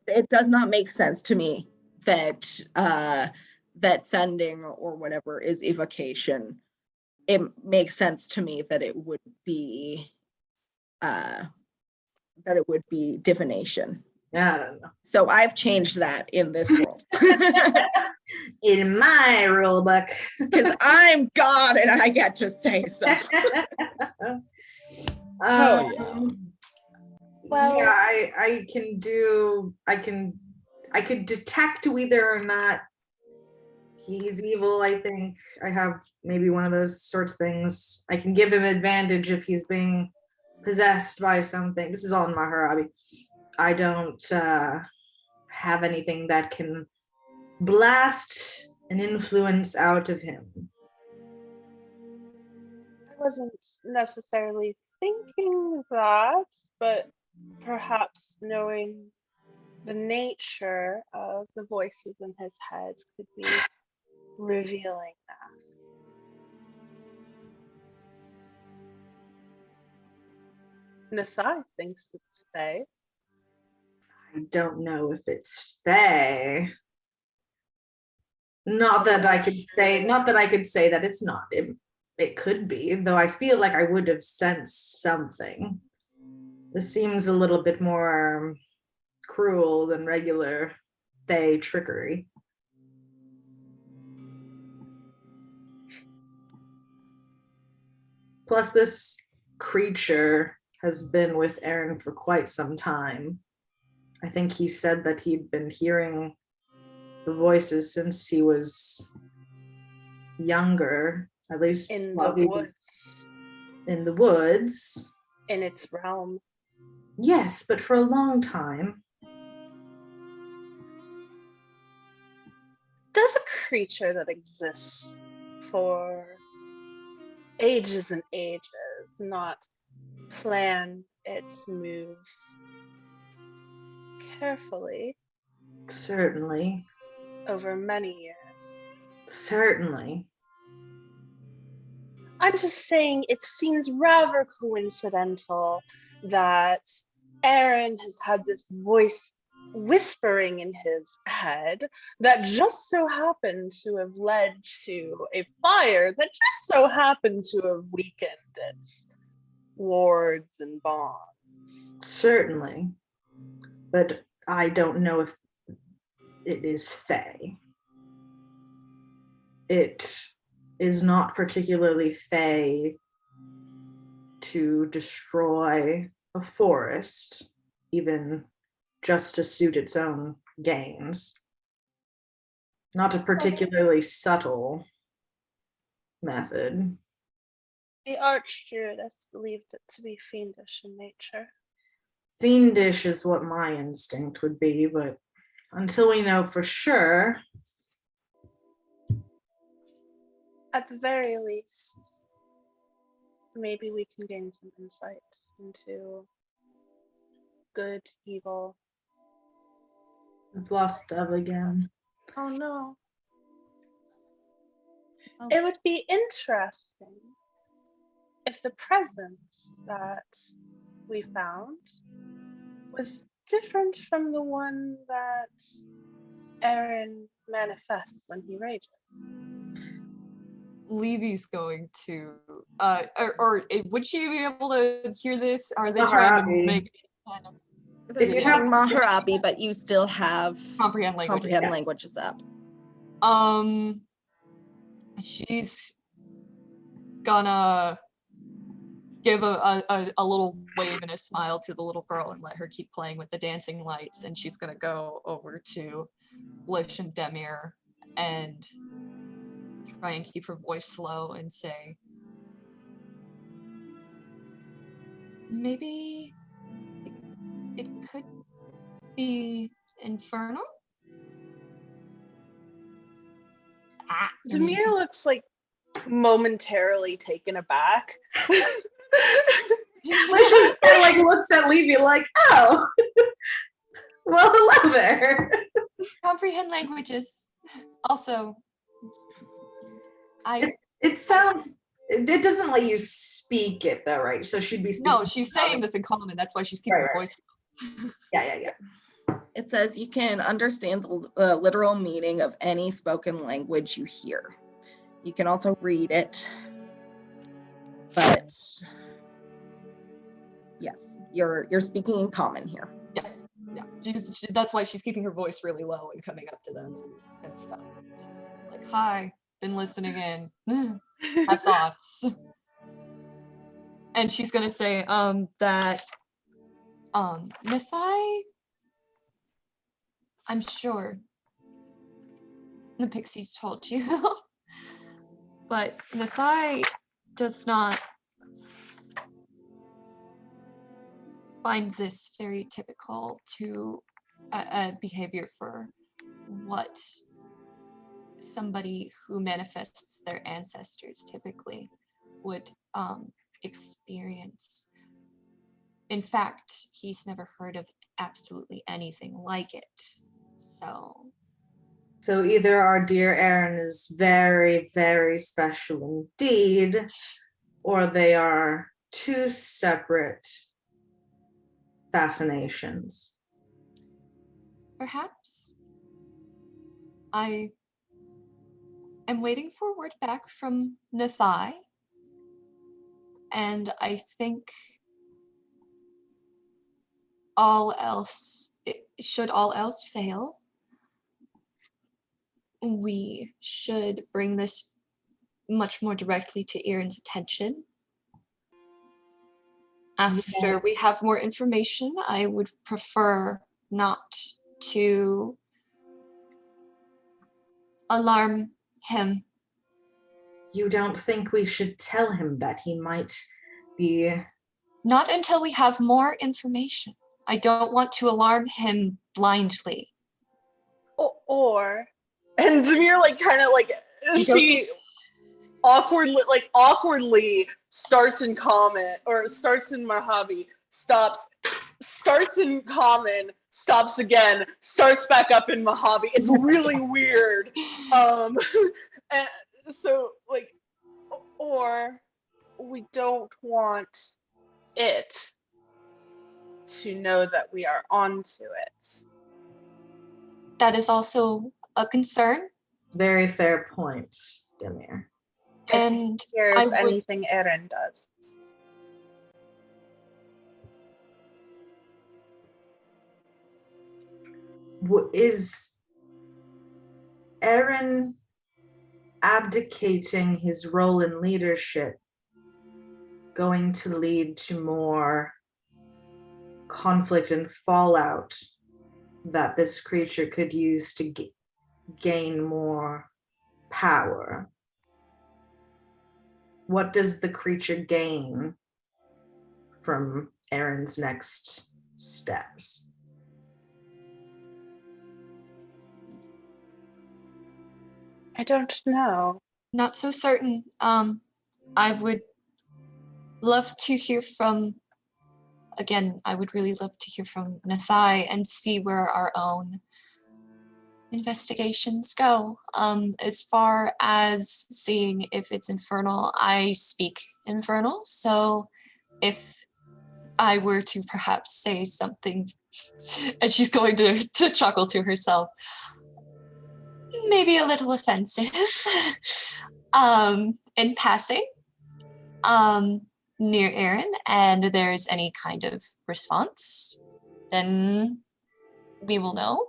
It does not make sense to me that that sending or whatever is evocation. It makes sense to me that it would be divination. Yeah, I don't know. So I've changed that in this world. In my rule book. Because I'm God and I get to say so. Oh, yeah. Well- Yeah, I could detect whether or not he's evil. I think I have maybe one of those sorts of things. I can give him advantage if he's being possessed by something. This is all in Maharabi. I don't have anything that can blast an influence out of him. I wasn't necessarily thinking that, but perhaps knowing the nature of the voices in his head could be revealing that. Nasai thinks it's Fae. I don't know if it's Fae. Not that I could say that it's not. It could be, though I feel like I would have sensed something. This seems a little bit more cruel than regular Fae trickery. Plus, this creature has been with Eirran for quite some time. I think he said that he'd been hearing the voices since he was younger, at least In while the he woods, was in the woods. in its realm. Yes, but for a long time. Does a creature that exists for ages and ages not plan its moves carefully Certainly. over many years? Certainly. I'm just saying it seems rather coincidental that Eirran has had this voice whispering in his head that just so happened to have led to a fire that just so happened to have weakened its wards and bonds. Certainly. But I don't know if it is Fae. It is not particularly Fae to destroy a forest, even just to suit its own gains. Not a particularly subtle method. The Archdruidess believed it to be fiendish in nature. Fiendish is what my instinct would be, but until we know for sure. At the very least, maybe we can gain some insight into good, evil. I've lost Dove again. Oh no. Oh. It would be interesting if the presence that we found was different from the one that Eirran manifests when he rages. Levy's going to, or would she be able to hear this? Are they trying to Maharabi. make it kind of If you You're have in Maharabi, but you still have comprehend languages? comprehend yeah. languages up. She's gonna give a little wave and a smile to the little girl and let her keep playing with the dancing lights, and she's gonna go over to Lish and Demir and try and keep her voice low and say, maybe it could be infernal? Demir looks like momentarily taken aback. Lish just kind of like looks at Levy like, oh, well, hello there. Comprehend languages. Also, It sounds. It doesn't let you speak it though, right? So she'd be speaking. no, she's saying this in common. That's why she's keeping her Right. voice. Yeah. It says you can understand the literal meaning of any spoken language you hear. You can also read it, but yes, you're speaking in common here. Yeah, that's why she's keeping her voice really low and coming up to them and stuff. Like, hi, been listening in. Have thoughts. And she's gonna say that Mythai, I'm sure the pixies told you, but Mythai does not find this very typical to a behavior for what somebody who manifests their ancestors typically would experience. In fact, he's never heard of absolutely anything like it. So either our dear Eirran is very, very special indeed, or they are two separate fascinations. Perhaps. I am waiting for word back from Nathai, and I think should all else fail, we should bring this much more directly to Eirran's attention. After we have more information, I would prefer not to alarm him. You don't think we should tell him that he might be... Not until we have more information. I don't want to alarm him blindly. And Demir she awkwardly starts in common or starts in Mojave, starts in common, stops again, starts back up in Mojave. It's really weird. And so or we don't want it to know that we are onto it. That is also a concern. Very fair point, Demir. And here's anything Eirran does. Is Eirran abdicating his role in leadership going to lead to more conflict and fallout that this creature could use to gain more power? What does the creature gain from Eirran's next steps? I don't know. Not so certain. I would love to hear from, again, I would really love to hear from Nathai and see where our own investigations go. As far as seeing if it's infernal, I speak infernal, so if I were to perhaps say something, and she's going to chuckle to herself, maybe a little offensive, in passing, near Eirran, and there's any kind of response, then we will know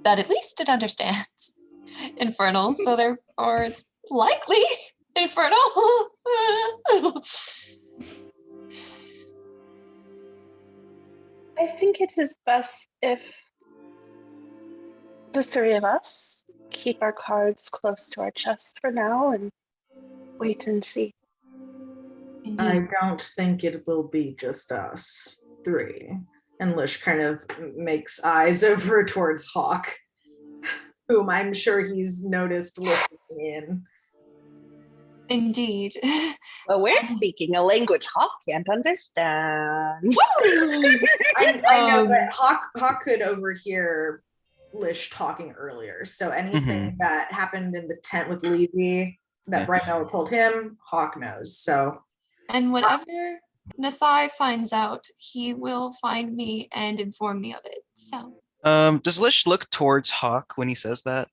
that at least it understands infernal, so therefore it's likely infernal. I think it is best if the three of us keep our cards close to our chest for now and wait and see. I don't think it will be just us three. And Lish kind of makes eyes over towards Hawk, whom I'm sure he's noticed listening in. Indeed. Well, we're And- speaking a language Hawk can't understand. I know, but Um, Hawk could overhear Lish talking earlier. So anything that happened in the tent with Levy that Yeah. Brightmel told him, Hawk knows. So And whatever Nathai finds out, he will find me and inform me of it. So, Does Lish look towards Hawk when he says that?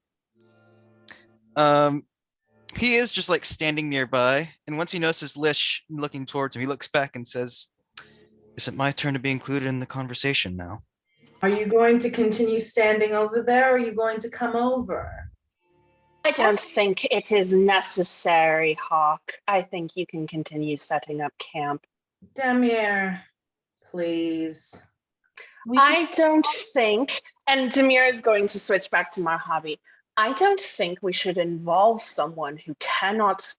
He is just like standing nearby, and once he notices Lish looking towards him, he looks back and says, "Is it my turn to be included in the conversation now?" are you going to continue standing over there, or are you going to come over? I don't think it is necessary, Hawk. I think you can continue setting up camp. Demir, please. I don't think, and Demir is going to switch back to Mojave. I don't think we should involve someone who cannot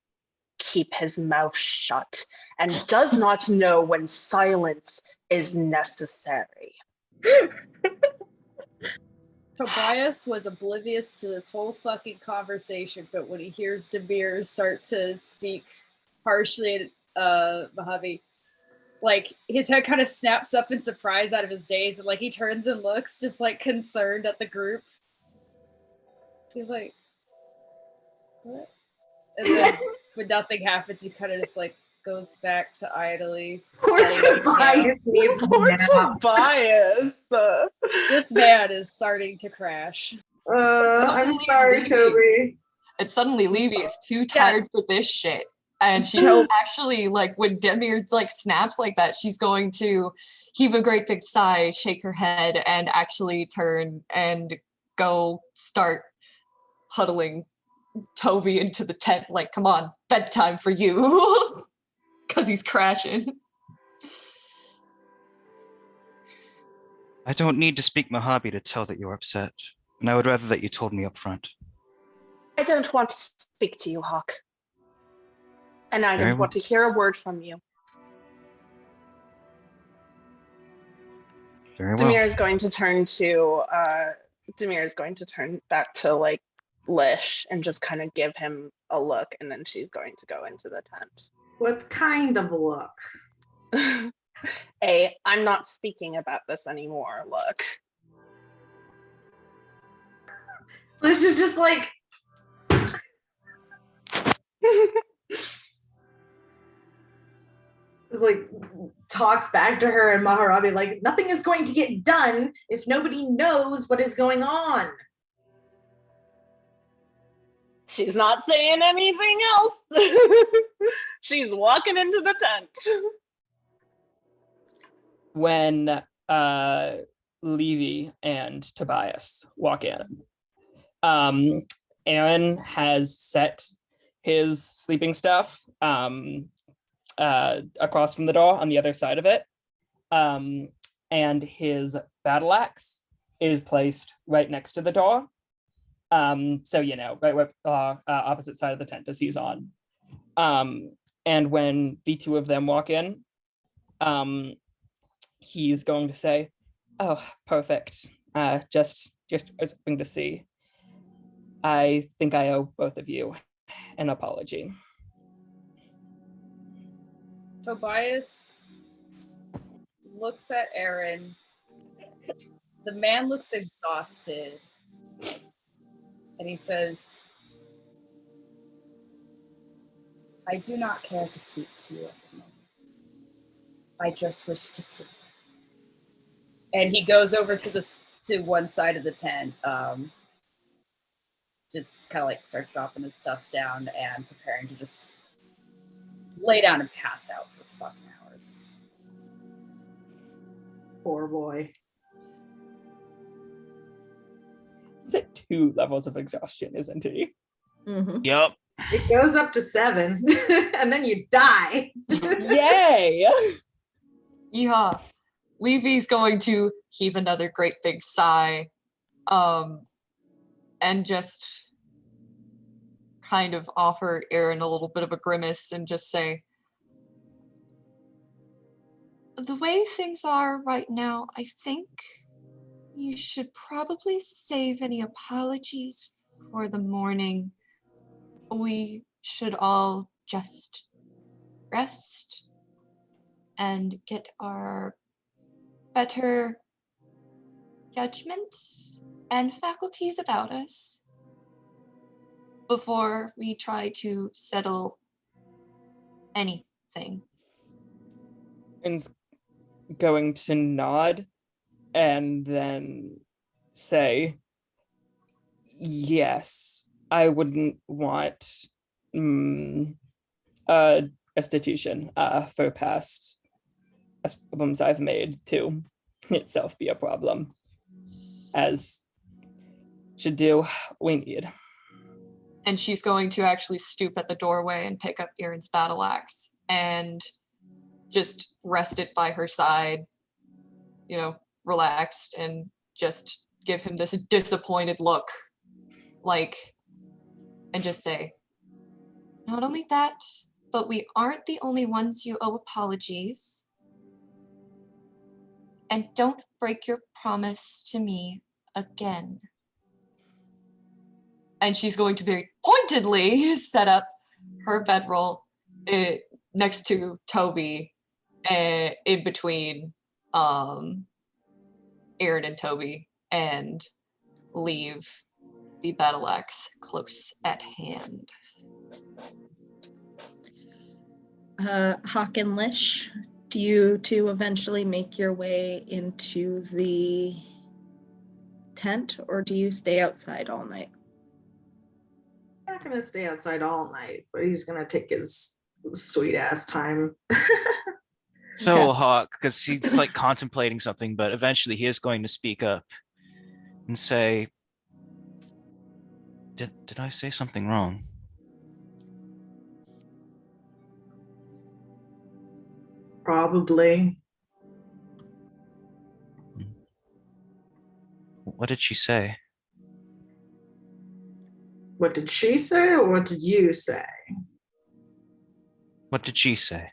keep his mouth shut and does not know when silence is necessary. Tobias was oblivious to this whole fucking conversation, but when he hears Demir start to speak harshly at Mojave, like his head kind of snaps up in surprise out of his daze, and like he turns and looks just like concerned at the group. He's like, what? And then when nothing happens, he kind of just like goes back to idly Poor setting up camp. Tobias needs Poor a nap. Tobias. This man is starting to crash. I'm sorry, Toby. and suddenly Levy is too tired for this shit. And she's actually like, when Demir like snaps like that, she's going to heave a great big sigh, shake her head, and actually turn and go start huddling Toby into the tent. Like, come on, bedtime for you, because he's crashing. I don't need to speak Mojave to tell that you're upset, and I would rather that you told me up front. I don't want to speak to you, Hawk. And I Very don't want to hear a word from you. Very well. Demir is going to turn back to like Lish and just kind of give him a look, and then she's going to go into the tent. What kind of look? I'm not speaking about this anymore. Look. Lish is just like, just like talks back to her, and Maharabi like, nothing is going to get done if nobody knows what is going on. She's not saying anything else. She's walking into the tent. When Levy and Tobias walk in, Eirran has set his sleeping stuff across from the door on the other side of it, and his battle axe is placed right next to the door. So right opposite side of the tent as he's on. And when the two of them walk in, he's going to say, "Oh, perfect. Just hoping to see. I think I owe both of you an apology." Tobias looks at Eirran. The man looks exhausted. And he says, "I do not care to speak to you at the moment. I just wish to sleep." And he goes over to one side of the tent, just kind of like starts dropping his stuff down and preparing to just lay down and pass out for fucking hours. Poor boy. He's at 2 levels of exhaustion, isn't he? Mhm. Yep. It goes up to 7, and then you die. Yay! Yeah. Levy's going to heave another great big sigh, and just kind of offer Eirran a little bit of a grimace and just say, "The way things are right now, I think you should probably save any apologies for the morning. We should all just rest and get our better judgment and faculties about us before we try to settle anything. Aaron's going to nod and then say, yes, I wouldn't want restitution for past problems I've made to itself be a problem, as should do we need. And she's going to actually stoop at the doorway and pick up Eirran's battle axe and just rest it by her side, relaxed, and just give him this disappointed look, and just say, not only that, but we aren't the only ones you owe apologies. And don't break your promise to me again. And she's going to very pointedly set up her bedroll next to Toby, in between Eirran and Toby, and leave the battle axe close at hand. Hawk and Lish, do you two eventually make your way into the tent, or do you stay outside all night? I'm not gonna stay outside all night, but he's gonna take his sweet ass time. So Okay. will Hawk, because he's like contemplating something, but eventually he is going to speak up and say, Did I say something wrong? Probably. What did she say? What did she say, or what did you say? What did she say?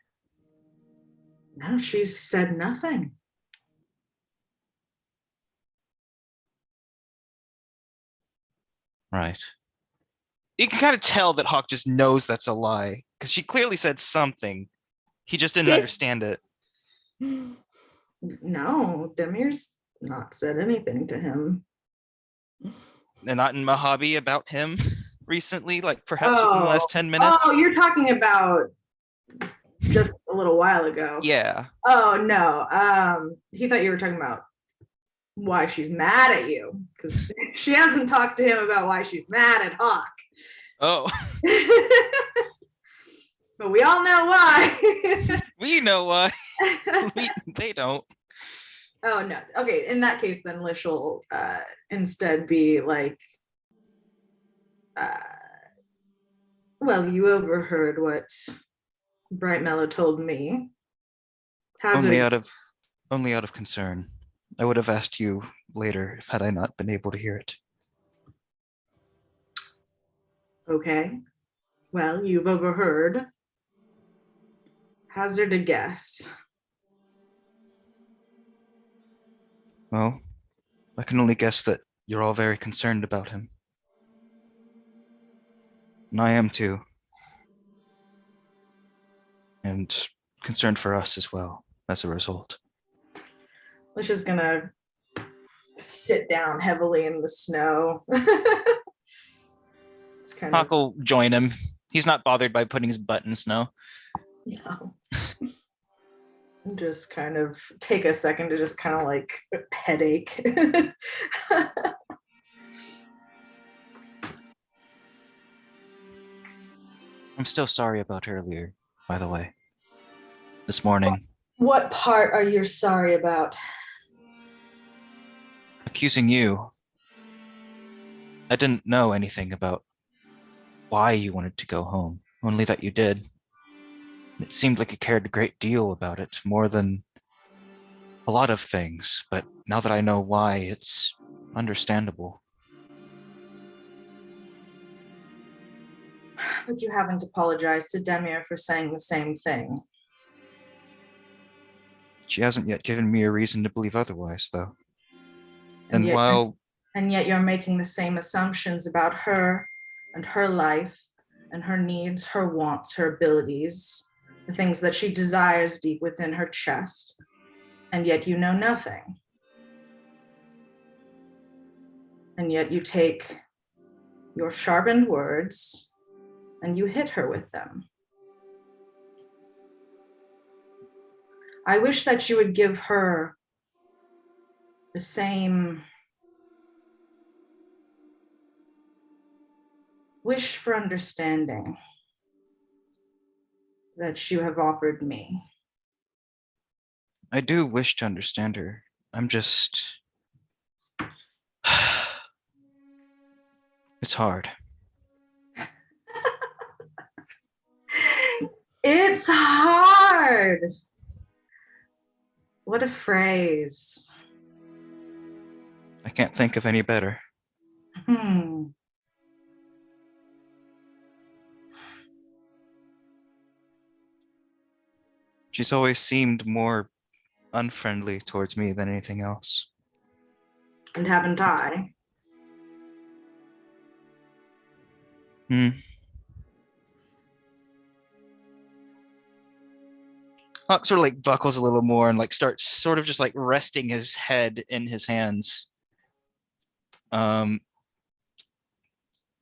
No, she said nothing. Right. You can kind of tell that Hawk just knows that's a lie, because she clearly said something. He just didn't understand it. No, Demir's not said anything to him. And not in Mojave about him recently, like perhaps within the last 10 minutes. Oh, you're talking about just a little while ago. Yeah. Oh no. He thought you were talking about why she's mad at you, because she hasn't talked to him about why she's mad at Hawk. Oh, But we all know why. we know why. They don't. Oh no. Okay, in that case, then Lish will instead be like, well, you overheard what Bright Mellow told me. Only out of concern. I would have asked you later had I not been able to hear it. Okay. Well, you've overheard. Hazard a guess. Well, I can only guess that you're all very concerned about him. And I am too. And concerned for us as well, as a result. Lish is gonna sit down heavily in the snow. It's kind Hawk of will join him. He's not bothered by putting his butt in snow. no. Just kind of take a second to just kind of like headache. I'm still sorry about earlier, by the way. This morning, What part are you sorry about? accusing you. I didn't know anything about why you wanted to go home, only that you did. It seemed like you cared a great deal about it, more than a lot of things, but now that I know why, it's understandable. But you haven't apologized to Demir for saying the same thing. She hasn't yet given me a reason to believe otherwise, though. And And yet- And yet you're making the same assumptions about her and her life and her needs, her wants, her abilities, the things that she desires deep within her chest, and yet you know nothing. And yet you take your sharpened words and you hit her with them. I wish that you would give her the same wish for understanding that you have offered me. I do wish to understand her. I'm just. It's hard. It's hard. What a phrase. I can't think of any better. She's always seemed more unfriendly towards me than anything else. And haven't I? Huck sort of like buckles a little more and like starts sort of just like resting his head in his hands. And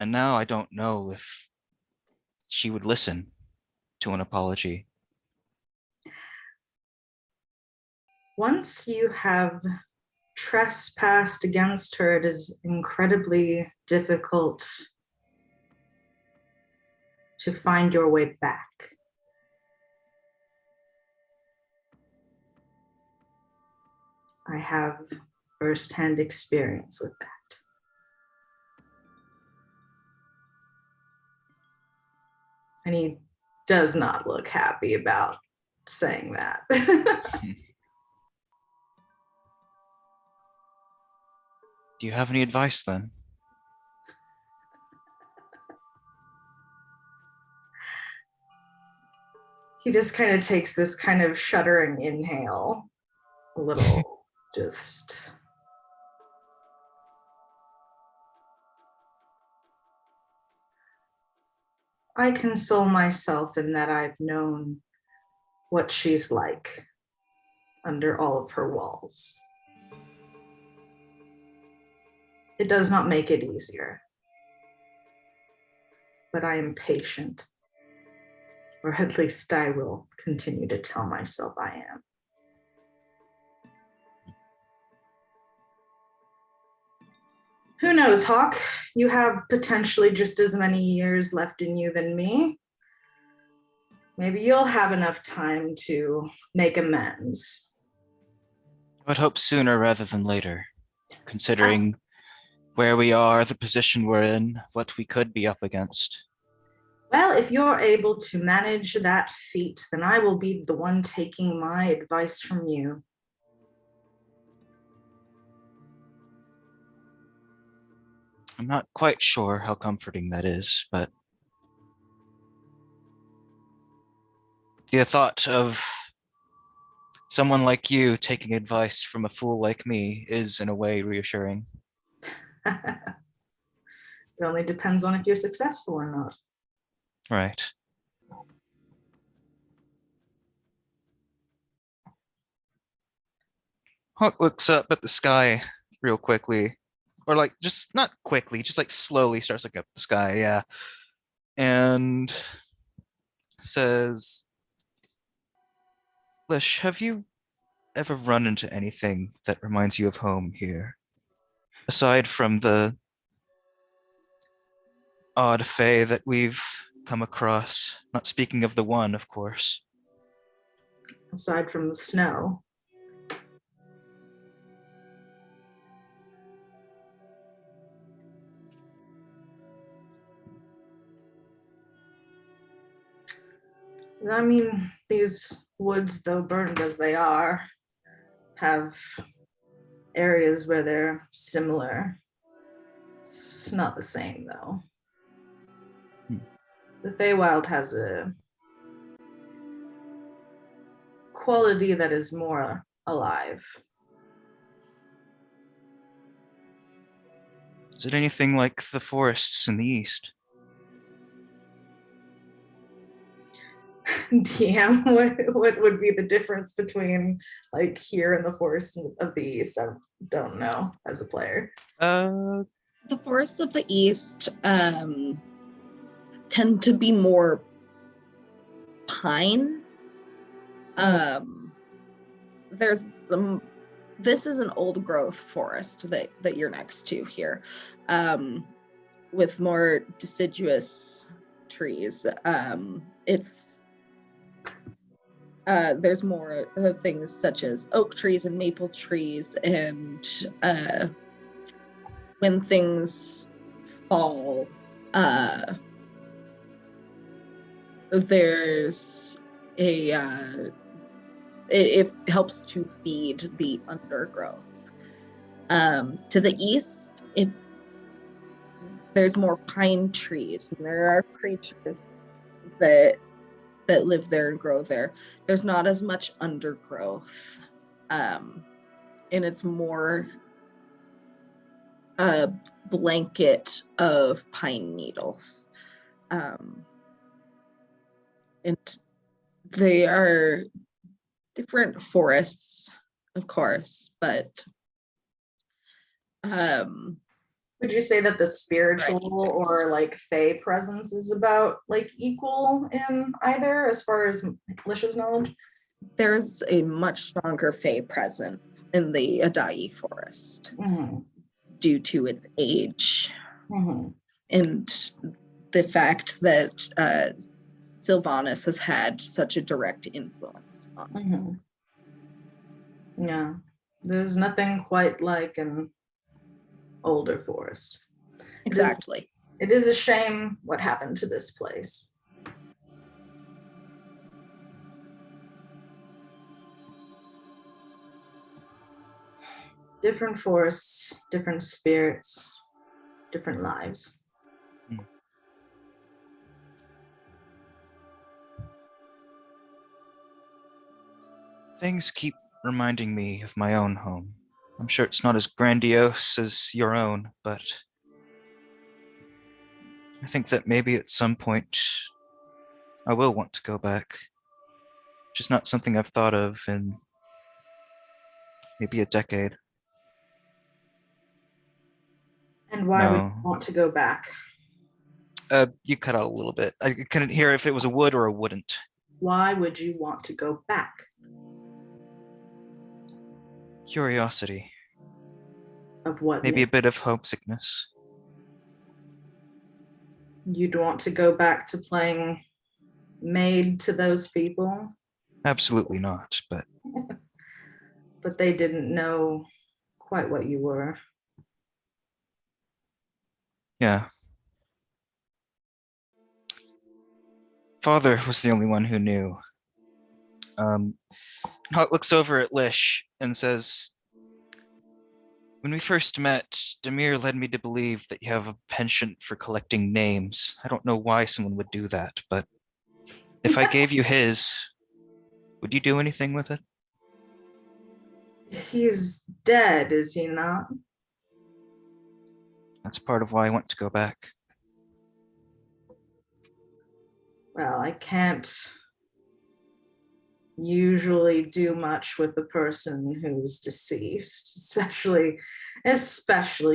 now I don't know if she would listen to an apology. Once you have trespassed against her, it is incredibly difficult to find your way back. I have firsthand experience with that. And he does not look happy about saying that. Do you have any advice then? He just kind of takes this kind of shuddering inhale, a little just. I console myself in that I've known what she's like under all of her walls. It does not make it easier, but I am patient, or at least I will continue to tell myself I am. Who knows, Hawk? You have potentially just as many years left in you than me. Maybe you'll have enough time to make amends. I would hope sooner rather than later, considering where we are, the position we're in, what we could be up against. Well, if you're able to manage that feat, then I will be the one taking my advice from you. I'm not quite sure how comforting that is, but the thought of someone like you taking advice from a fool like me is, in a way, reassuring. It only depends on if you're successful or not. Right. Hawk looks up at the sky real quickly, or like just not quickly, just like slowly starts looking up at the sky, yeah, and says, Lish, have you ever run into anything that reminds you of home here? Aside from the odd fae that we've come across, not speaking of the one, of course. Aside from the snow. I mean, these woods, though burned as they are, have areas where they're similar. It's not the same, though. The Feywild has a quality that is more alive. Is it anything like the forests in the east? DM what would be the difference between like here and the Forest of the East. I don't know as a player. Uh, The forests of the East tend to be more pine. There's some. This is an old growth forest that you're next to here, with more deciduous trees. There's more things such as oak trees and maple trees, and when things fall, there's it helps to feed the undergrowth. To the east, there's more pine trees, and there are creatures that live there and grow there. There's not as much undergrowth, and it's more a blanket of pine needles. And they are different forests, of course, but would you say that the spiritual Right. or like fae presence is about like equal in either as far as Lish's knowledge? there's a much stronger fae presence in the Adai forest due to its age and the fact that Sylvanas has had such a direct influence on. Yeah, there's nothing quite like an older forest. Exactly. It is a shame what happened to this place. Different forests, different spirits, different lives. things keep reminding me of my own home. I'm sure it's not as grandiose as your own, but I think that maybe at some point I will want to go back. Just not something I've thought of in maybe a decade. And why would No. you want to go back? You cut out a little bit. I couldn't hear if it was a would or a wouldn't. Why would you want to go back? Curiosity. Of what? Maybe a bit of homesickness. You'd want to go back to playing maid to those people? Absolutely not, but But they didn't know quite what you were. yeah. Father was the only one who knew. Hawk looks over at Lish and says, when we first met, Demir led me to believe that you have a penchant for collecting names. I don't know why someone would do that, but if I gave you his, would you do anything with it? He's dead, is he not? That's part of why I want to go back. Well, I can't usually do much with the person who's deceased, especially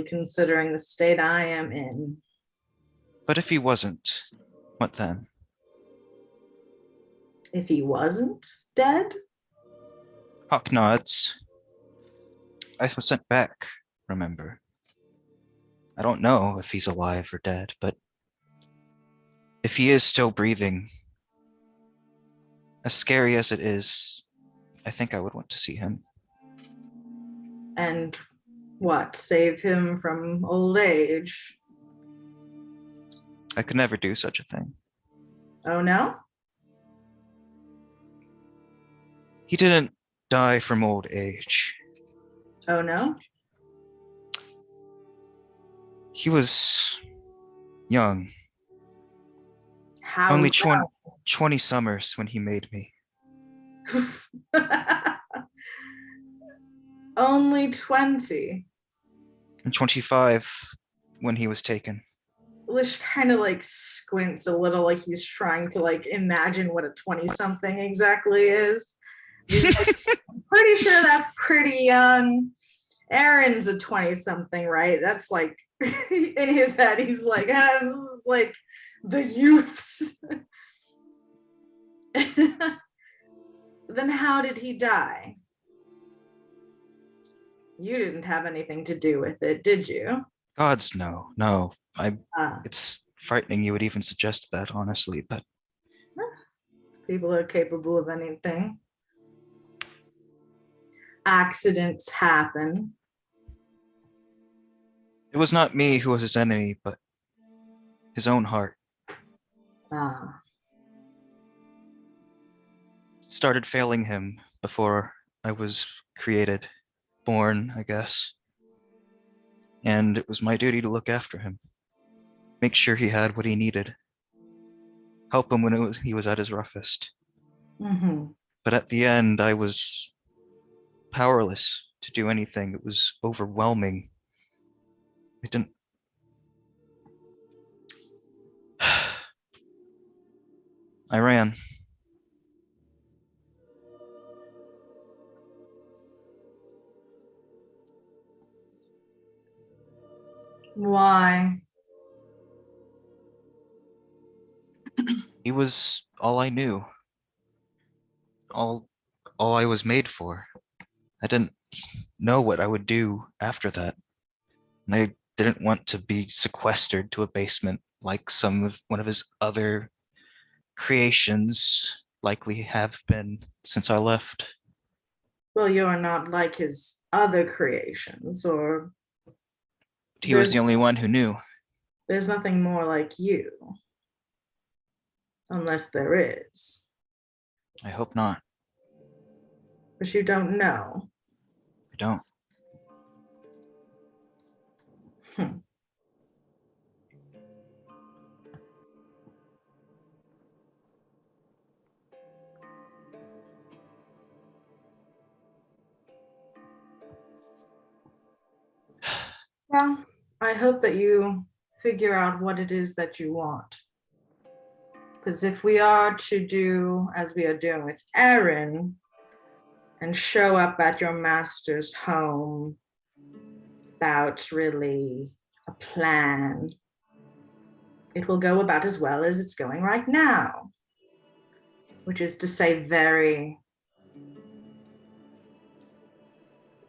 considering the state I am in. But if he wasn't, what then? If he wasn't dead? Hawk nods. I was sent back, remember? I don't know if he's alive or dead, but if he is still breathing, as scary as it is, I think I would want to see him. And what, save him from old age? I could never do such a thing. Oh no? He didn't die from old age. Oh no? He was young. How Only 20 summers when he made me. Only 20. And 25 when he was taken. Lish kind of like squints a little, like he's trying to like imagine what a 20-something exactly is. He's like, I'm pretty sure that's pretty young. Eirran's a 20-something, right? That's like in his head, he's like, this is like the youths. Then how did he die? You didn't have anything to do with it, did you? Gods, no, no. Ah, It's frightening you would even suggest that, honestly, but people are capable of anything. Accidents happen. it was not me who was his enemy, but his own heart. Ah, It started failing him before I was created, born, I guess. And it was my duty to look after him, make sure he had what he needed, help him when he was at his roughest. mm-hmm. But at the end, I was powerless to do anything. It was overwhelming. I didn't. I ran. Why? He was all I knew, all, all I was made for. I didn't know what I would do after that. And I didn't want to be sequestered to a basement like one of his other creations likely have been since I left. Well, you're not like his other creations, or He was the only one who knew. there's nothing more like you. Unless there is. I hope not. But you don't know. I don't. Hmm. Well, I hope that you figure out what it is that you want. Because if we are to do as we are doing with Eirran and show up at your master's home without really a plan, it will go about as well as it's going right now, which is to say,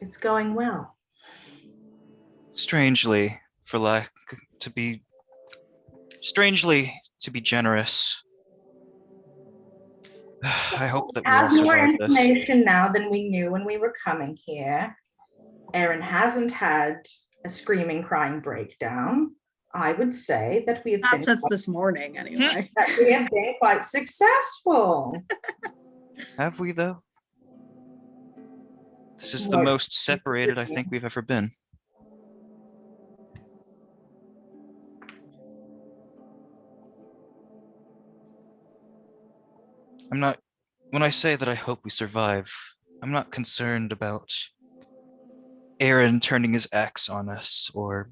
it's going well. Strangely, to be generous. I hope that we all Have more survive this. information now than we knew when we were coming here. Eirran hasn't had a screaming, crying breakdown. I would say that we have Not been since this morning, anyway. that we have been quite successful. Have we, though? This is the What? most separated I think we've ever been. When I say that I hope we survive, I'm not concerned about Eirran turning his axe on us or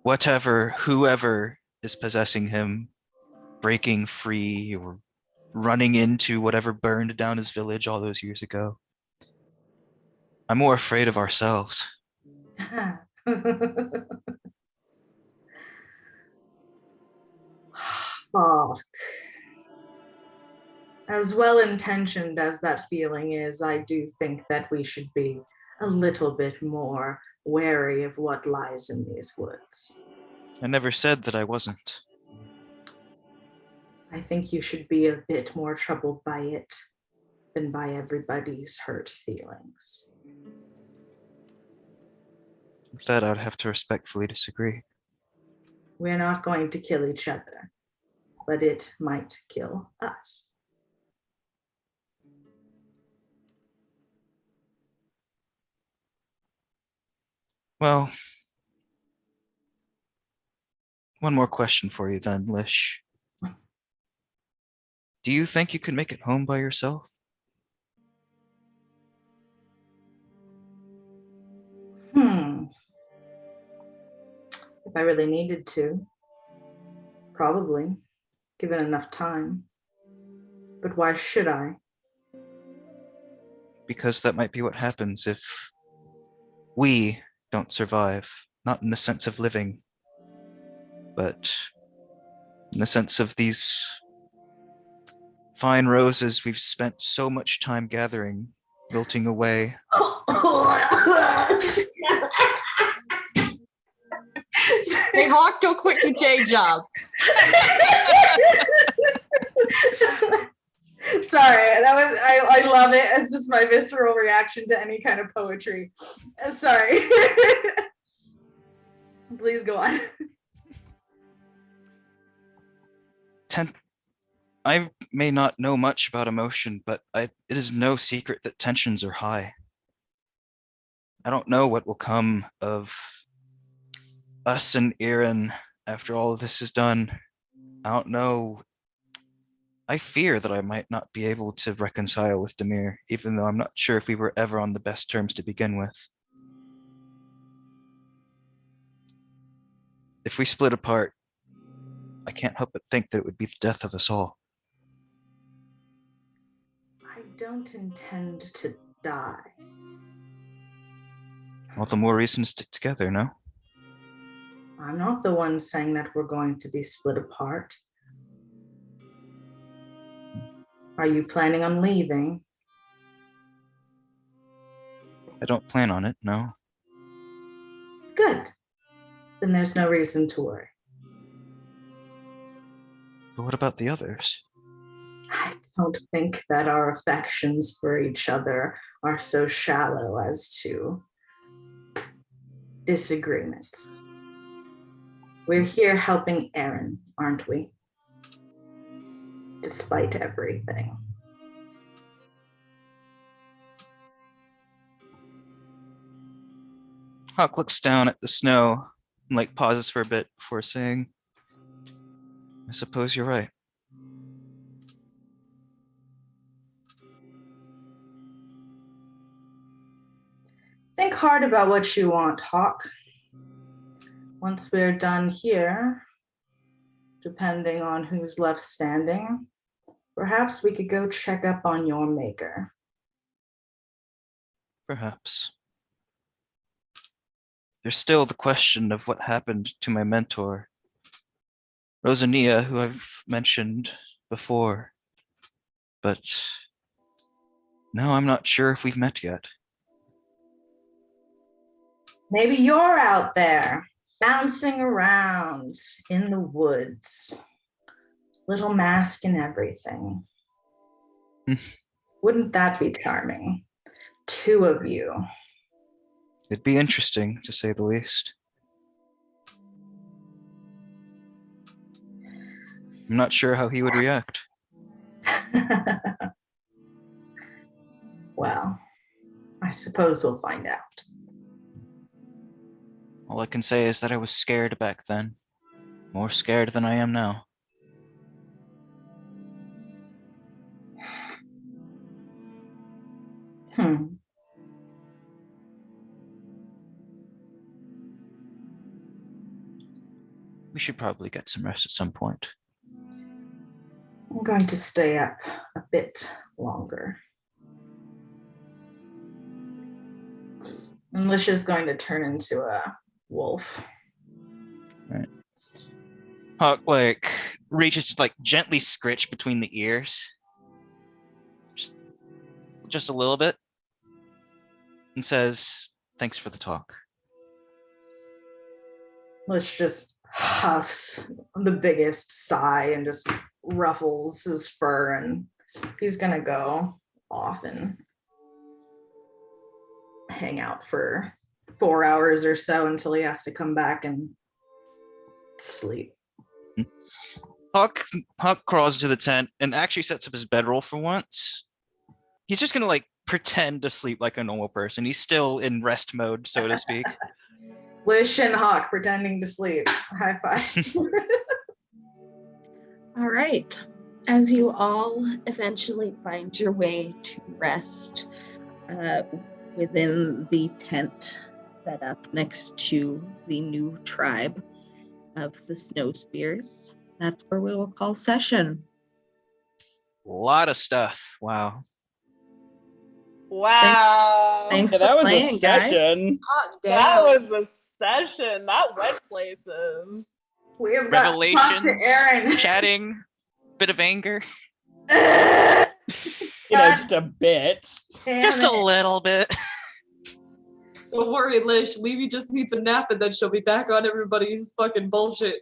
whoever is possessing him, breaking free or running into whatever burned down his village all those years ago. I'm more afraid of ourselves. Oh. As well-intentioned as that feeling is, I do think that we should be a little bit more wary of what lies in these woods. I never said that I wasn't. I think you should be a bit more troubled by it than by everybody's hurt feelings. With that, I'd have to respectfully disagree. We're not going to kill each other, but it might kill us. Well, one more question for you then, Lish. Do you think you could make it home by yourself? If I really needed to. Probably, given enough time. But why should I? Because that might be what happens if we don't survive. Not in the sense of living, but in the sense of these fine roses we've spent so much time gathering, wilting away. Hey, Hawk, don't quit your day job. Sorry, that was I love it. It's just my visceral reaction to any kind of poetry. Sorry. Please go on. I may not know much about emotion, but it is no secret that tensions are high. I don't know what will come of us and Eirran after all of this is done. I don't know. I fear that I might not be able to reconcile with Demir, even though I'm not sure if we were ever on the best terms to begin with. If we split apart, I can't help but think that it would be the death of us all. I don't intend to die. All the more reason to stick together, no? I'm not the one saying that we're going to be split apart. Are you planning on leaving? I don't plan on it, no. Good. Then there's no reason to worry. But what about the others? I don't think that our affections for each other are so shallow as to disagreements. We're here helping Eirran, aren't we? Despite everything. Hawk looks down at the snow and pauses for a bit before saying, I suppose you're right. Think hard about what you want, Hawk. Once we're done here, depending on who's left standing, perhaps we could go check up on your maker. Perhaps. There's still the question of what happened to my mentor, Rosania, who I've mentioned before. But no, I'm not sure if we've met yet. Maybe you're out there, bouncing around in the woods. Little mask and everything. Wouldn't that be charming? Two of you. It'd be interesting, to say the least. I'm not sure how he would react. Well, I suppose we'll find out. All I can say is that I was scared back then. More scared than I am now. We should probably get some rest at some point. I'm going to stay up a bit longer. And Lisha's going to turn into a wolf. Right. Hawk reaches to gently scritch between the ears. Just a little bit. And says, thanks for the talk. Lish just huffs the biggest sigh and just ruffles his fur, and he's gonna go off and hang out for 4 hours or so until he has to come back and sleep. Hawk crawls into the tent and actually sets up his bedroll for once. He's just gonna pretend to sleep like a normal person. He's still in rest mode, so to speak. Lish and Hawk pretending to sleep. High five. All right. As you all eventually find your way to rest within the tent set up next to the new tribe of the Snow Spears, that's where we will call session. A lot of stuff. Wow. Wow. Thanks Yeah, for that was a playing, guys. session. Hot That damn. was a session. That went places. We have got to talk to Revelations, Eirran. chatting, bit of anger. You know, just a bit. Just a little bit. Don't worry, Lish. Levy just needs a nap and then she'll be back on everybody's fucking bullshit.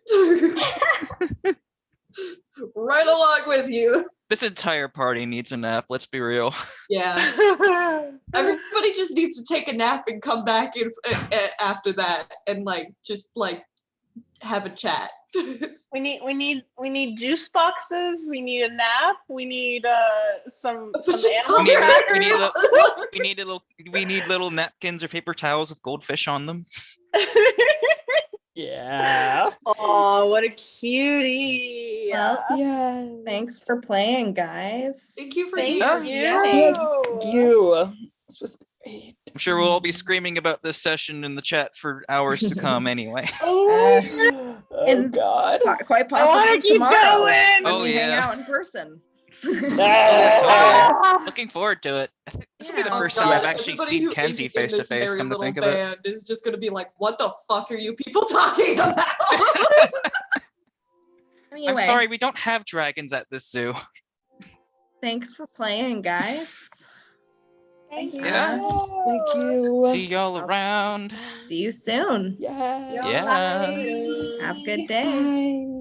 Right along with you. This entire party needs a nap, let's be real. Yeah. Everybody just needs to take a nap and come back in after that and like just like have a chat. we need juice boxes. We need a nap. We need some We animal need we need little napkins or paper towels with goldfish on them. Yeah. Oh, what a cutie. Well, Yeah. thanks for playing, guys. Thank you for Thank doing you. Thank you. This was great. I'm sure we'll all be screaming about this session in the chat for hours to come anyway. Uh, Oh And- God. Quite I wanna possibly keep tomorrow going. when Oh, we hang yeah. out in person. Ah. Looking forward to it. I think this will be the Yeah. first Oh, time I've God, actually everybody seen who Kenzie isn't in face to this face, merry come to little think of it. band is just gonna be like, what the fuck are you people talking about? Anyway, I'm sorry, we don't have dragons at this zoo. thanks for playing, guys. Thank you. Yeah. Thank you. See y'all around. See you soon. Yeah. Yeah. Have a good day. Bye.